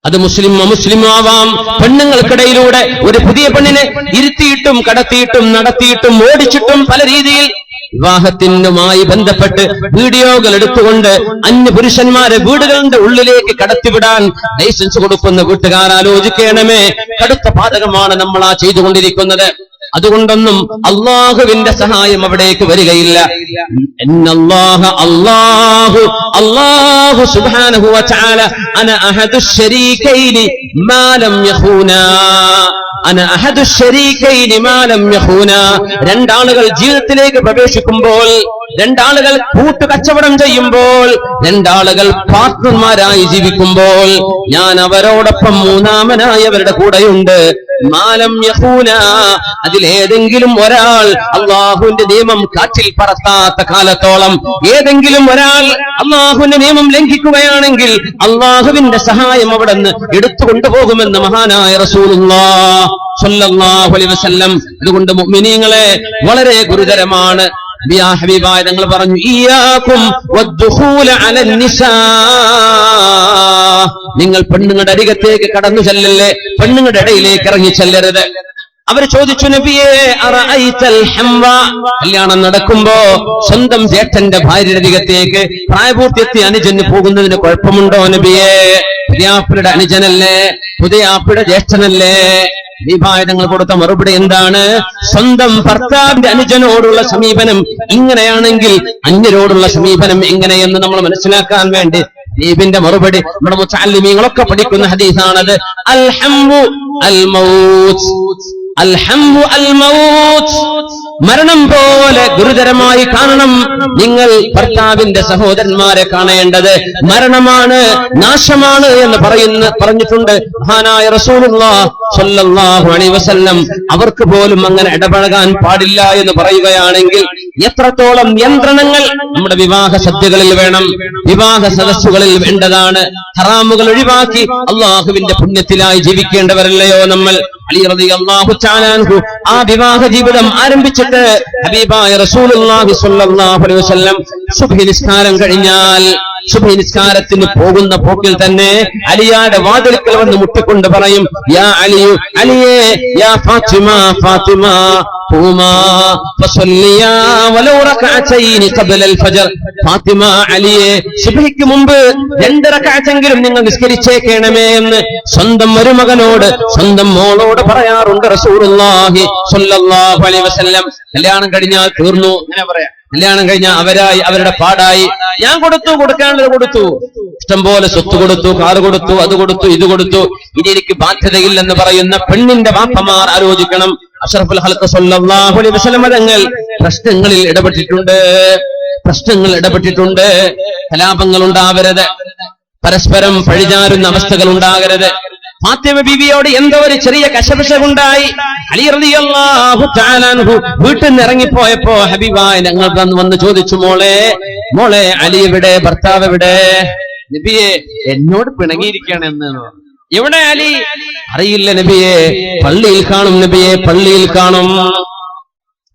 അത് മുസ്ലിം അമുസ്ലിം ആവാം. പെണ്ണുങ്ങൾക്കിടയിലൂടെ ഒരു പുതിയ പെണ്ണിനെ ഇരുത്തിയിട്ടും കടത്തിയിട്ടും നടത്തിയിട്ടും ഓടിച്ചിട്ടും പല രീതിയിൽ വിവാഹത്തിനുമായി ബന്ധപ്പെട്ട് വീഡിയോകൾ എടുത്തുകൊണ്ട് അന്യ പുരുഷന്മാരെ വീടുകളുടെ ഉള്ളിലേക്ക് കടത്തിവിടാൻ ലൈസൻസ് കൊടുക്കുന്ന വീട്ടുകാർ ആലോചിക്കണമേ. കടുത്ത പാതകമാണ് നമ്മൾ ആ ചെയ്തുകൊണ്ടിരിക്കുന്നത്. അതുകൊണ്ടൊന്നും അള്ളാഹുവിന്റെ സഹായം അവിടേക്ക് വരികയില്ല. അല്ലാഹു സുബ്ഹാനഹു വ തആല അന അഹദുശ് ശരീകൈനി മാ ലം യഖൂനാ. രണ്ടാളുകൾ ജീവിതത്തിലേക്ക് പ്രവേശിക്കുമ്പോൾ, രണ്ടാളുകൾ കൂട്ടുകച്ചവടം ചെയ്യുമ്പോൾ, രണ്ടാളുകൾ പാർട്ട്ണർമാരായി ജീവിക്കുമ്പോൾ ഞാൻ അവരോടൊപ്പം മൂന്നാമനായി അവരുടെ കൂടെയുണ്ട്. മാലം യഖൂന, അതിലേതെങ്കിലും ഒരാൾ അള്ളാഹുവിന്റെ നിയമം കാറ്റിൽ പറത്താത്ത കാലത്തോളം ഏതെങ്കിലും ഒരാൾ അള്ളാഹുവിന്റെ നിയമം ലംഘിക്കുകയാണെങ്കിൽ അള്ളാഹുവിന്റെ സഹായം അവിടെ നിന്ന് എടുത്തുകൊണ്ടുപോകുമെന്ന് മഹാനായ റസൂലുള്ളാഹി സ്വല്ലല്ലാഹു അലൈഹി വസല്ലം. അതുകൊണ്ട് മുഅ്മിനീങ്ങളെ വളരെ ഗുരുതരമാണ്. ഹബീബായ തങ്ങൾ പറഞ്ഞു, ഇയ്യാകും വദ്ദുഖൂല അലൻ നിസാ. നിങ്ങൾ പെണ്ണുങ്ങളുടെ അരികത്തേക്ക് കടന്നു ചെല്ലല്ലേ, പെണ്ണുങ്ങളുടെ ഇടയിലേക്ക് ഇറങ്ങി ചെല്ലരുത്. അവർ ചോദിച്ചു, നബിയേ അറഅയ്തൽ ഹംവ, കല്യാണം നടക്കുമ്പോ സ്വന്തം ജേഷ്ഠന്റെ ഭാര്യയുടെ അരികത്തേക്ക് പ്രായപൂർത്തിയെത്തിയ അനുജന് പോകുന്നതിന് കുഴപ്പമുണ്ടോ നബിയേ? പുതിയാപ്പിളുടെ അനുജനല്ലേ, പുതിയാപ്പിളുടെ ജ്യേഷ്ഠനല്ലേ? ദീപായുധങ്ങൾ കൊടുത്ത മറുപടി എന്താണ്? സ്വന്തം ഭർത്താവിന്റെ അനുജനോടുള്ള സമീപനം ഇങ്ങനെയാണെങ്കിൽ അന്യരോടുള്ള സമീപനം എങ്ങനെയെന്ന് നമ്മൾ മനസ്സിലാക്കാൻ വേണ്ടി ദീപിന്റെ മറുപടി നമ്മുടെ മുതഅല്ലിമീങ്ങളൊക്കെ പഠിക്കുന്ന ഹദീസാണത്. അൽ ഹംവു അൽ മൗത്ത്, അൽ ഹംവു അൽ മൗത്ത്, മരണം പോലെ ഗുരുതരമായി കാണണം നിങ്ങൾ ഭർത്താവിന്റെ സഹോദരന്മാരെ കാണേണ്ടത്. മരണമാണ്, നാശമാണ് എന്ന് പറഞ്ഞിട്ടുണ്ട് മഹാനായ റസൂലുള്ളാഹി സ്വല്ലല്ലാഹു അലൈഹി വസല്ലം. അവർക്ക് പോലും അങ്ങനെ ഇടപഴകാൻ പാടില്ല എന്ന് പറയുകയാണെങ്കിൽ എത്രത്തോളം നിയന്ത്രണങ്ങൾ നമ്മുടെ വിവാഹ സദ്യകളിൽ വേണം, വിവാഹ സദസ്സുകളിൽ വേണ്ടതാണ്. ഹറാമുകൾ ഒഴിവാക്കി അള്ളാഹുവിന്റെ പുണ്യത്തിലായി ജീവിക്കേണ്ടവരല്ലയോ നമ്മൾ? അലി റളിയല്ലാഹു തആല അൻഹു ആ വിവാഹ ജീവിതം ആരംഭിച്ചിട്ട് ഹബീബായ റസൂലുള്ളാഹി സ്വല്ലല്ലാഹു അലൈഹി വസല്ലം സുബ്ഹി നിസ്കാരം കഴിഞ്ഞാൽ, സുബ്ഹി നിസ്കാരത്തിന് പോകുന്ന പോക്കിൽ തന്നെ അലിയുടെ വാതിൽക്കൽ വന്ന് മുട്ടിക്കൊണ്ട് പറയും, യാ അലിയു, അലിയേ, യാ ഫാത്തിമ, ഫാത്തിമ ഖൂമാ ഫസല്ലിയാ വലൗ റകഅതൈനി ഖബല അൽ ഫജ്ർ. ഫാത്തിമ, അലിയേ, സുബ്ഹിക്ക് മുമ്പ് 2 റകഅത്തെങ്കിലും നിങ്ങൾ നിസ്കരിച്ചേക്കണമേ എന്ന് സ്വന്തം മരുമകനോട്, സ്വന്തം മോളോട് പറയാറുണ്ട് റസൂലുള്ളാഹി സ്വല്ലല്ലാഹു അലൈഹി വസല്ലം. കല്യാണം കഴിഞ്ഞാൽ തീർന്നു, അങ്ങനെ പറയാം. കല്യാണം കഴിഞ്ഞാൽ അവരായി, അവരുടെ പാടായി. ഞാൻ കൊടുത്തു, കൊടുക്കാനുള്ളത് കൊടുത്തു, ഇഷ്ടം പോലെ സ്വത്ത് കൊടുത്തു, കാറ് കൊടുത്തു, അത് കൊടുത്തു, ഇത് കൊടുത്തു, ഇനി എനിക്ക് ബാധ്യതയില്ലെന്ന് പറയുന്ന പെണ്ണിന്റെ ബാപ്പമാർ ആലോചിക്കണം. അഷ്റഫുൽ ഖൽഖ് സ്വല്ലല്ലാഹു അലൈഹി വസല്ലം തങ്ങൾ പ്രശ്നങ്ങളിൽ ഇടപെട്ടിട്ടുണ്ട്. കലാപങ്ങൾ ഉണ്ടാവരുത്, പരസ്പരം പഴിചാരുന്ന അവസ്ഥകൾ ഉണ്ടാകരുത്. ഫാത്തിമ ബീവിയോട് എന്തോ ഒരു ചെറിയ കശപിശകുണ്ടായി. അലി റളിയല്ലാഹു തആല അൻഹു വീട്ടിൽ നിന്ന് ഇറങ്ങിപ്പോയപ്പോ ഹബീബായ ഞങ്ങൾ വന്ന് ചോദിച്ചു, മോളെ അലി എവിടെ, ഭർത്താവ് എവിടെ? നബിയെ, എന്നോട് പിണങ്ങിയിരിക്കുകയാണെന്ന്. എവിടെ അലി? അറിയില്ല നബിയെ, പള്ളിയിൽ കാണും നബിയെ, പള്ളിയിൽ കാണും.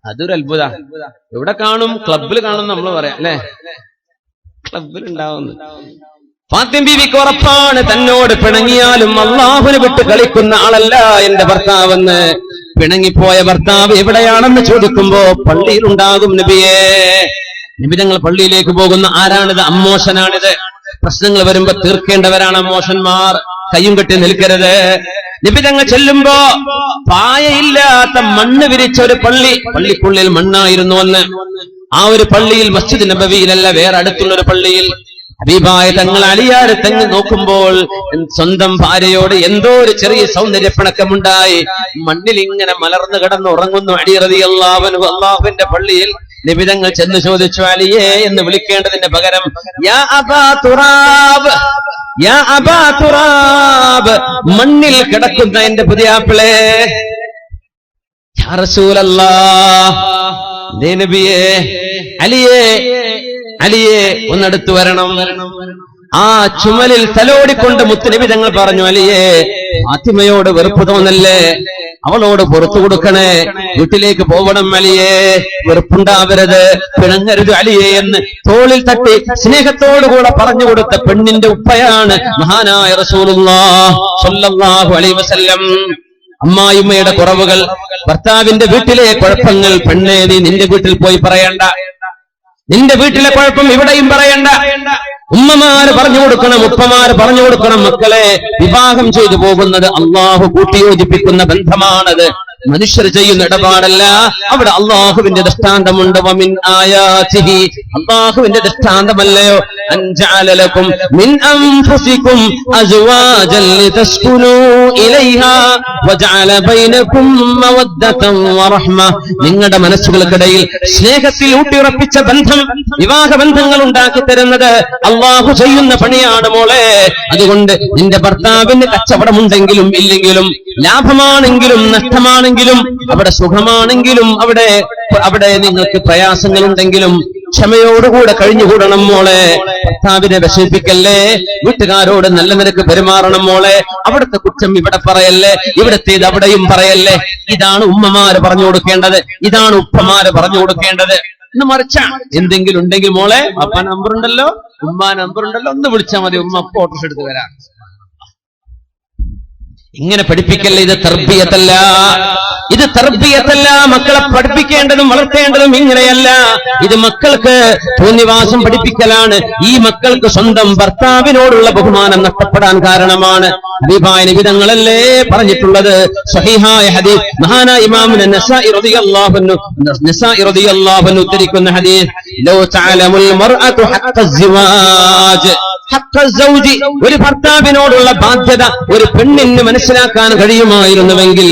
അതൊരു അത്ഭുത. എവിടെ കാണും? ക്ലബിൽ കാണും നമ്മൾ പറയാം അല്ലെ, ക്ലബിൽ ഉണ്ടാവുന്നു. ഫാത്തിമ ബീവിക്ക് ഉറപ്പാണ്, തന്നോട് പിണങ്ങിയാലും അള്ളാഹുവിനെ വിട്ട് കളിക്കുന്ന ആളല്ല എന്റെ ഭർത്താവെന്ന്. പിണങ്ങിപ്പോയ ഭർത്താവ് എവിടെയാണെന്ന് ചോദിക്കുമ്പോ പള്ളിയിൽ ഉണ്ടാകും നബിയേ. നബി തങ്ങൾ പള്ളിയിലേക്ക് പോകുന്ന ആരാണിത്? അമ്മോശനാണിത്. പ്രശ്നങ്ങൾ വരുമ്പോ തീർക്കേണ്ടവരാണ് അമ്മോശന്മാർ. കയ്യും കെട്ടി നിൽക്കരുത്. നബി തങ്ങൾ ചെല്ലുമ്പോ പായയില്ലാത്ത മണ്ണ് വിരിച്ച ഒരു പള്ളിക്കുള്ളിൽ മണ്ണായിരുന്നു എന്ന്. ആ ഒരു പള്ളിയിൽ മസ്ജിദ് നബവിയിലല്ല, വേറെ അടുത്തുള്ള ഒരു പള്ളിയിൽ ഹബീബായ തങ്ങൾ അലിയാരെ തങ്ങി നോക്കുമ്പോൾ സ്വന്തം ഭാര്യയോട് എന്തോ ഒരു ചെറിയ സൗന്ദര്യപ്പിണക്കമുണ്ടായി. മണ്ണിൽ ഇങ്ങനെ മലർന്നു കിടന്ന് ഉറങ്ങുന്നു അലി റളിയല്ലാഹു അൻഹു. അല്ലാഹുവിന്റെ പള്ളിയിൽ നബി തങ്ങൾ ചെന്ന് ചോദിച്ചു, അലിയേ എന്ന് വിളിക്കേണ്ടതിന്റെ പകരം യാ അബാ തുറാബ്, യാ അബാ തുറാബ്, മണ്ണിൽ കിടക്കുന്ന എന്റെ പുതിയാപ്പിളേ. യാ റസൂലല്ലാഹ്, നബിയേ, അലിയേ, അലിയെ ഒന്നടുത്തു വരണം. ആ ചുമലിൽ തലോടിക്കൊണ്ട് മുത്തുനബി തങ്ങൾ പറഞ്ഞു, അലിയെ, ഫാത്തിമയോട് വെറുപ്പ് തോന്നല്ലേ, അവളോട് പുറത്തു കൊടുക്കണേ, വീട്ടിലേക്ക് പോവണം അലിയെ, വെറുപ്പുണ്ടാവരുത്, പിണങ്ങരുത് അലിയെ എന്ന് തോളിൽ തട്ടി സ്നേഹത്തോടുകൂടെ പറഞ്ഞു കൊടുത്ത പെണ്ണിന്റെ ഉപ്പയാണ് മഹാനായ റസൂലുള്ളാഹി സ്വല്ലല്ലാഹു അലൈഹി വസല്ലം. അമ്മായിമ്മയുടെ കുറവുകൾ, ഭർത്താവിന്റെ വീട്ടിലെ കുഴപ്പങ്ങൾ, പെണ്ണേ നീ നിന്റെ വീട്ടിൽ പോയി പറയണ്ട. നിന്റെ വീട്ടിലെ കുഴപ്പം ഇവിടെയും പറയണ്ട. ഉമ്മമാര് പറഞ്ഞു കൊടുക്കണം, ഉപ്പമാര് പറഞ്ഞു കൊടുക്കണം. മക്കളെ, വിവാഹം ചെയ്തു പോകുന്നത് അള്ളാഹു കൂട്ടിയോജിപ്പിക്കുന്ന ബന്ധമാണത്. മനുഷ്യർ ചെയ്യുന്ന ഇടപാടല്ല. അവിടെ അള്ളാഹുവിന്റെ ദൃഷ്ടാന്തമുണ്ട്. വമിൻ ആയാതിഹി, അള്ളാഹുവിന്റെ ദൃഷ്ടാന്തമല്ലയോ, അൻ ജഅല ലക്കും മിൻ അൻഫുസികും അസ്വാജൻ ലിതസ്കുനൂ ഇലൈഹാ വജഅല ബൈനകും മവദ്ദതൻ വറഹ്മ. നിങ്ങളുടെ മനസ്സുകൾക്കിടയിൽ സ്നേഹത്തിൽ ഊട്ടിയുറപ്പിച്ച ബന്ധം, വിവാഹ ബന്ധങ്ങൾ ഉണ്ടാക്കി തരുന്നത് അള്ളാഹു ചെയ്യുന്ന പണിയാണ് മോളെ. അതുകൊണ്ട് നിന്റെ ഭർത്താവിന് കച്ചവടമുണ്ടെങ്കിലും ഇല്ലെങ്കിലും, ലാഭമാണെങ്കിലും നഷ്ടമാണെങ്കിലും, അവിടെ സുഖമാണെങ്കിലും അവിടെ നിങ്ങൾക്ക് പ്രയാസങ്ങളുണ്ടെങ്കിലും ക്ഷമയോടുകൂടെ കഴിഞ്ഞുകൂടണം മോളെ. ഭർത്താവിനെ വിഷമിപ്പിക്കല്ലേ, വീട്ടുകാരോട് നല്ല നിരക്ക് പെരുമാറണം മോളെ. അവിടുത്തെ കുറ്റം ഇവിടെ പറയല്ലേ, ഇവിടത്തേത് അവിടെയും പറയല്ലേ. ഇതാണ് ഉമ്മമാര് പറഞ്ഞു കൊടുക്കേണ്ടത്, ഇതാണ് ഉപ്പമാര് പറഞ്ഞു കൊടുക്കേണ്ടത്. എന്ന് മറിച്ച എന്തെങ്കിലും ഉണ്ടെങ്കിൽ മോളെ, അപ്പ നമ്പറുണ്ടല്ലോ, ഉമ്മ നമ്പറുണ്ടല്ലോ, ഒന്ന് വിളിച്ചാൽ മതി, ഉമ്മ അപ്പൊ ഓട്ടോസ് എടുത്ത് വരാം. ഇങ്ങനെ പഠിപ്പിക്കല്ലേ. ഇത് തർബിയത്തല്ല, ഇത് തർബിയത്തല്ല. മക്കളെ പഠിപ്പിക്കേണ്ടതും വളർത്തേണ്ടതും ഇങ്ങനെയല്ല. ഇത് മക്കൾക്ക് തോന്നിവാസം പഠിപ്പിക്കലാണ്. ഈ മക്കൾക്ക് സ്വന്തം ഭർത്താവിനോടുള്ള ബഹുമാനം നഷ്ടപ്പെടാൻ കാരണമാണ്. ഹബീബായ നബി തങ്ങളല്ലേ പറഞ്ഞിട്ടുള്ളത്. സ്വഹീഹായ ഹദീസ്, മഹാനായ ഇമാം നസാഇ റളിയല്ലാഹു അൻഹു ഉദ്ധരിക്കുന്ന ഹദീസ്, ലൗ തഅലമുൽ മർഅതു ഹഖ്ഖ സിവാജ്, ഒരു ഭർത്താവിനോടുള്ള ബാധ്യത ഒരു പെണ്ണിന് മനസ്സിലാക്കാൻ കഴിയുമായിരുന്നുവെങ്കിൽ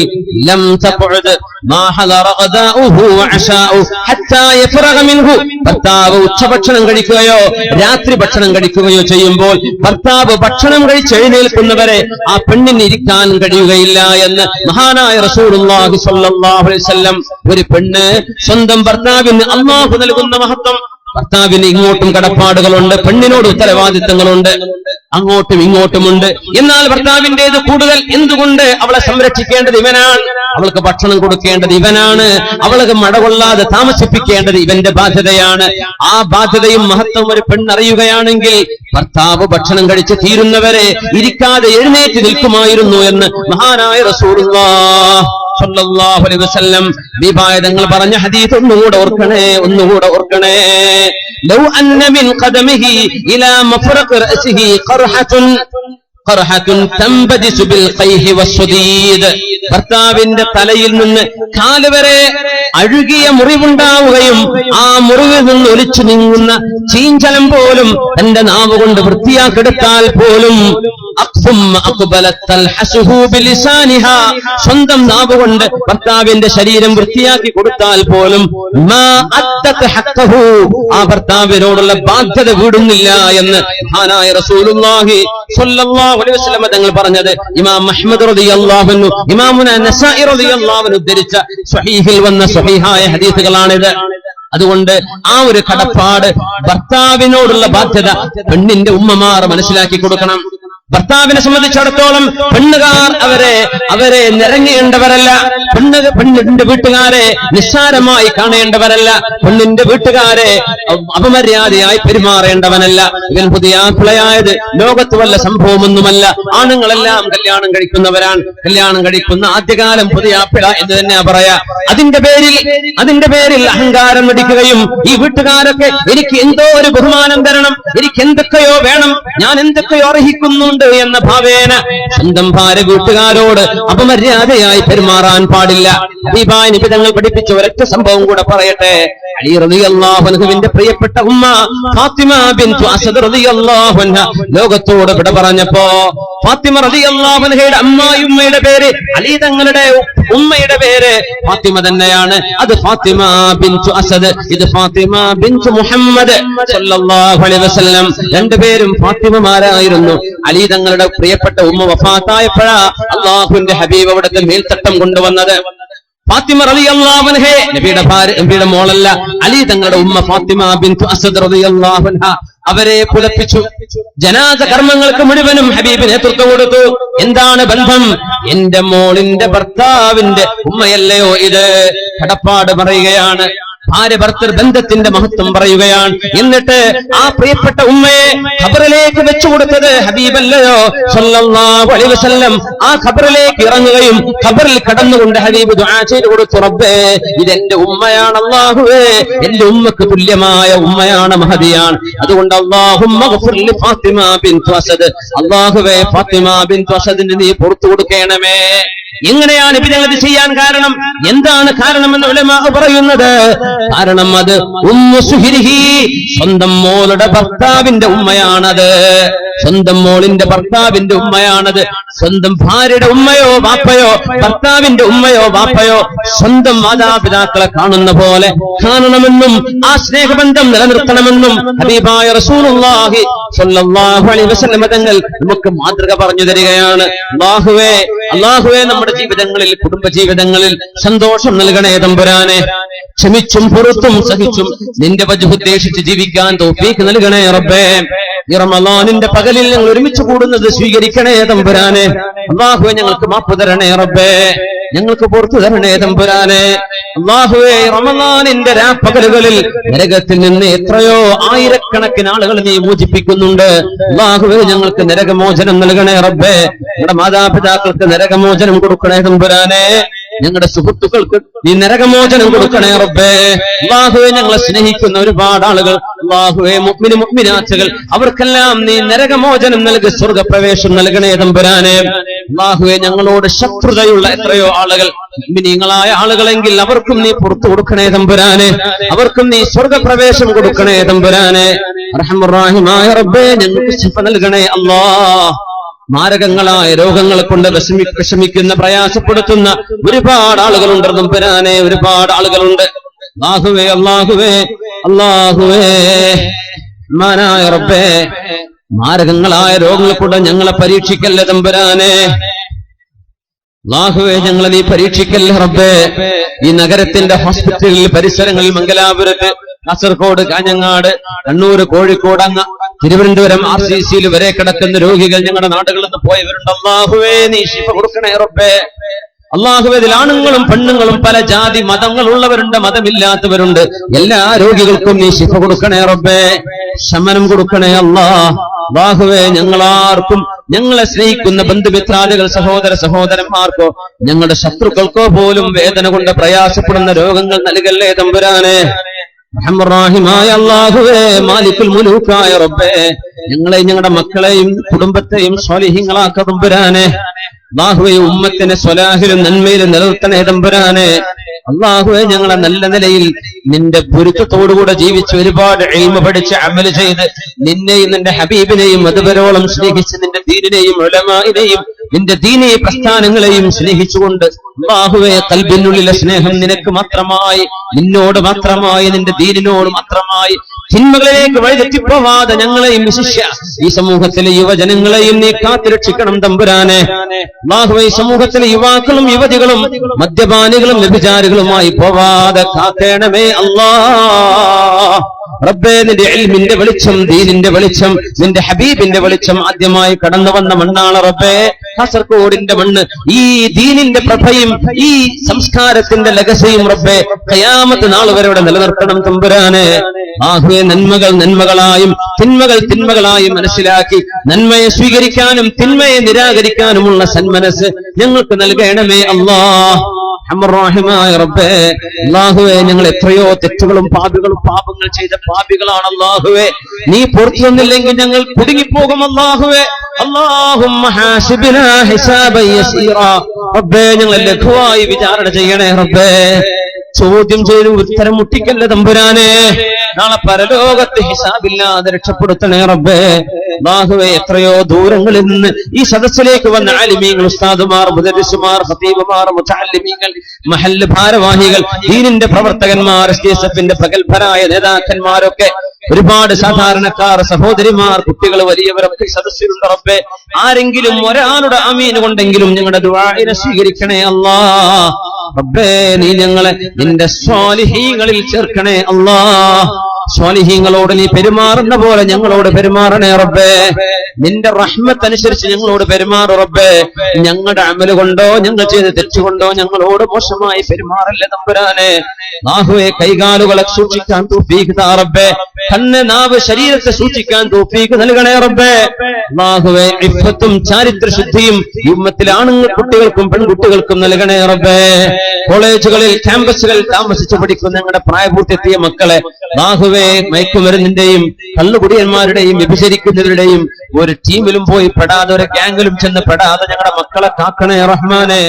ലം തഖഉദ് മാ ഹദറ ഖദാഉഹു വഅശാഉ ഹത്താ യഫറഗ മിൻഹു. ഭർത്താവ് ഉച്ചഭക്ഷണം കഴിക്കുകയോ രാത്രി ഭക്ഷണം കഴിക്കുകയോ ചെയ്യുമ്പോൾ ഭർത്താവ് ഭക്ഷണം കഴിച്ച് എഴുന്നേൽക്കുന്നവരെ ആ പെണ്ണിന് ഇരിക്കാൻ കഴിയുകയില്ല എന്ന് മഹാനായ റസൂലുള്ളാഹി സ്വല്ലല്ലാഹു അലൈഹി വസല്ലം. ഒരു പെണ്ണ് സ്വന്തം ഭർത്താവിന് അല്ലാഹു നൽകുന്ന മഹത്വം. ഭർത്താവിന് ഇങ്ങോട്ടും കടപ്പാടുകളുണ്ട്, പെണ്ണിനോട് ഉത്തരവാദിത്തങ്ങളുണ്ട്, അങ്ങോട്ടും ഇങ്ങോട്ടുമുണ്ട്. എന്നാൽ ഭർത്താവിന്റേത് കൂടുതൽ. എന്തുകൊണ്ട്? അവളെ സംരക്ഷിക്കേണ്ടത് ഇവനാണ്, അവൾക്ക് ഭക്ഷണം കൊടുക്കേണ്ടത് ഇവനാണ്, അവൾക്ക് മടകൊള്ളാതെ താമസിപ്പിക്കേണ്ടത് ഇവന്റെ ബാധ്യതയാണ്. ആ ബാധ്യതയും മഹത്വം ഒരു പെണ്ണറിയുകയാണെങ്കിൽ ഭർത്താവ് ഭക്ഷണം കഴിച്ച് തീരുന്നവരെ ഇരിക്കാതെ എഴുന്നേറ്റ് നിൽക്കുമായിരുന്നു എന്ന് മഹാനായ റസൂലുള്ളാഹി സ്വല്ലല്ലാഹു അലൈഹി വസല്ലം വിഭായതങ്ങൾ പറഞ്ഞ ഹദീസ് ഒന്നുകൂടെ ഓർക്കണേ. ലൗ അന്ന മിൻ ഖദമിഹി ഇലാ മഫറഖ് റഅസിഹി ഖർഹത്തുൻ തംബദിസു ബിൽ ഖൈഹി വസ്സദീദ്. ഭർത്താവിന്റെ തലയിൽ നിന്ന് കാല് വരെ അഴുകിയ മുറിവുണ്ടാവുകയും ആ മുറിവിൽ നിന്ന് ഒലിച്ചു നീങ്ങുന്ന ചീഞ്ചലം പോലും തന്റെ നാവ് കൊണ്ട് വൃത്തിയാക്കെടുത്താൽ പോലും സ്വന്തം നാവ് കൊണ്ട് ഭർത്താവിന്റെ ശരീരം വൃത്തിയാക്കി കൊടുത്താൽ പോലും ആ ഭർത്താവിനോടുള്ള ബാധ്യത വീടുന്നില്ല എന്ന് മഹാനായ റസൂലുള്ളാഹി സ്വല്ലല്ലാഹു അലൈഹി വസല്ലം തങ്ങൾ പറഞ്ഞത് ഇമാം അഹ്മദ് റളിയല്ലാഹു അൻഹു, ഇമാമുന നസാഇ റളിയല്ലാഹു അൻഹു ഉദ്ധരിച്ച സ്വഹീഹിൽ വന്ന സ്വഹീഹായ ഹദീസുകളാണിത്. അതുകൊണ്ട് ആ ഒരു കടപ്പാട്, ഭർത്താവിനോടുള്ള ബാധ്യത പെണ്ണിന്റെ ഉമ്മമാർ മനസ്സിലാക്കി കൊടുക്കണം. ഭർത്താവിനെ സംബന്ധിച്ചിടത്തോളം പെണ്ണുകാർ അവരെ നിരങ്ങേണ്ടവരല്ല. പെണ്ണിന്റെ വീട്ടുകാരെ നിസ്സാരമായി കാണേണ്ടവരല്ല. പെണ്ണിന്റെ വീട്ടുകാരെ അപമര്യാദയായി പെരുമാറേണ്ടവനല്ല. ഇവൻ പുതിയ പിള്ളയായത് ലോകത്ത് വല്ല സംഭവമൊന്നുമല്ല. ആണുങ്ങളെല്ലാം കല്യാണം കഴിക്കുന്നവരാണ്. കല്യാണം കഴിക്കുന്ന ആദ്യകാലം പുതിയ പിള എന്ന് തന്നെ പറയാ. അതിന്റെ പേരിൽ അഹങ്കാരം നടിക്കുകയും ഈ വീട്ടുകാരൊക്കെ എനിക്ക് എന്തോ ഒരു ബഹുമാനം തരണം, എനിക്ക് എന്തൊക്കെയോ വേണം, ഞാൻ എന്തൊക്കെയോ അർഹിക്കുന്നുണ്ട് എന്ന ഭാവേന സ്വന്തം ഭാര്യ വീട്ടുകാരോട് അപമര്യാദയായി പെരുമാറാൻ പാടില്ല. ഹബീബായ നബി തങ്ങൾ പഠിപ്പിച്ച ഒരൊറ്റ സംഭവം കൂടെ പറയട്ടെ. അലി റളിയല്ലാഹു അൻഹുവിന്റെ പ്രിയപ്പെട്ട ഉമ്മ ഫാത്തിമ ബിൻതു അസദ് റളിയല്ലാഹു അൻഹ ലോകത്തോട് വിട പറഞ്ഞപ്പോ ഫാത്തിമ റളിയല്ലാഹു അൻഹയുടെ അമ്മായിയുമ്മയുടെ പേര് അലി തങ്ങളുടെ ഉമ്മയുടെ പേര് ഫാത്തിമ തന്നെയാണ്. അത് ഫാത്തിമ ബിൻതു അസദ്, ഇത് ഫാത്തിമ ബിൻതു മുഹമ്മദ് സല്ലല്ലാഹു അലൈഹി വസല്ലം. രണ്ടുപേരും ഫാത്തിമമാരായിരുന്നു. അലി തങ്ങളുടെ പ്രിയപ്പെട്ട ഉമ്മ വഫാത്തായപ്പോഴാ അല്ലാഹുവിന്റെ ഹബീബ് അവിടുത്തെ മേൽത്തട്ടം കൊണ്ടുവന്നത്. ഫാത്തിമ റളിയല്ലാഹു അൻഹ നബിയുടെ മോളല്ല, അലി തങ്ങളുടെ ഉമ്മ ഫാത്തിമ ബിൻതു അസദ് റളിയല്ലാഹു അൻഹ അവരെ പുലപ്പിച്ചു. ജനാസ കർമ്മങ്ങൾക്ക് മുഴുവനും ഹബീബ് നേതൃത്വം കൊടുത്തു. എന്താണ് ബന്ധം? എന്റെ മോളിന്റെ ഭർത്താവിന്റെ ഉമ്മയല്ലയോ ഇത്? കടപ്പാട് പറയുകയാണ്. ഭാര്യ ഭർത്തൃ ബന്ധത്തിന്റെ മഹത്വം പറയുകയാണ്. എന്നിട്ട് ആ പ്രിയപ്പെട്ട ഉമ്മയെ ഖബറിലേക്ക് വെച്ചു കൊടുത്തത് ഹബീബല്ലയോ സല്ലല്ലാഹു അലൈഹി വസല്ലം. ആ ഖബറിലേക്ക് ഇറങ്ങുകയും ഖബറിൽ കടന്നുകൊണ്ട് ഹബീബ് ദുആ ചെയ്തു കൊടുത്തു, റബ്ബേ ഇതെന്റെ ഉമ്മയാണ്, അല്ലാഹുവേ എന്റെ ഉമ്മക്ക് തുല്യമായ ഉമ്മയാണ്, മഹദിയാണ്. അതുകൊണ്ട് അല്ലാഹുമ്മ ഗ്ഫിർ ലി ഫാത്തിമ ബിൻതു അസദ്, അല്ലാഹുവേ ഫാത്തിമ ബിൻതു അസദിന് നീ പുറത്തു കൊടുക്കണമേ. എങ്ങനെയാണ് നബി തങ്ങൾ ഇത് ചെയ്യാൻ കാരണം? എന്താണ് കാരണമെന്ന് ഉലമാ പറയുന്നത്? കാരണം അത് ഉമ്മു സുഹരിഹി, സ്വന്തം മോളുടെ ഭർത്താവിന്റെ ഉമ്മയാണത്. സ്വന്തം മോളിന്റെ ഭർത്താവിന്റെ ഉമ്മയാണത്. സ്വന്തം ഭാര്യയുടെ ഉമ്മയോ വാപ്പയോ ഭർത്താവിന്റെ ഉമ്മയോ വാപ്പയോ സ്വന്തം മാതാപിതാക്കളെ കാണുന്ന പോലെ കാണണമെന്നും ആ സ്നേഹബന്ധം നിലനിർത്തണമെന്നും ഹബീബായ റസൂലുള്ളാഹി സ്വല്ലല്ലാഹു അലൈഹി വസല്ലം തങ്ങൾ നമുക്ക് മാതൃക പറഞ്ഞു തരികയാണ്. അല്ലാഹുവേ നമ്മുടെ ജീവിതങ്ങളിൽ, കുടുംബ ജീവിതങ്ങളിൽ സന്തോഷം നൽകണേ തമ്പുരാനെ. ക്ഷമിച്ചും പുറത്തും സഹിച്ചും നിന്റെ വജ്ഹ് ഉദ്ദേശിച്ച് ജീവിക്കാൻ തൗഫീഖ് നൽകണേ റബ്ബേ. ഈ റമളാനിന്റെ പകലിൽ ഞങ്ങൾ ഒരുമിച്ച് കൂടുന്നത് സ്വീകരിക്കണേ തമ്പുരാനെ. അല്ലാഹുവേ ഞങ്ങൾക്ക് മാപ്പ് തരണേ റബ്ബേ, ഞങ്ങൾക്ക് പുറത്തു തരണേ തമ്പുരാനെ. അല്ലാഹുവേ റമളാനിന്റെ രാപ്പകലുകളിൽ നരകത്തിൽ നിന്ന് എത്രയോ ആയിരക്കണക്കിന് ആളുകൾ നീ മോചിപ്പിക്കുന്നുണ്ട്. അല്ലാഹുവേ ഞങ്ങൾക്ക് നരകമോചനം നൽകണേ റബ്ബേ. ഞങ്ങളുടെ മാതാപിതാക്കൾക്ക് നരകമോചനം കൊടുക്കണേ തമ്പുരാനെ. ഞങ്ങളുടെ സുഹൃത്തുക്കൾക്ക് നീ നരകമോചനം കൊടുക്കണേ റബ്ബേ. അല്ലാഹുവേ ഞങ്ങളെ സ്നേഹിക്കുന്ന ഒരുപാട് ആളുകൾ, അല്ലാഹുവേ മുഅ്മിനു മുഅ്മിനാത്തുകൾ, അവർക്കെല്ലാം നീ നരകമോചനം നൽകി സ്വർഗപ്രവേശം നൽകണേ തമ്പുരാനെ. അല്ലാഹുവേ ഞങ്ങളോട് ശത്രുതയുള്ള എത്രയോ ആളുകൾ, മുഅ്മിനീങ്ങളായ ആളുകളെങ്കിൽ അവർക്കും നീ പുറത്തു കൊടുക്കണേ തമ്പുരാനെ. അവർക്കും നീ സ്വർഗപ്രവേശം കൊടുക്കണേ തമ്പുരാനെ. അർഹമർ റഹീമായ റബ്ബേ ഞങ്ങൾക്ക് ശിഫ നൽകണേ അല്ലാഹ്. മാരകങ്ങളായ രോഗങ്ങളെ കൊണ്ട് വിഷമിക്കുന്ന പ്രയാസപ്പെടുത്തുന്ന ഒരുപാട് ആളുകളുണ്ട് തമ്പുരാനെ, ഒരുപാട് ആളുകളുണ്ട്. അല്ലാഹുവേ അല്ലാഹുവേ അല്ലാഹുവേ മാനായ റബ്ബേ, മാരകങ്ങളായ രോഗങ്ങളെ കൊണ്ട് ഞങ്ങളെ പരീക്ഷിക്കല്ലേ തമ്പുരാനെ. അല്ലാഹുവേ ഞങ്ങളെ നീ പരീക്ഷിക്കല്ലേ റബ്ബേ. ഈ നഗരത്തിന്റെ ഹോസ്പിറ്റലിൽ, പരിസരങ്ങളിൽ, മംഗലാപുരത്ത്, കാസർഗോഡ്, കാഞ്ഞങ്ങാട്, കണ്ണൂർ, കോഴിക്കോട്, അങ്ങ് തിരുവനന്തപുരം RCCയിൽ വരെ കിടക്കുന്ന രോഗികൾ ഞങ്ങളുടെ നാടുകളിൽ നിന്ന് പോയവരുണ്ട്. അല്ലാഹുവേ നീ ശിഫ കൊടുക്കണേ റബ്ബേ. അല്ലാഹുവേ ഇതിൽ ആണുങ്ങളും പെണ്ണുങ്ങളും പല ജാതി മതങ്ങളുള്ളവരുണ്ട്, മതമില്ലാത്തവരുണ്ട്. എല്ലാ രോഗികൾക്കും നീ ശിഫ കൊടുക്കണേ റബ്ബേ, ശമനം കൊടുക്കണേ അല്ലാഹുവേ. ഞങ്ങളാർക്കും, ഞങ്ങളെ സ്നേഹിക്കുന്ന ബന്ധുമിത്രാദികൾ, സഹോദരന്മാർക്കോ ഞങ്ങളുടെ ശത്രുക്കൾക്കോ പോലും വേദന കൊണ്ട് പ്രയാസപ്പെടുന്ന രോഗങ്ങൾ നൽകല്ലേ തമ്പുരാനെ. റഹ്മാനായ അല്ലാഹുവേ, മാലിക്കുൽ മുലൂക്കായ റബ്ബേ, ഞങ്ങളെയും ഞങ്ങളുടെ മക്കളെയും കുടുംബത്തെയും സ്വാലിഹീങ്ങളാക്ക തമ്പുരാനെ. അല്ലാഹുവേ ഉമ്മത്തിനെ സ്വലാഹിലും നന്മയിലും നിലനിർത്തണേ തമ്പുരാനെ. അല്ലാഹുവേ ഞങ്ങളെ നല്ല നിലയിൽ നിന്റെ പൊരുത്തത്തോടുകൂടെ ജീവിച്ച് ഒരുപാട് ഇൽമ പഠിച്ച് അമൽ ചെയ്ത് നിന്നെയും നിന്റെ ഹബീബിനെയും അതുവരോളം സ്നേഹിച്ച് നിന്റെ ദീനിനെയും ഉലമാഇനെയും നിന്റെ ദീനീ പ്രസ്ഥാനങ്ങളെയും സ്നേഹിച്ചുകൊണ്ട് അല്ലാഹുവേ ഖൽബിനുള്ളിലെ സ്നേഹം നിനക്ക് മാത്രമായി, നിന്നോട് മാത്രമായി, നിന്റെ ദീനിനോട് മാത്രമായി തിന്മകളിലേക്ക് വഴിതെറ്റിപ്പോവാതെ ഞങ്ങളെയും വിശിഷ്യ ഈ സമൂഹത്തിലെ യുവജനങ്ങളെയും നീ കാത്തുരക്ഷിക്കണം തമ്പുരാനെ. അല്ലാഹുവേ സമൂഹത്തിലെ യുവാക്കളും യുവതികളും മദ്യപാനികളും വ്യഭിചാരികളുമായി പോവാതെ കാക്കേണമേ അല്ലാഹ്. റബ്ബേ നിന്റെ ഇൽമിന്റെ വെളിച്ചം, ദീനിന്റെ വെളിച്ചം, നിന്റെ ഹബീബിന്റെ വെളിച്ചം ആദ്യമായി കടന്നു വന്ന മണ്ണാണ് റബ്ബേ കാസർഗോഡിന്റെ മണ്ണ്. ഈ ദീനിന്റെ പ്രഭയും ഈ സംസ്കാരത്തിന്റെ ലഗസിയും റബ്ബേ ഖിയാമത്ത് നാൾ വരെ ഇവിടെ നിലനിർത്തണം തമ്പുരാനെ. ആഹുവേ നന്മകൾ നന്മകളായും തിന്മകൾ തിന്മകളായും മനസ്സിലാക്കി നന്മയെ സ്വീകരിക്കാനും തിന്മയെ നിരാകരിക്കാനുമുള്ള സന്മനസ് ഞങ്ങൾക്ക് നൽകണമേ അല്ലാഹ്. റഹ്മാനായ റബ്ബേ അല്ലാഹുവേ ഞങ്ങൾ എത്രയോ തെറ്റുകളും പാപങ്ങൾ ചെയ്ത പാപികളാണ് അല്ലാഹുവേ. നീ പുറത്തു വന്നില്ലെങ്കിൽ ഞങ്ങൾ കുടുങ്ങിപ്പോകും അല്ലാഹുവേ. അല്ലാഹുമ്മ ഹാസിബ്നാ ഹിസാബൻ യസീറാ. റബ്ബേ ഞങ്ങളെ ലഘുവായി വിചാരണ ചെയ്യണേ റബ്ബേ. ചോദ്യം ചെയ്ത് ഉത്തരം മുട്ടിക്കല്ല തമ്പുരാനെ. നാളെ പരലോകത്ത് ഹിസാബില്ലാതെ രക്ഷപ്പെടുത്തണേ റബ്ബേ. അല്ലാഹുവേ എത്രയോ ദൂരങ്ങളിൽ നിന്ന് ഈ സദസ്സിലേക്ക് വന്ന ആലിമീങ്ങൾ, ഉസ്താദുമാർ, മുദരിസുമാർ, ഖതീബുമാർ, മുതഅല്ലിമീങ്ങൾ, മഹല്ല് ഭാരവാഹികൾ, ദീനിന്റെ പ്രവർത്തകന്മാർ, എസ്ഡിഎസ്എഫിന്റെ പ്രഗത്ഭരായ നേതാക്കന്മാരൊക്കെ, ഒരുപാട് സാധാരണക്കാർ, സഹോദരിമാർ, കുട്ടികൾ, വലിയവരൊക്കെ സദസ്സിലുണ്ട് റബ്ബേ. ആരെങ്കിലും ഒരാളുടെ ആമീൻ കൊണ്ടെങ്കിലും ഞങ്ങളുടെ ദുആഇനെ സ്വീകരിക്കണേ അല്ലാഹ്. റബ്ബേ നീ ഞങ്ങളെ നിന്റെ സ്വാലിഹീങ്ങളിൽ ചേർക്കണേ അല്ലാഹ്. സ്വാലിഹീങ്ങളോട് നീ പെരുമാറുന്ന പോലെ ഞങ്ങളോട് പെരുമാറണേ റബ്ബേ. നിന്റെ റഹ്മത്ത് അനുസരിച്ച് ഞങ്ങളോട് പെരുമാറും റബ്ബേ. ഞങ്ങളുടെ അമല് കൊണ്ടോ ഞങ്ങൾ ചെയ്ത് തെറ്റുകൊണ്ടോ ഞങ്ങളോട് മോശമായി പെരുമാറല്ലേ തമ്പുരാനെ. അല്ലാഹുവേ കൈകാലുകളെ സൂക്ഷിക്കാൻ തൗഫീഖ് താ റബ്ബേ. കണ്ണ്, നാവ്, ശരീരത്തെ സൂക്ഷിക്കാൻ തൗഫീഖ് നൽകണേ റബ്ബേ. അല്ലാഹുവേ ഇഫ്ഫത്തും ചാരിത്രശുദ്ധിയും ഈ ഉമ്മത്തിലെ ആണുങ്ങൾ കുട്ടികൾക്കും പെൺകുട്ടികൾക്കും നൽകണേ റബ്ബേ. കോളേജുകളിൽ, ക്യാമ്പസുകളിൽ താമസിച്ചു പഠിക്കുന്ന ഞങ്ങളുടെ പ്രായപൂർത്തിയെത്തിയ മക്കളെ അല്ലാഹുവേ മയക്കുമരുന്നിന്റെയും കള്ളുകുടിയന്മാരുടെയും വ്യഭിചരിക്കുന്നവരുടെയും ഒരു ടീമിലും പോയി പെടാതെ, ഒരു ഗ്യാങ്ങിലും ചെന്ന് പെടാതെ ഞങ്ങളുടെ മക്കളെ കാക്കണേ റഹ്മാനെ.